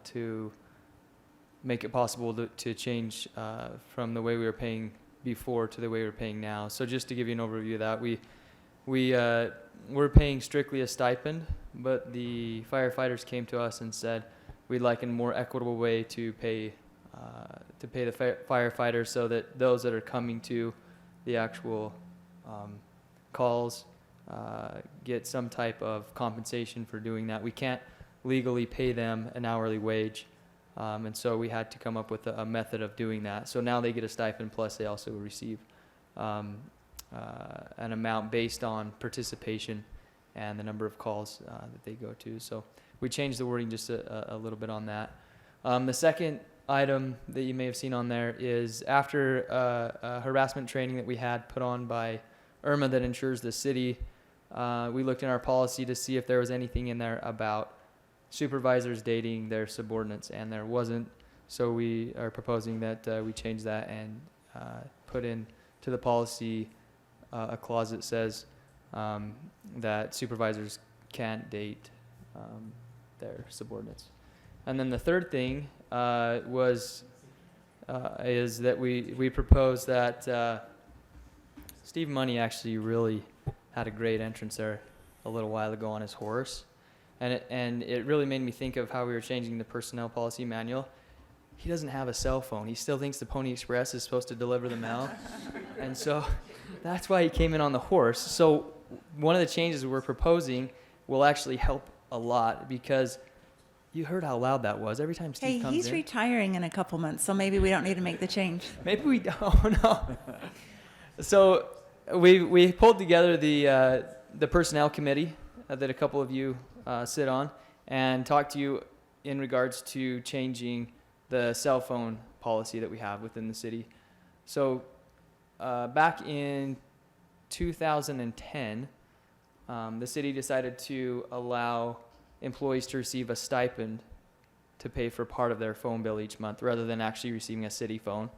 to make it possible to change from the way we were paying before to the way we're paying now. So just to give you an overview of that, we're paying strictly a stipend, but the firefighters came to us and said we'd like a more equitable way to pay the firefighters, so that those that are coming to the actual calls get some type of compensation for doing that. We can't legally pay them an hourly wage, and so we had to come up with a method of doing that. So now they get a stipend, plus they also receive an amount based on participation and the number of calls that they go to. So we changed the wording just a little bit on that. The second item that you may have seen on there is after a harassment training that we had put on by IRMA that insures the city, we looked in our policy to see if there was anything in there about supervisors dating their subordinates, and there wasn't. So we are proposing that we change that and put in to the policy a clause that says that supervisors can't date their subordinates. And then the third thing is that we proposed that Steve Money actually really had a great entrance there a little while ago on his horse. And it really made me think of how we were changing the personnel policy manual. He doesn't have a cell phone. He still thinks the Pony Express is supposed to deliver the mail. And so that's why he came in on the horse. So one of the changes we're proposing will actually help a lot, because you heard how loud that was every time Steve comes in. Hey, he's retiring in a couple months, so maybe we don't need to make the change. Maybe we don't. No. So we pulled together the personnel committee that a couple of you sit on, and talked to you in regards to changing the cell phone policy that we have within the city. So back in 2010, the city decided to allow employees to receive a stipend to pay for part of their phone bill each month, rather than actually receiving a city phone.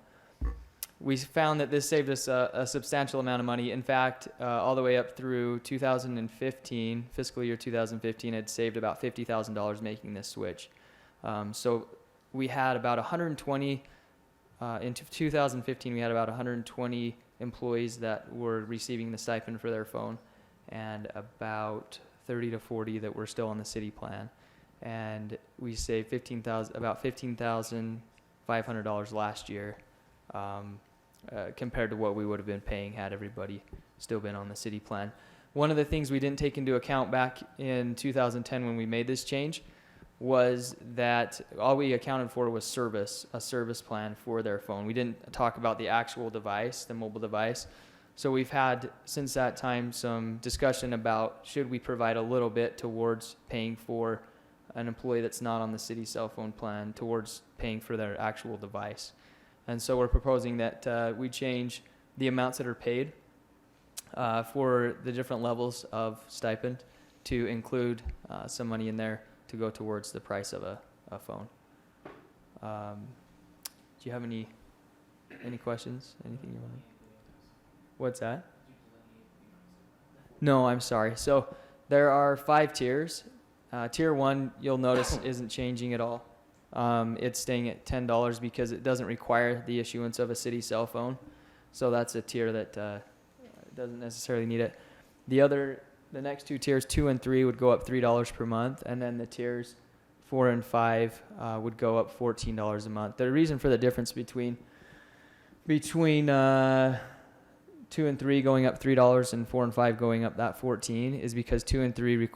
We found that this saved us a substantial amount of money. In fact, all the way up through 2015, fiscal year 2015, it saved about $50,000 making this switch. So we had about 120, in 2015, we had about 120 employees that were receiving the stipend for their phone, and about 30 to 40 that were still on the city plan. And we saved about $15,500 last year, compared to what we would have been paying had everybody still been on the city plan. One of the things we didn't take into account back in 2010 when we made this change was that all we accounted for was a service plan for their phone. We didn't talk about the actual device, the mobile device. So we've had, since that time, some discussion about should we provide a little bit towards paying for an employee that's not on the city cell phone plan towards paying for their actual device. And so we're proposing that we change the amounts that are paid for the different levels of stipend to include some money in there to go towards the price of a phone. Do you have any questions? Anything you want to? What's that? No, I'm sorry. So there are 5 tiers. Tier 1, you'll notice, isn't changing at all. It's staying at $10 because it doesn't require the issuance of a city cell phone. So that's a tier that doesn't necessarily need it. The next 2 tiers, 2 and 3, would go up $3 per month, and then the tiers 4 and 5 would go up $14 a month. The reason for the difference between 2 and 3 going up $3 and 4 and 5 going up that $14 is because 2 and 3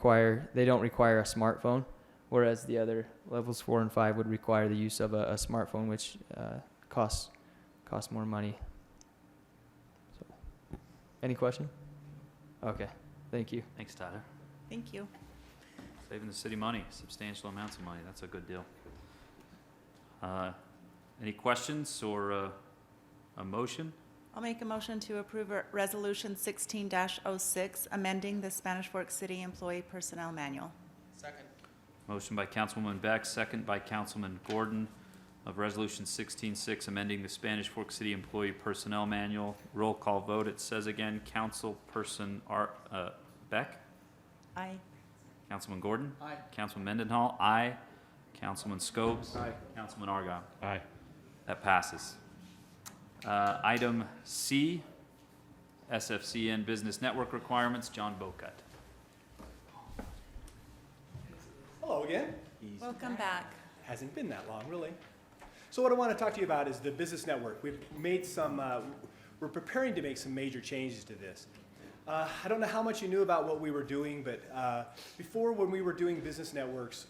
don't require a smartphone, whereas the other levels 4 and 5 would require the use of a smartphone, which costs more money. So, any question? Okay, thank you. Thanks, Tyler. Thank you. Saving the city money, substantial amounts of money. That's a good deal. Any questions or a motion? I'll make a motion to approve Resolution 16-06, amending the Spanish Fork City Employee Personnel Manual. Second. Motion by Councilwoman Beck, second by Councilman Gordon, of Resolution 16-6, amending the Spanish Fork City Employee Personnel Manual. Roll call vote. It says again, Councilperson Beck? Aye. Councilman Gordon? Aye. Councilman Mendenhall? Aye. Councilman Scobes? Aye. Councilman Argyle? Aye. That passes. Item C, SFCN Business Network Requirements, John Bocut. Hello again. Welcome back. Hasn't been that long, really. So what I want to talk to you about is the business network. We've made we're preparing to make some major changes to this. I don't know how much you knew about what we were doing, but before, when we were doing business networks,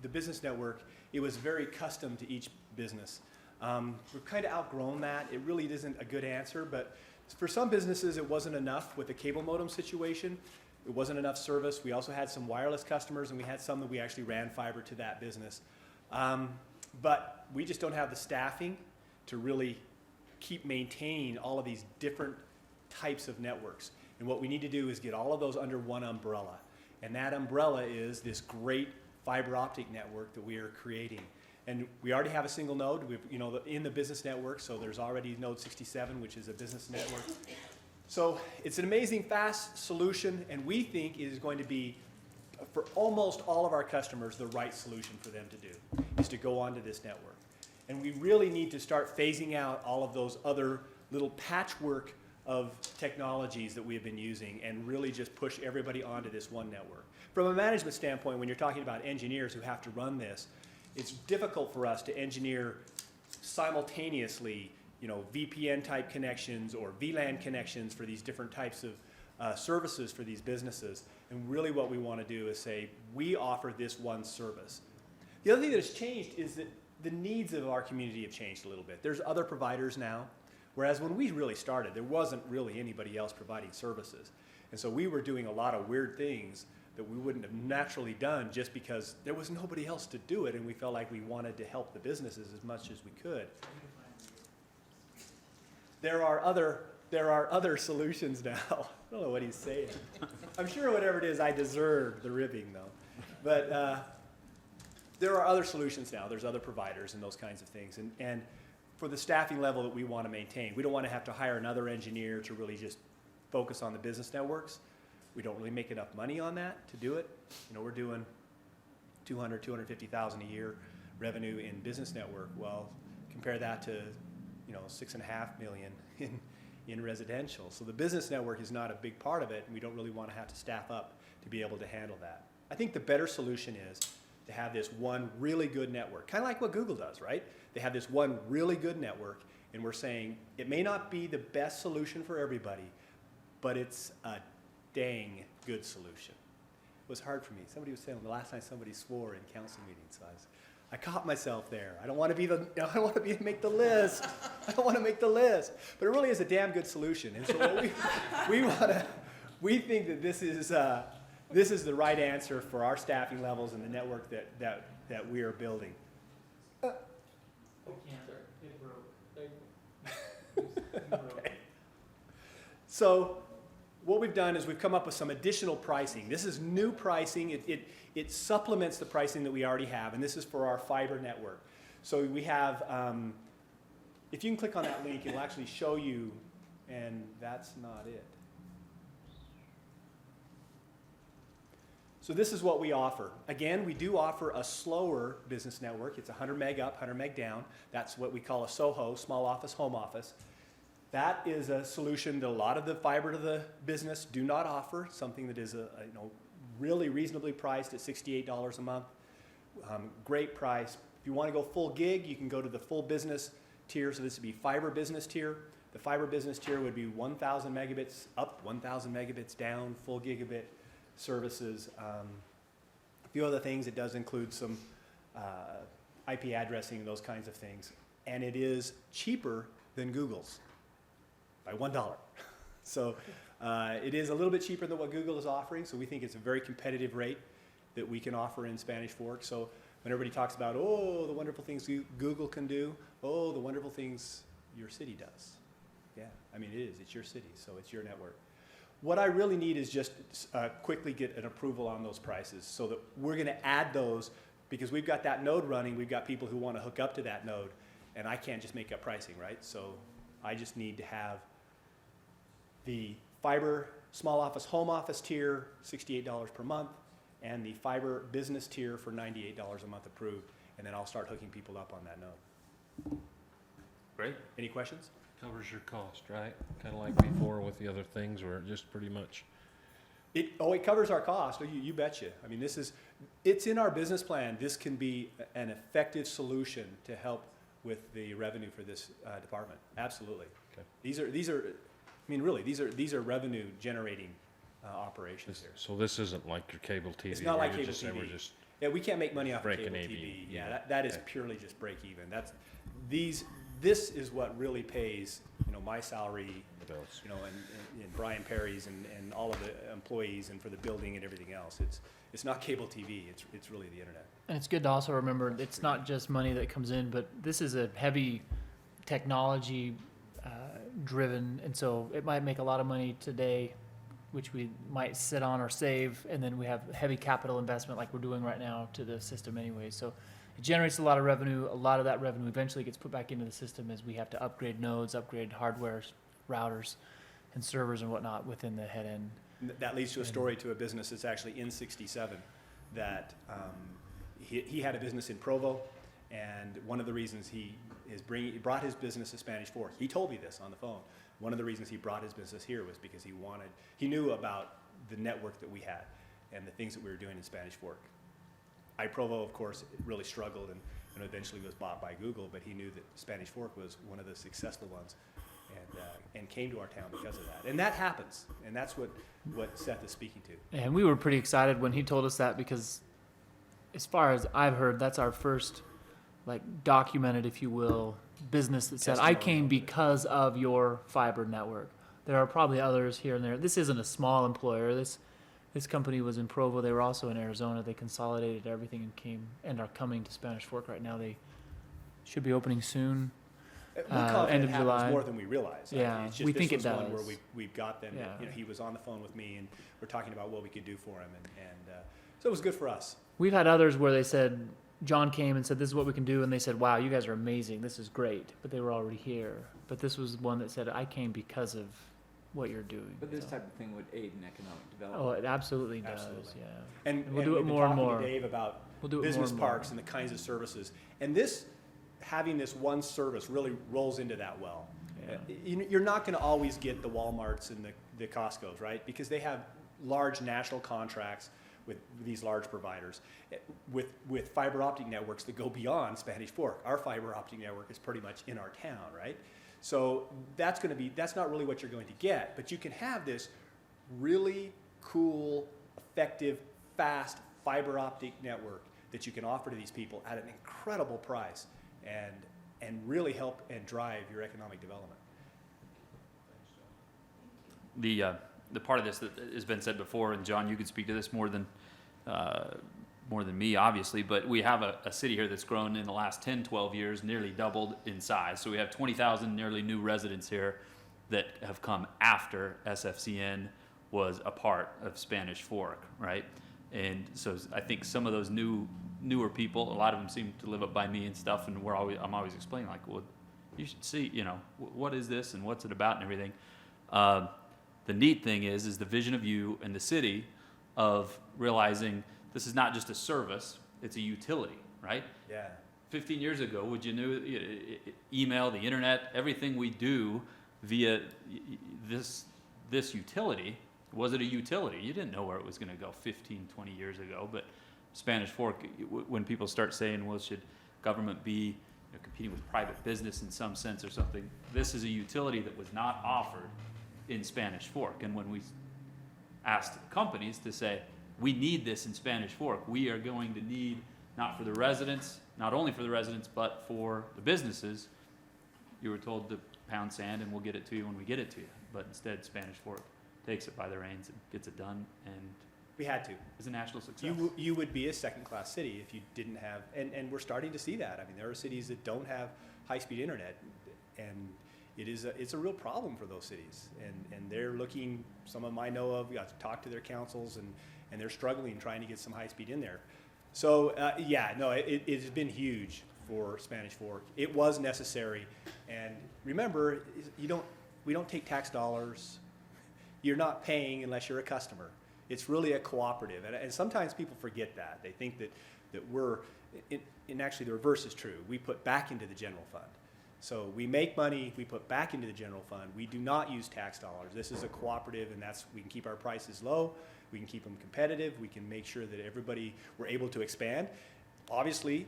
the business network, it was very custom to each business. We've kind of outgrown that. It really isn't a good answer, but for some businesses, it wasn't enough with the cable modem situation. It wasn't enough service. We also had some wireless customers, and we had some that we actually ran fiber to that business. But we just don't have the staffing to really keep maintaining all of these different types of networks. And what we need to do is get all of those under one umbrella. And that umbrella is this great fiber optic network that we are creating. And we already have a single node, in the business network, so there's already node 67, which is a business network. So it's an amazing, fast solution, and we think it is going to be, for almost all of our customers, the right solution for them to do, is to go onto this network. And we really need to start phasing out all of those other little patchwork of technologies that we have been using and really just push everybody onto this one network. From a management standpoint, when you're talking about engineers who have to run this, it's difficult for us to engineer simultaneously, VPN type connections or VLAN connections for these different types of services for these businesses. And really what we want to do is say, we offer this one service. The other thing that has changed is that the needs of our community have changed a little bit. There's other providers now. Whereas when we really started, there wasn't really anybody else providing services. And so we were doing a lot of weird things that we wouldn't have naturally done just because there was nobody else to do it, and we felt like we wanted to help the businesses as much as we could. There are other solutions now. I don't know what he's saying. I'm sure whatever it is, I deserve the ribbing though. But there are other solutions now. There's other providers and those kinds of things. And for the staffing level that we want to maintain, we don't want to have to hire another engineer to really just focus on the business networks. We don't really make enough money on that to do it. We're doing $250,000 a year revenue in business network. Well, compare that to, $6.5 million in residential. So the business network is not a big part of it, and we don't really want to have to staff up to be able to handle that. I think the better solution is to have this one really good network, kind of like what Google does, right? They have this one really good network, and we're saying it may not be the best solution for everybody, but it's a dang good solution. It was hard for me. Somebody was saying the last time somebody swore in council meetings, so I caught myself there. I don't want to make the list. I don't want to make the list. But it really is a damn good solution. And so what we think that this is the right answer for our staffing levels and the network that we are building. Okay. So what we've done is we've come up with some additional pricing. This is new pricing. It supplements the pricing that we already have, and this is for our fiber network. So we have, if you can click on that link, it'll actually show you, and that's not it. So this is what we offer. Again, we do offer a slower business network. It's 100 meg up, 100 meg down. That's what we call a SOHO, small office, home office. That is a solution that a lot of the fiber to the business do not offer, something that is really reasonably priced at $68 a month. Great price. If you want to go full gig, you can go to the full business tier. So this would be fiber business tier. The fiber business tier would be 1,000 megabits up, 1,000 megabits down, full gigabit services. A few other things. It does include some IP addressing, those kinds of things. And it is cheaper than Google's by $1. So it is a little bit cheaper than what Google is offering. So we think it's a very competitive rate that we can offer in Spanish Fork. So when everybody talks about, oh, the wonderful things Google can do, oh, the wonderful things your city does. Yeah, I mean, it is. It's your city, so it's your network. What I really need is just quickly get an approval on those prices so that we're going to add those because we've got that node running. We've got people who want to hook up to that node, and I can't just make up pricing, right? So I just need to have the fiber small office, home office tier, $68 per month, and the fiber business tier for $98 a month approved, and then I'll start hooking people up on that node. Great. Any questions? Covers your cost, right? Kind of like before with the other things where it just pretty much... It covers our cost. You betcha. I mean, it's in our business plan. This can be an effective solution to help with the revenue for this department. Absolutely. Okay. These are I mean, really, these are revenue generating operations here. So this isn't like your cable TV? It's not where like you cable just say we're TV. just Yeah, we can't make money off of breaking cable even, TV. yeah. Yeah, that is Okay. purely just break even. This is what really pays, my salary, and Brian Perry's and all of the employees and for the building and everything else. It's not cable TV, it's really the internet. And it's good to also remember, it's not just money that comes in, but this is a heavy technology driven, and so it might make a lot of money today, which we might sit on or save, and then we have heavy capital investment like we're doing right now to the system anyway. So it generates a lot of revenue. A lot of that revenue eventually gets put back into the system as we have to upgrade nodes, upgrade hardware, routers, and servers and whatnot within the head end. That leads to a story to a business that's actually in 67 that he had a business in Provo, and one of the reasons he brought his business to Spanish Fork. He told me this on the phone. One of the reasons he brought his business here was because he knew about the network that we had and the things that we were doing in Spanish Fork. iProvo, of course, really struggled and eventually was bought by Google, but he knew that Spanish Fork was one of the successful ones and came to our town because of that. And that happens, and that's what Seth is speaking to. And we were pretty excited when he told us that, because as far as I've heard, that's our first documented, if you will, business that said, I came because of your fiber network. There are probably others here and there. This isn't a small employer. This company was in Provo. They were also in Arizona. They consolidated everything and are coming to Spanish Fork right now. They should be opening soon. End of July. More than we realize. Yeah, it's just, we think it this was does. one where we've got them. Yeah. He was on the phone with me, and we're talking about what we could do for him, and so it was good for us. We've had others where they said, John came and said, this is what we can do, and they said, wow, you guys are amazing, this is great, but they were already here. But this was one that said, I came because of what you're doing. But this type of thing would aid in economic Oh, development. it absolutely does, Absolutely. yeah. And we'll do it we've been more and talking more. to Dave about We'll do it more business and more. parks and the kinds of services, and having this one service really rolls into that well. You're not going to always get the Walmarts and the Costcos, right? Because they have large national contracts with these large providers, with fiber optic networks that go beyond Spanish Fork. Our fiber optic network is pretty much in our town, right? So that's not really what you're going to get, but you can have this really cool, effective, fast fiber optic network that you can offer to these people at an incredible price and really help and drive your economic development. The part of this that has been said before, and John, you can speak to this more than me, obviously, but we have a city here that's grown in the last 10, 12 years, nearly doubled in size. So we have 20,000 nearly new residents here that have come after SFCN was a part of Spanish Fork, right? And so I think some of those newer people, a lot of them seem to live up by me and stuff, and I'm always explaining, well, you should see, what is this and what's it about and everything. The neat thing is the vision of you and the city of realizing this is not just a service, it's a utility, right? Yeah. 15 years ago, would you know, email, the internet, everything we do via this utility, was it a utility? You didn't know where it was going to go 15, 20 years ago, but Spanish Fork, when people start saying, well, should government be competing with private business in some sense or something, this is a utility that was not offered in Spanish Fork. And when we asked companies to say, we need this in Spanish Fork, we are going to need, not for the residents, not only for the residents, but for the businesses, you were told to pound sand and we'll get it to you when we get it to you. But instead, Spanish Fork takes it by the reins and gets it done, and we had to. It's a national success. You would be a second-class city if you didn't have, and we're starting to see that. I mean, there are cities that don't have high-speed internet, and it's a real problem for those cities. And they're looking, some of them I know of, we got to talk to their councils, and they're struggling trying to get some high-speed in there. So, it has been huge for Spanish Fork. It was necessary, and remember, we don't take tax dollars. You're not paying unless you're a customer. It's really a cooperative, and sometimes people forget that. They think that we're, and actually the reverse is true. We put back into the general fund. So we make money, we put back into the general fund. We do not use tax dollars. This is a cooperative, and we can keep our prices low, we can keep them competitive, we can make sure that we're able to expand. Obviously,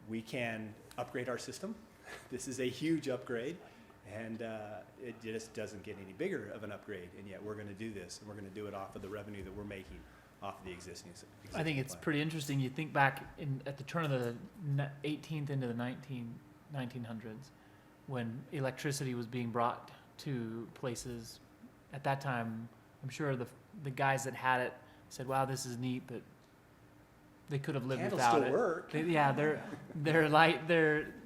we can upgrade our system. This is a huge upgrade, And it just doesn't get any bigger of an upgrade, and yet we're going to do this, and we're going to do it off of the revenue that we're making off of the existing I think it's plan. pretty interesting. You think back at the turn of the 18th into the 1900s, when electricity was being brought to places. At that time, I'm sure the guys that had it said, "Wow, this is neat," but they could have lived Candles without still it. work.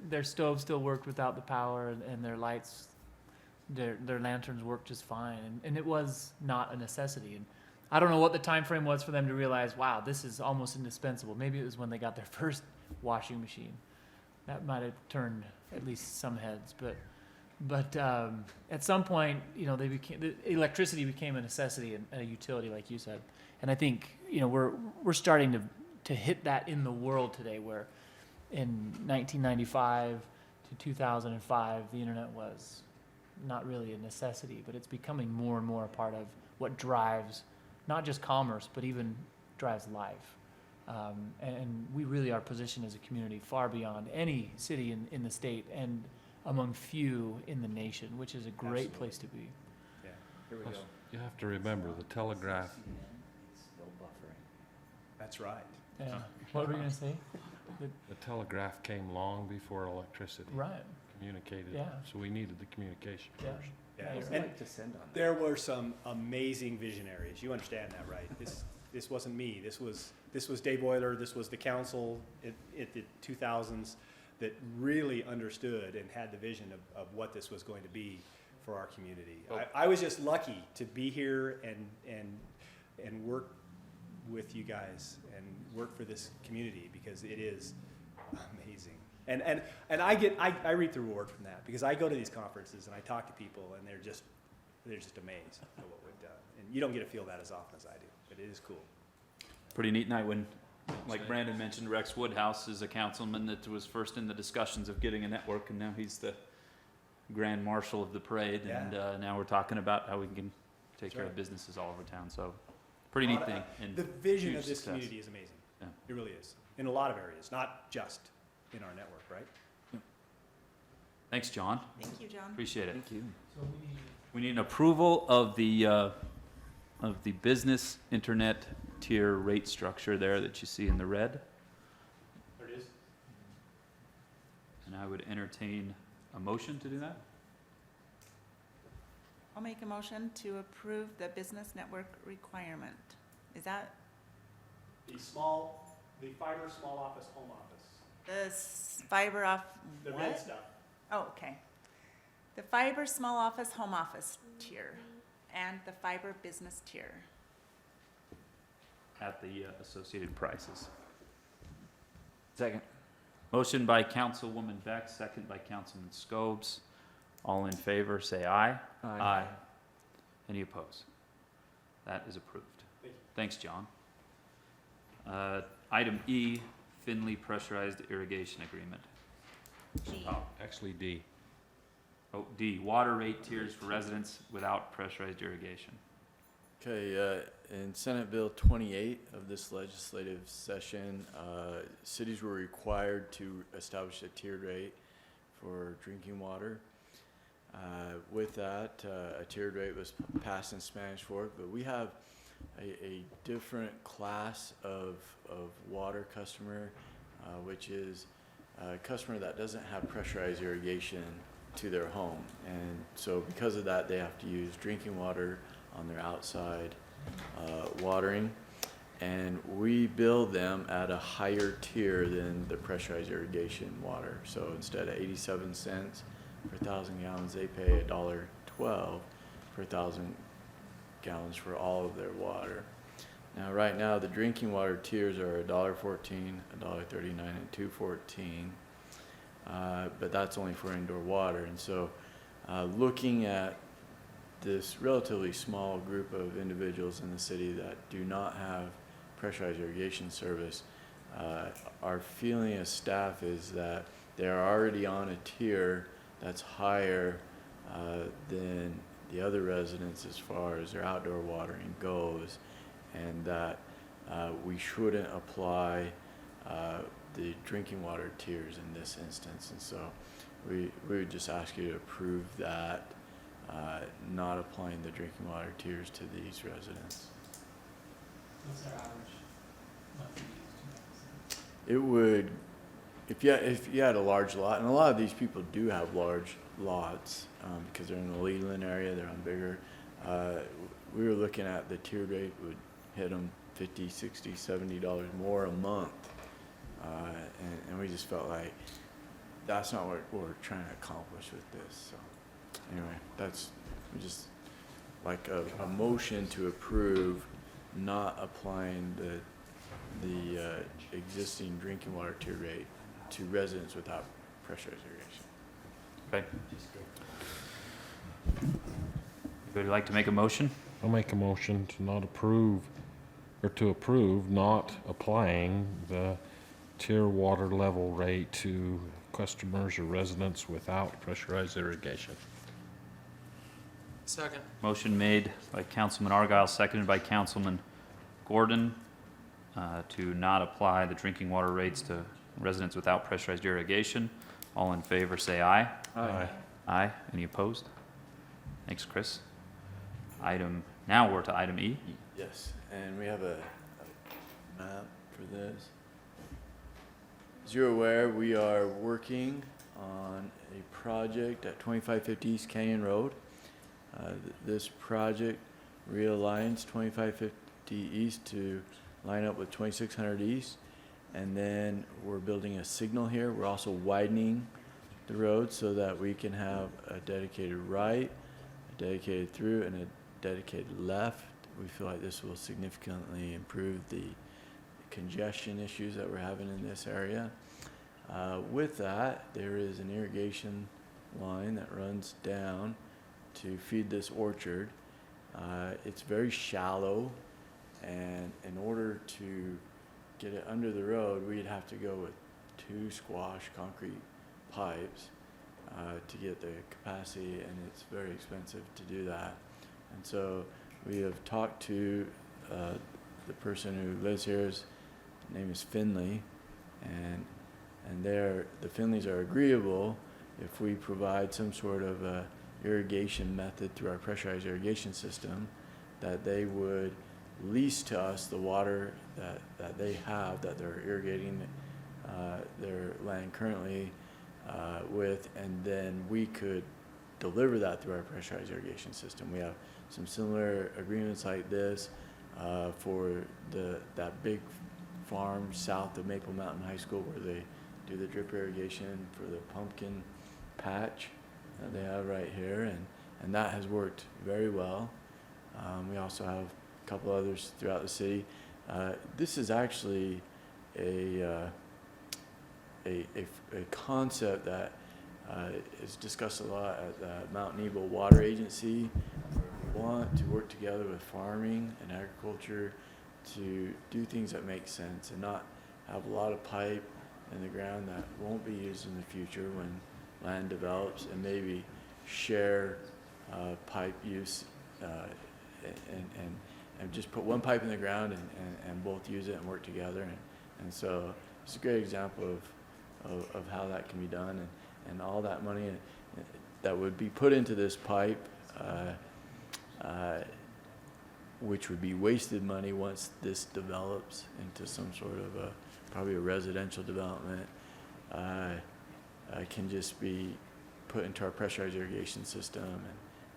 Their stove still worked without the power, and their lights, their lanterns worked just fine, and it was not a necessity. And I don't know what the time frame was for them to realize, wow, this is almost indispensable. Maybe it was when they got their first washing machine. That might have turned at least some heads, but at some point, the electricity became a necessity and a utility, like you said. And I think we're starting to hit that in the world today, where in 1995 to 2005, the internet was not really a necessity, but it's becoming more and more a part of what drives not just commerce, but even drives life. And we really are positioned as a community far beyond any city in the state and among few in the nation, which is a great Absolutely. place to be. Yeah, here we go. You have to remember, the telegraph, That's right. Yeah. What were you going to say? the telegraph came long before electricity. Right. Communicated, Yeah. so we needed the communication Yeah. first. Yeah. Yeah, you're And right. to send on there were some amazing visionaries. You understand that, right? This wasn't me. This was Dave Euler. This was the council at the 2000s that really understood and had the vision of what this was going to be for our community. I was just lucky to be here and work with you guys and work for this community, because it is amazing. And I reap the reward from that, because I go to these conferences and I talk to people, and they're just amazed at what we've done. And you don't get to feel that as often as I do, but it is cool. Pretty neat night when, like Brandon mentioned, Rex Woodhouse is a councilman that was first in the discussions of getting a network, and now he's the grand marshal of the parade. Yeah. And now we're talking about how we can take That's care of right. businesses all over town. So pretty neat thing. And The vision huge of this success. community is amazing. Yeah. It really is, in a lot of areas, not just in our network, right? Thanks, John. Thank you, John. Appreciate it. Thank you. We need an approval of the business internet tier rate structure there that you see in the red. There it is. And I would entertain a motion to do that. I'll make a motion to approve the business network requirement. Is that The fiber small office, home office. the fiber off? The what? red stuff. Oh, okay. The fiber small office, home office tier, and the fiber business tier. At the associated prices. Second. Motion by Councilwoman Beck, second by Councilman Scobes. All in favor, say aye. Aye. Any opposed? That is approved. Thank you. Thanks, John. Item E, Finley Pressurized Irrigation Agreement. G. Actually, D. Oh, D, water rate tiers for residents without pressurized irrigation. Okay, in Senate Bill 28 of this legislative session, cities were required to establish a tiered rate for drinking water. With that, a tiered rate was passed in Spanish Fork, but we have a different class of water customer, which is a customer that doesn't have pressurized irrigation to their home. And so because of that, they have to use drinking water on their outside watering. And we bill them at a higher tier than the pressurized irrigation water. So instead of 87 cents per 1,000 gallons, they pay $1.12 per 1,000 gallons for all of their water. Now, right now, the drinking water tiers are $1.14, $1.39, and $2.14. But that's only for indoor water. And so looking at this relatively small group of individuals in the city that do not have pressurized irrigation service, our feeling as staff is that they're already on a tier that's higher than the other residents as far as their outdoor watering goes, and that we shouldn't apply the drinking water tiers in this instance. And so we would just ask you to approve that, not applying the drinking water tiers to these residents. What's our average monthly use? It would, if you had a large lot, and a lot of these people do have large lots, because they're in the Leland area, they're on bigger. We were looking at the tier rate would hit them $50, $60, $70 more a month. And we just felt like that's not what we're trying to accomplish with this. So anyway, that's just like a motion to approve not applying the existing drinking water tier rate to residents without pressurized irrigation. Okay. Would you like to make a motion? I'll make a motion to not approve, or to approve not applying the tier water level rate to customers or residents without pressurized irrigation. Second. Motion made by Councilman Argyle, seconded by Councilman Gordon, to not apply the drinking water rates to residents without pressurized irrigation. All in favor, say aye. Aye. Aye. Any opposed? Thanks, Chris. Now we're to item E. Yes, and we have a map for this. As you're aware, we are working on a project at 2550 East Canyon Road. This project realigns 2550 East to line up with 2600 East, and then we're building a signal here. We're also widening the road so that we can have a dedicated right, a dedicated through, and a dedicated left. We feel like this will significantly improve the congestion issues that we're having in this area. With that, there is an irrigation line that runs down to feed this orchard. It's very shallow, and in order to get it under the road, we'd have to go with 2 squash concrete pipes to get the capacity, and it's very expensive to do that. And so we have talked to the person who lives here. His name is Finley, and the Finleys are agreeable if we provide some sort of irrigation method through our pressurized irrigation system, that they would lease to us the water that they have, that they're irrigating their land currently with, and then we could deliver that through our pressurized irrigation system. We have some similar agreements like this for that big farm south of Maple Mountain High School, where they do the drip irrigation for the pumpkin patch that they have right here, and that has worked very well. We also have a couple others throughout the city. This is actually a concept that is discussed a lot at the Mount Nebo Water Agency. We want to work together with farming and agriculture to do things that make sense and not have a lot of pipe in the ground that won't be used in the future when land develops, and maybe share pipe use and just put one pipe in the ground and both use it and work together. And so it's a great example of how that can be done, and all that money that would be put into this pipe, which would be wasted money once this develops into some sort of probably a residential development, can just be put into our pressurized irrigation system,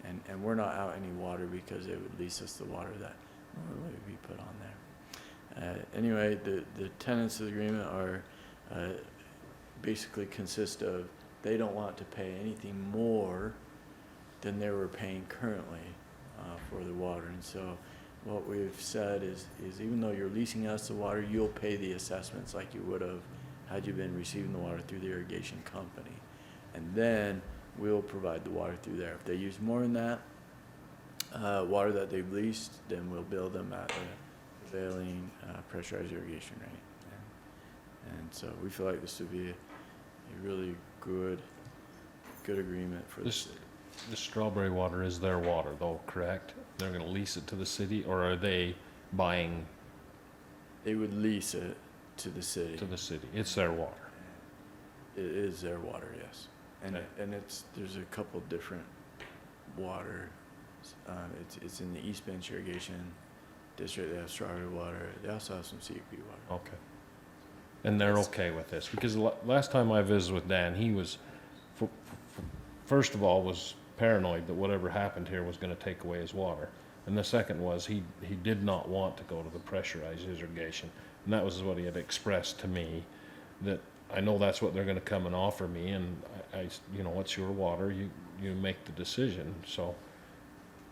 and we're not out any water because they would lease us the water that normally would be put on there. Anyway, the tenets of the agreement are basically consist of, they don't want to pay anything more than they were paying currently for the water. And so what we've said is even though you're leasing us the water, you'll pay the assessments like you would have had you been receiving the water through the irrigation company. And then we'll provide the water through there. If they use more than that water that they've leased, then we'll bill them at the prevailing pressurized irrigation rate. And so we feel like this would be a really good agreement for the city. The strawberry water is their water though, correct? They're gonna lease it to the city, or are they buying? They would lease it to the city. To the city. It's their water. It is their water, yes. And there's a couple different water. It's in the East Bench Irrigation District. They have Strawberry water. They also have some CEP water. Okay. And they're okay with this? Because last time I visited with Dan, he was, first of all, was paranoid that whatever happened here was gonna take away his water. And the second was, he did not want to go to the pressurized irrigation. And that was what he had expressed to me, that I know that's what they're gonna come and offer me, and you know, it's your water, you make the decision. So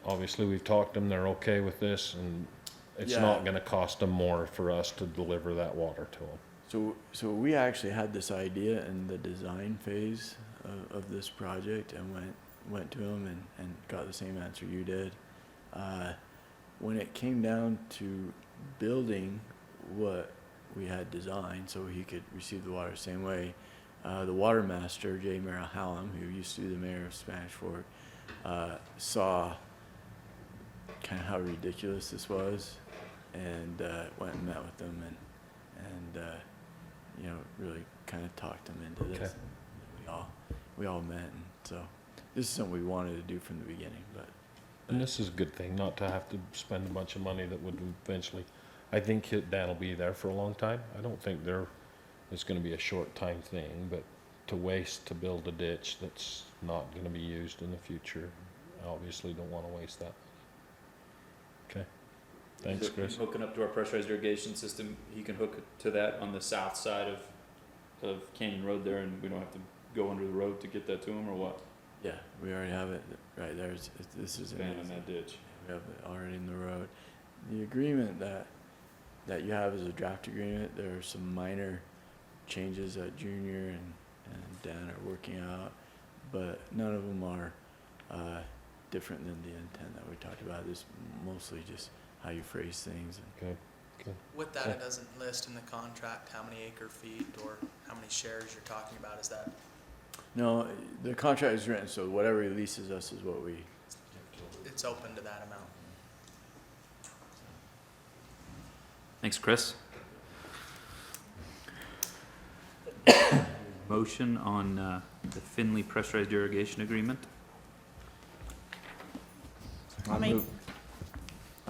obviously, we've talked to them, they're okay with this, and it's not gonna cost them more for us to deliver that water to them. So we actually had this idea in the design phase of this project, and went to him and got the same answer you did. When it came down to building what we had designed so he could receive the water the same way, the water master, J. Merrill Hallam, who used to be the mayor of Spanish Fork, saw kind of how ridiculous this was, and went and met with them and you know, really kind of talked them into this. We all met, and so this is something we wanted to do from the beginning. But and this is a good thing, not to have to spend a bunch of money that would eventually. I think Dan will be there for a long time. I don't think it's going to be a short time thing, but to waste to build a ditch that's not going to be used in the future, I obviously don't want to waste that. Okay. Thanks, Chris. Hooking up to our pressurized irrigation system, he can hook to that on the south side of Canyon Road there, and we don't have to go under the road to get that to him, or what? yeah, we already have it right there. This is Abandon that ditch. We have it already in the road. The agreement that you have is a draft agreement. There are some minor changes that Junior and Dan are working out, but none of them are different than the intent that we talked about. It's mostly just how you phrase things. Okay. With that, it doesn't list in the contract how many acre feet or how many shares you're talking about. Is that? No, the contract is written, so whatever he leases us is what we. It's open to that amount. Thanks, Chris. Motion on the Finley pressurized irrigation agreement. I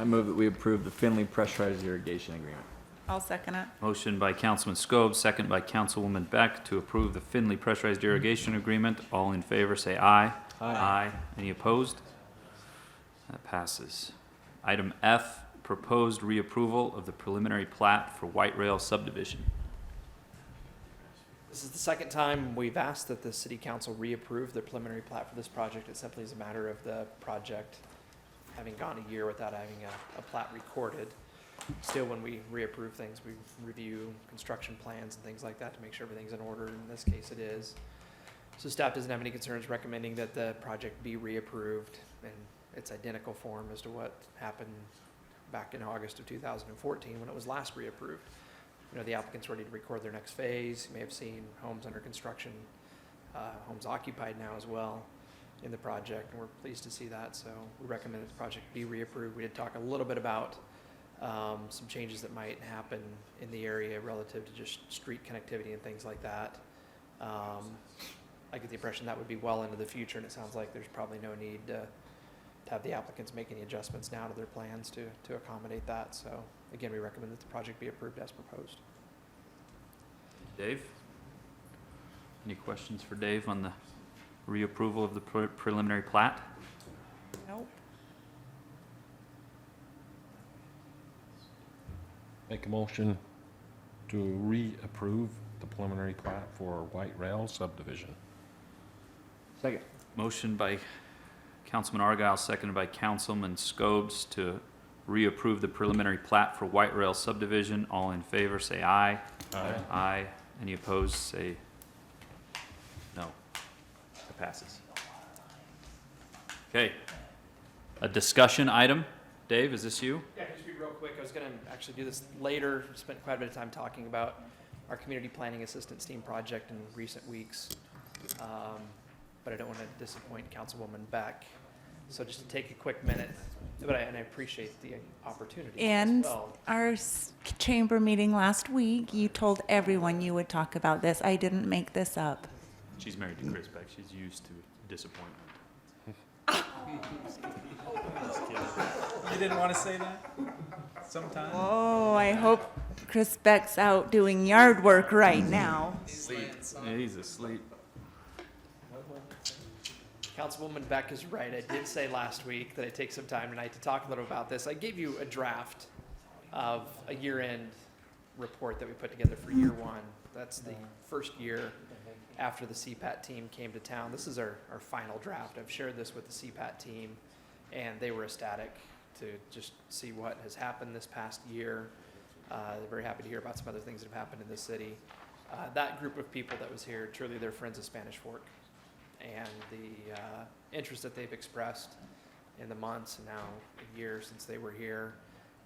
move that we approve the Finley pressurized irrigation agreement. I'll second it. Motion by Councilman Scobes, second by Councilwoman Beck to approve the Finley pressurized irrigation agreement. All in favor, say aye. Aye. Any opposed? That passes. Item F, proposed reapproval of the preliminary plat for White Rail subdivision. This is the second time we've asked that the city council reapprove the preliminary plat for this project. It simply is a matter of the project having gone a year without having a plat recorded. Still, when we reapprove things, we review construction plans and things like that to make sure everything's in order. In this case, it is. So staff doesn't have any concerns recommending that the project be reapproved in its identical form as to what happened back in August of 2014 when it was last reapproved. You know, the applicant's ready to record their next phase. You may have seen homes under construction, homes occupied now as well in the project, and we're pleased to see that. So we recommend that the project be reapproved. We did talk a little bit about some changes that might happen in the area relative to just street connectivity and things like that. I get the impression that would be well into the future, and it sounds like there's probably no need to have the applicants make any adjustments now to their plans to accommodate that. So again, we recommend that the project be approved as proposed. Dave? Any questions for Dave on the reapproval of the preliminary plat? Nope. Make a motion to reapprove the preliminary plat for White Rail subdivision. Second. Motion by Councilman Argyle, seconded by Councilman Scobes to reapprove the preliminary plat for White Rail subdivision. All in favor, say aye. Aye. Aye. Any opposed, say no. It passes. Okay. A discussion item. Dave, is this you? Yeah, just be real quick. I was going to actually do this later. Spent quite a bit of time talking about our community planning assistance team project in recent weeks. But I don't want to disappoint Councilwoman Beck. So just to take a quick minute, but I appreciate the opportunity In as well. our chamber meeting last week, you told everyone you would talk about this. I didn't make this up. She's married to Chris Beck. She's used to disappointment. You didn't want to say that? Sometime? Oh, I hope Chris Beck's out doing yard work right now. Yeah, he's asleep. Councilwoman Beck is right. I did say last week that I'd take some time tonight to talk a little about this. I gave you a draft of a year-end report that we put together for year one. That's the first year after the CPAT team came to town. This is our final draft. I've shared this with the CPAT team, and they were ecstatic to just see what has happened this past year. They're very happy to hear about some other things that have happened in the city. That group of people that was here, truly they're friends of Spanish Fork. And the interest that they've expressed in the months and now a year since they were here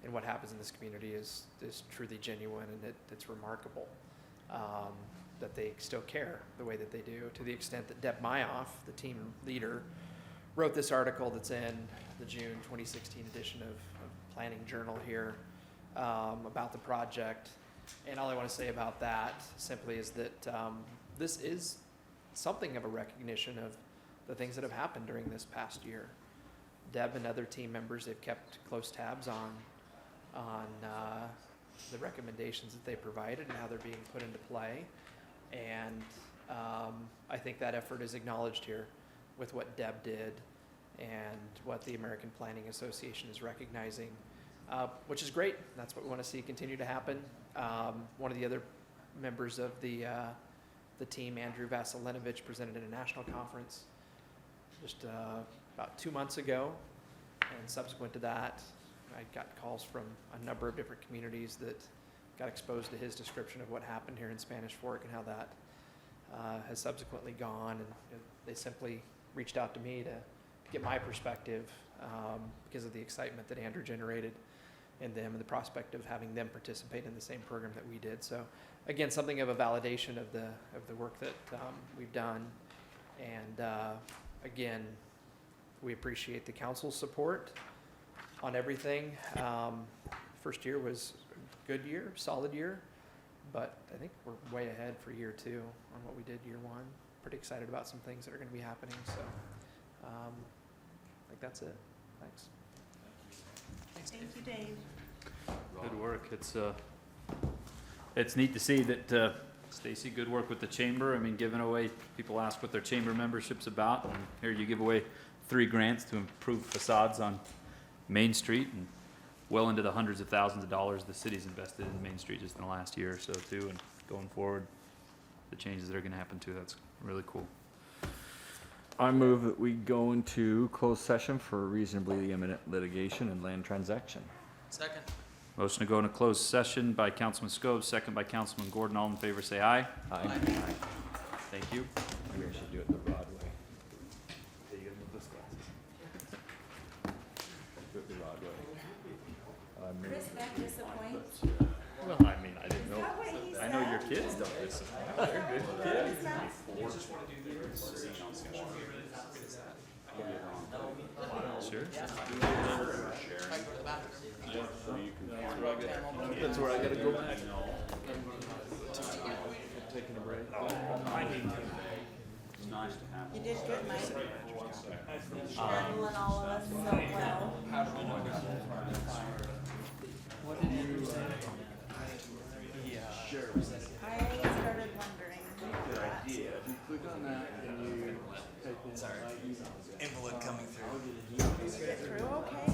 and what happens in this community is truly genuine, and it's remarkable that they still care the way that they do, to the extent that Deb Mayoff, the team leader, wrote this article that's in the June 2016 edition of Planning Journal here about the project. And all I want to say about that simply is that this is something of a recognition of the things that have happened during this past year. Deb and other team members, they've kept close tabs on the recommendations that they provided and how they're being put into play. And I think that effort is acknowledged here with what Deb did and what the American Planning Association is recognizing, which is great. That's what we want to see continue to happen. One of the other members of the team, Andrew Vasilinovich, presented at a national conference just about 2 months ago. And subsequent to that, I got calls from a number of different communities that got exposed to his description of what happened here in Spanish Fork and how that has subsequently gone. And they simply reached out to me to get my perspective because of the excitement that Andrew generated in them and the prospect of having them participate in the same program that we did. So again, something of a validation of the work that we've done. And again, we appreciate the council's support on everything. First year was a good year, solid year, but I think we're way ahead for year two on what we did year one. Pretty excited about some things that are going to be happening. So I think that's it. Thanks. Thank you, Dave. Good work. It's neat to see that, Stacy, good work with the chamber. I mean, giving away, people ask what their chamber membership's about, and here you give away 3 grants to improve facades on Main Street, and well into the hundreds of thousands of dollars the city's invested in Main Street just in the last year or so too, and going forward, the changes that are gonna happen too. That's really cool. I move that we go into closed session for reasonably imminent litigation and land transaction. Second. Motion to go into closed session by Councilman Scobes, second by Councilman Gordon. All in favor, say aye. Aye. Thank you. Maybe I should do it the broad way. You gotta move those glasses. Do it the broad way. Chris Beck disappoints. Well, I mean, I didn't know. I know your kids don't listen. They're good kids. Sure. That's where I gotta go back. Taking a break. It's nice to have. You did good, Mike. Handling all of us so well. What did you say? I started wondering. If you click on that and you type in. Sorry. Envelope coming through. Get through, okay?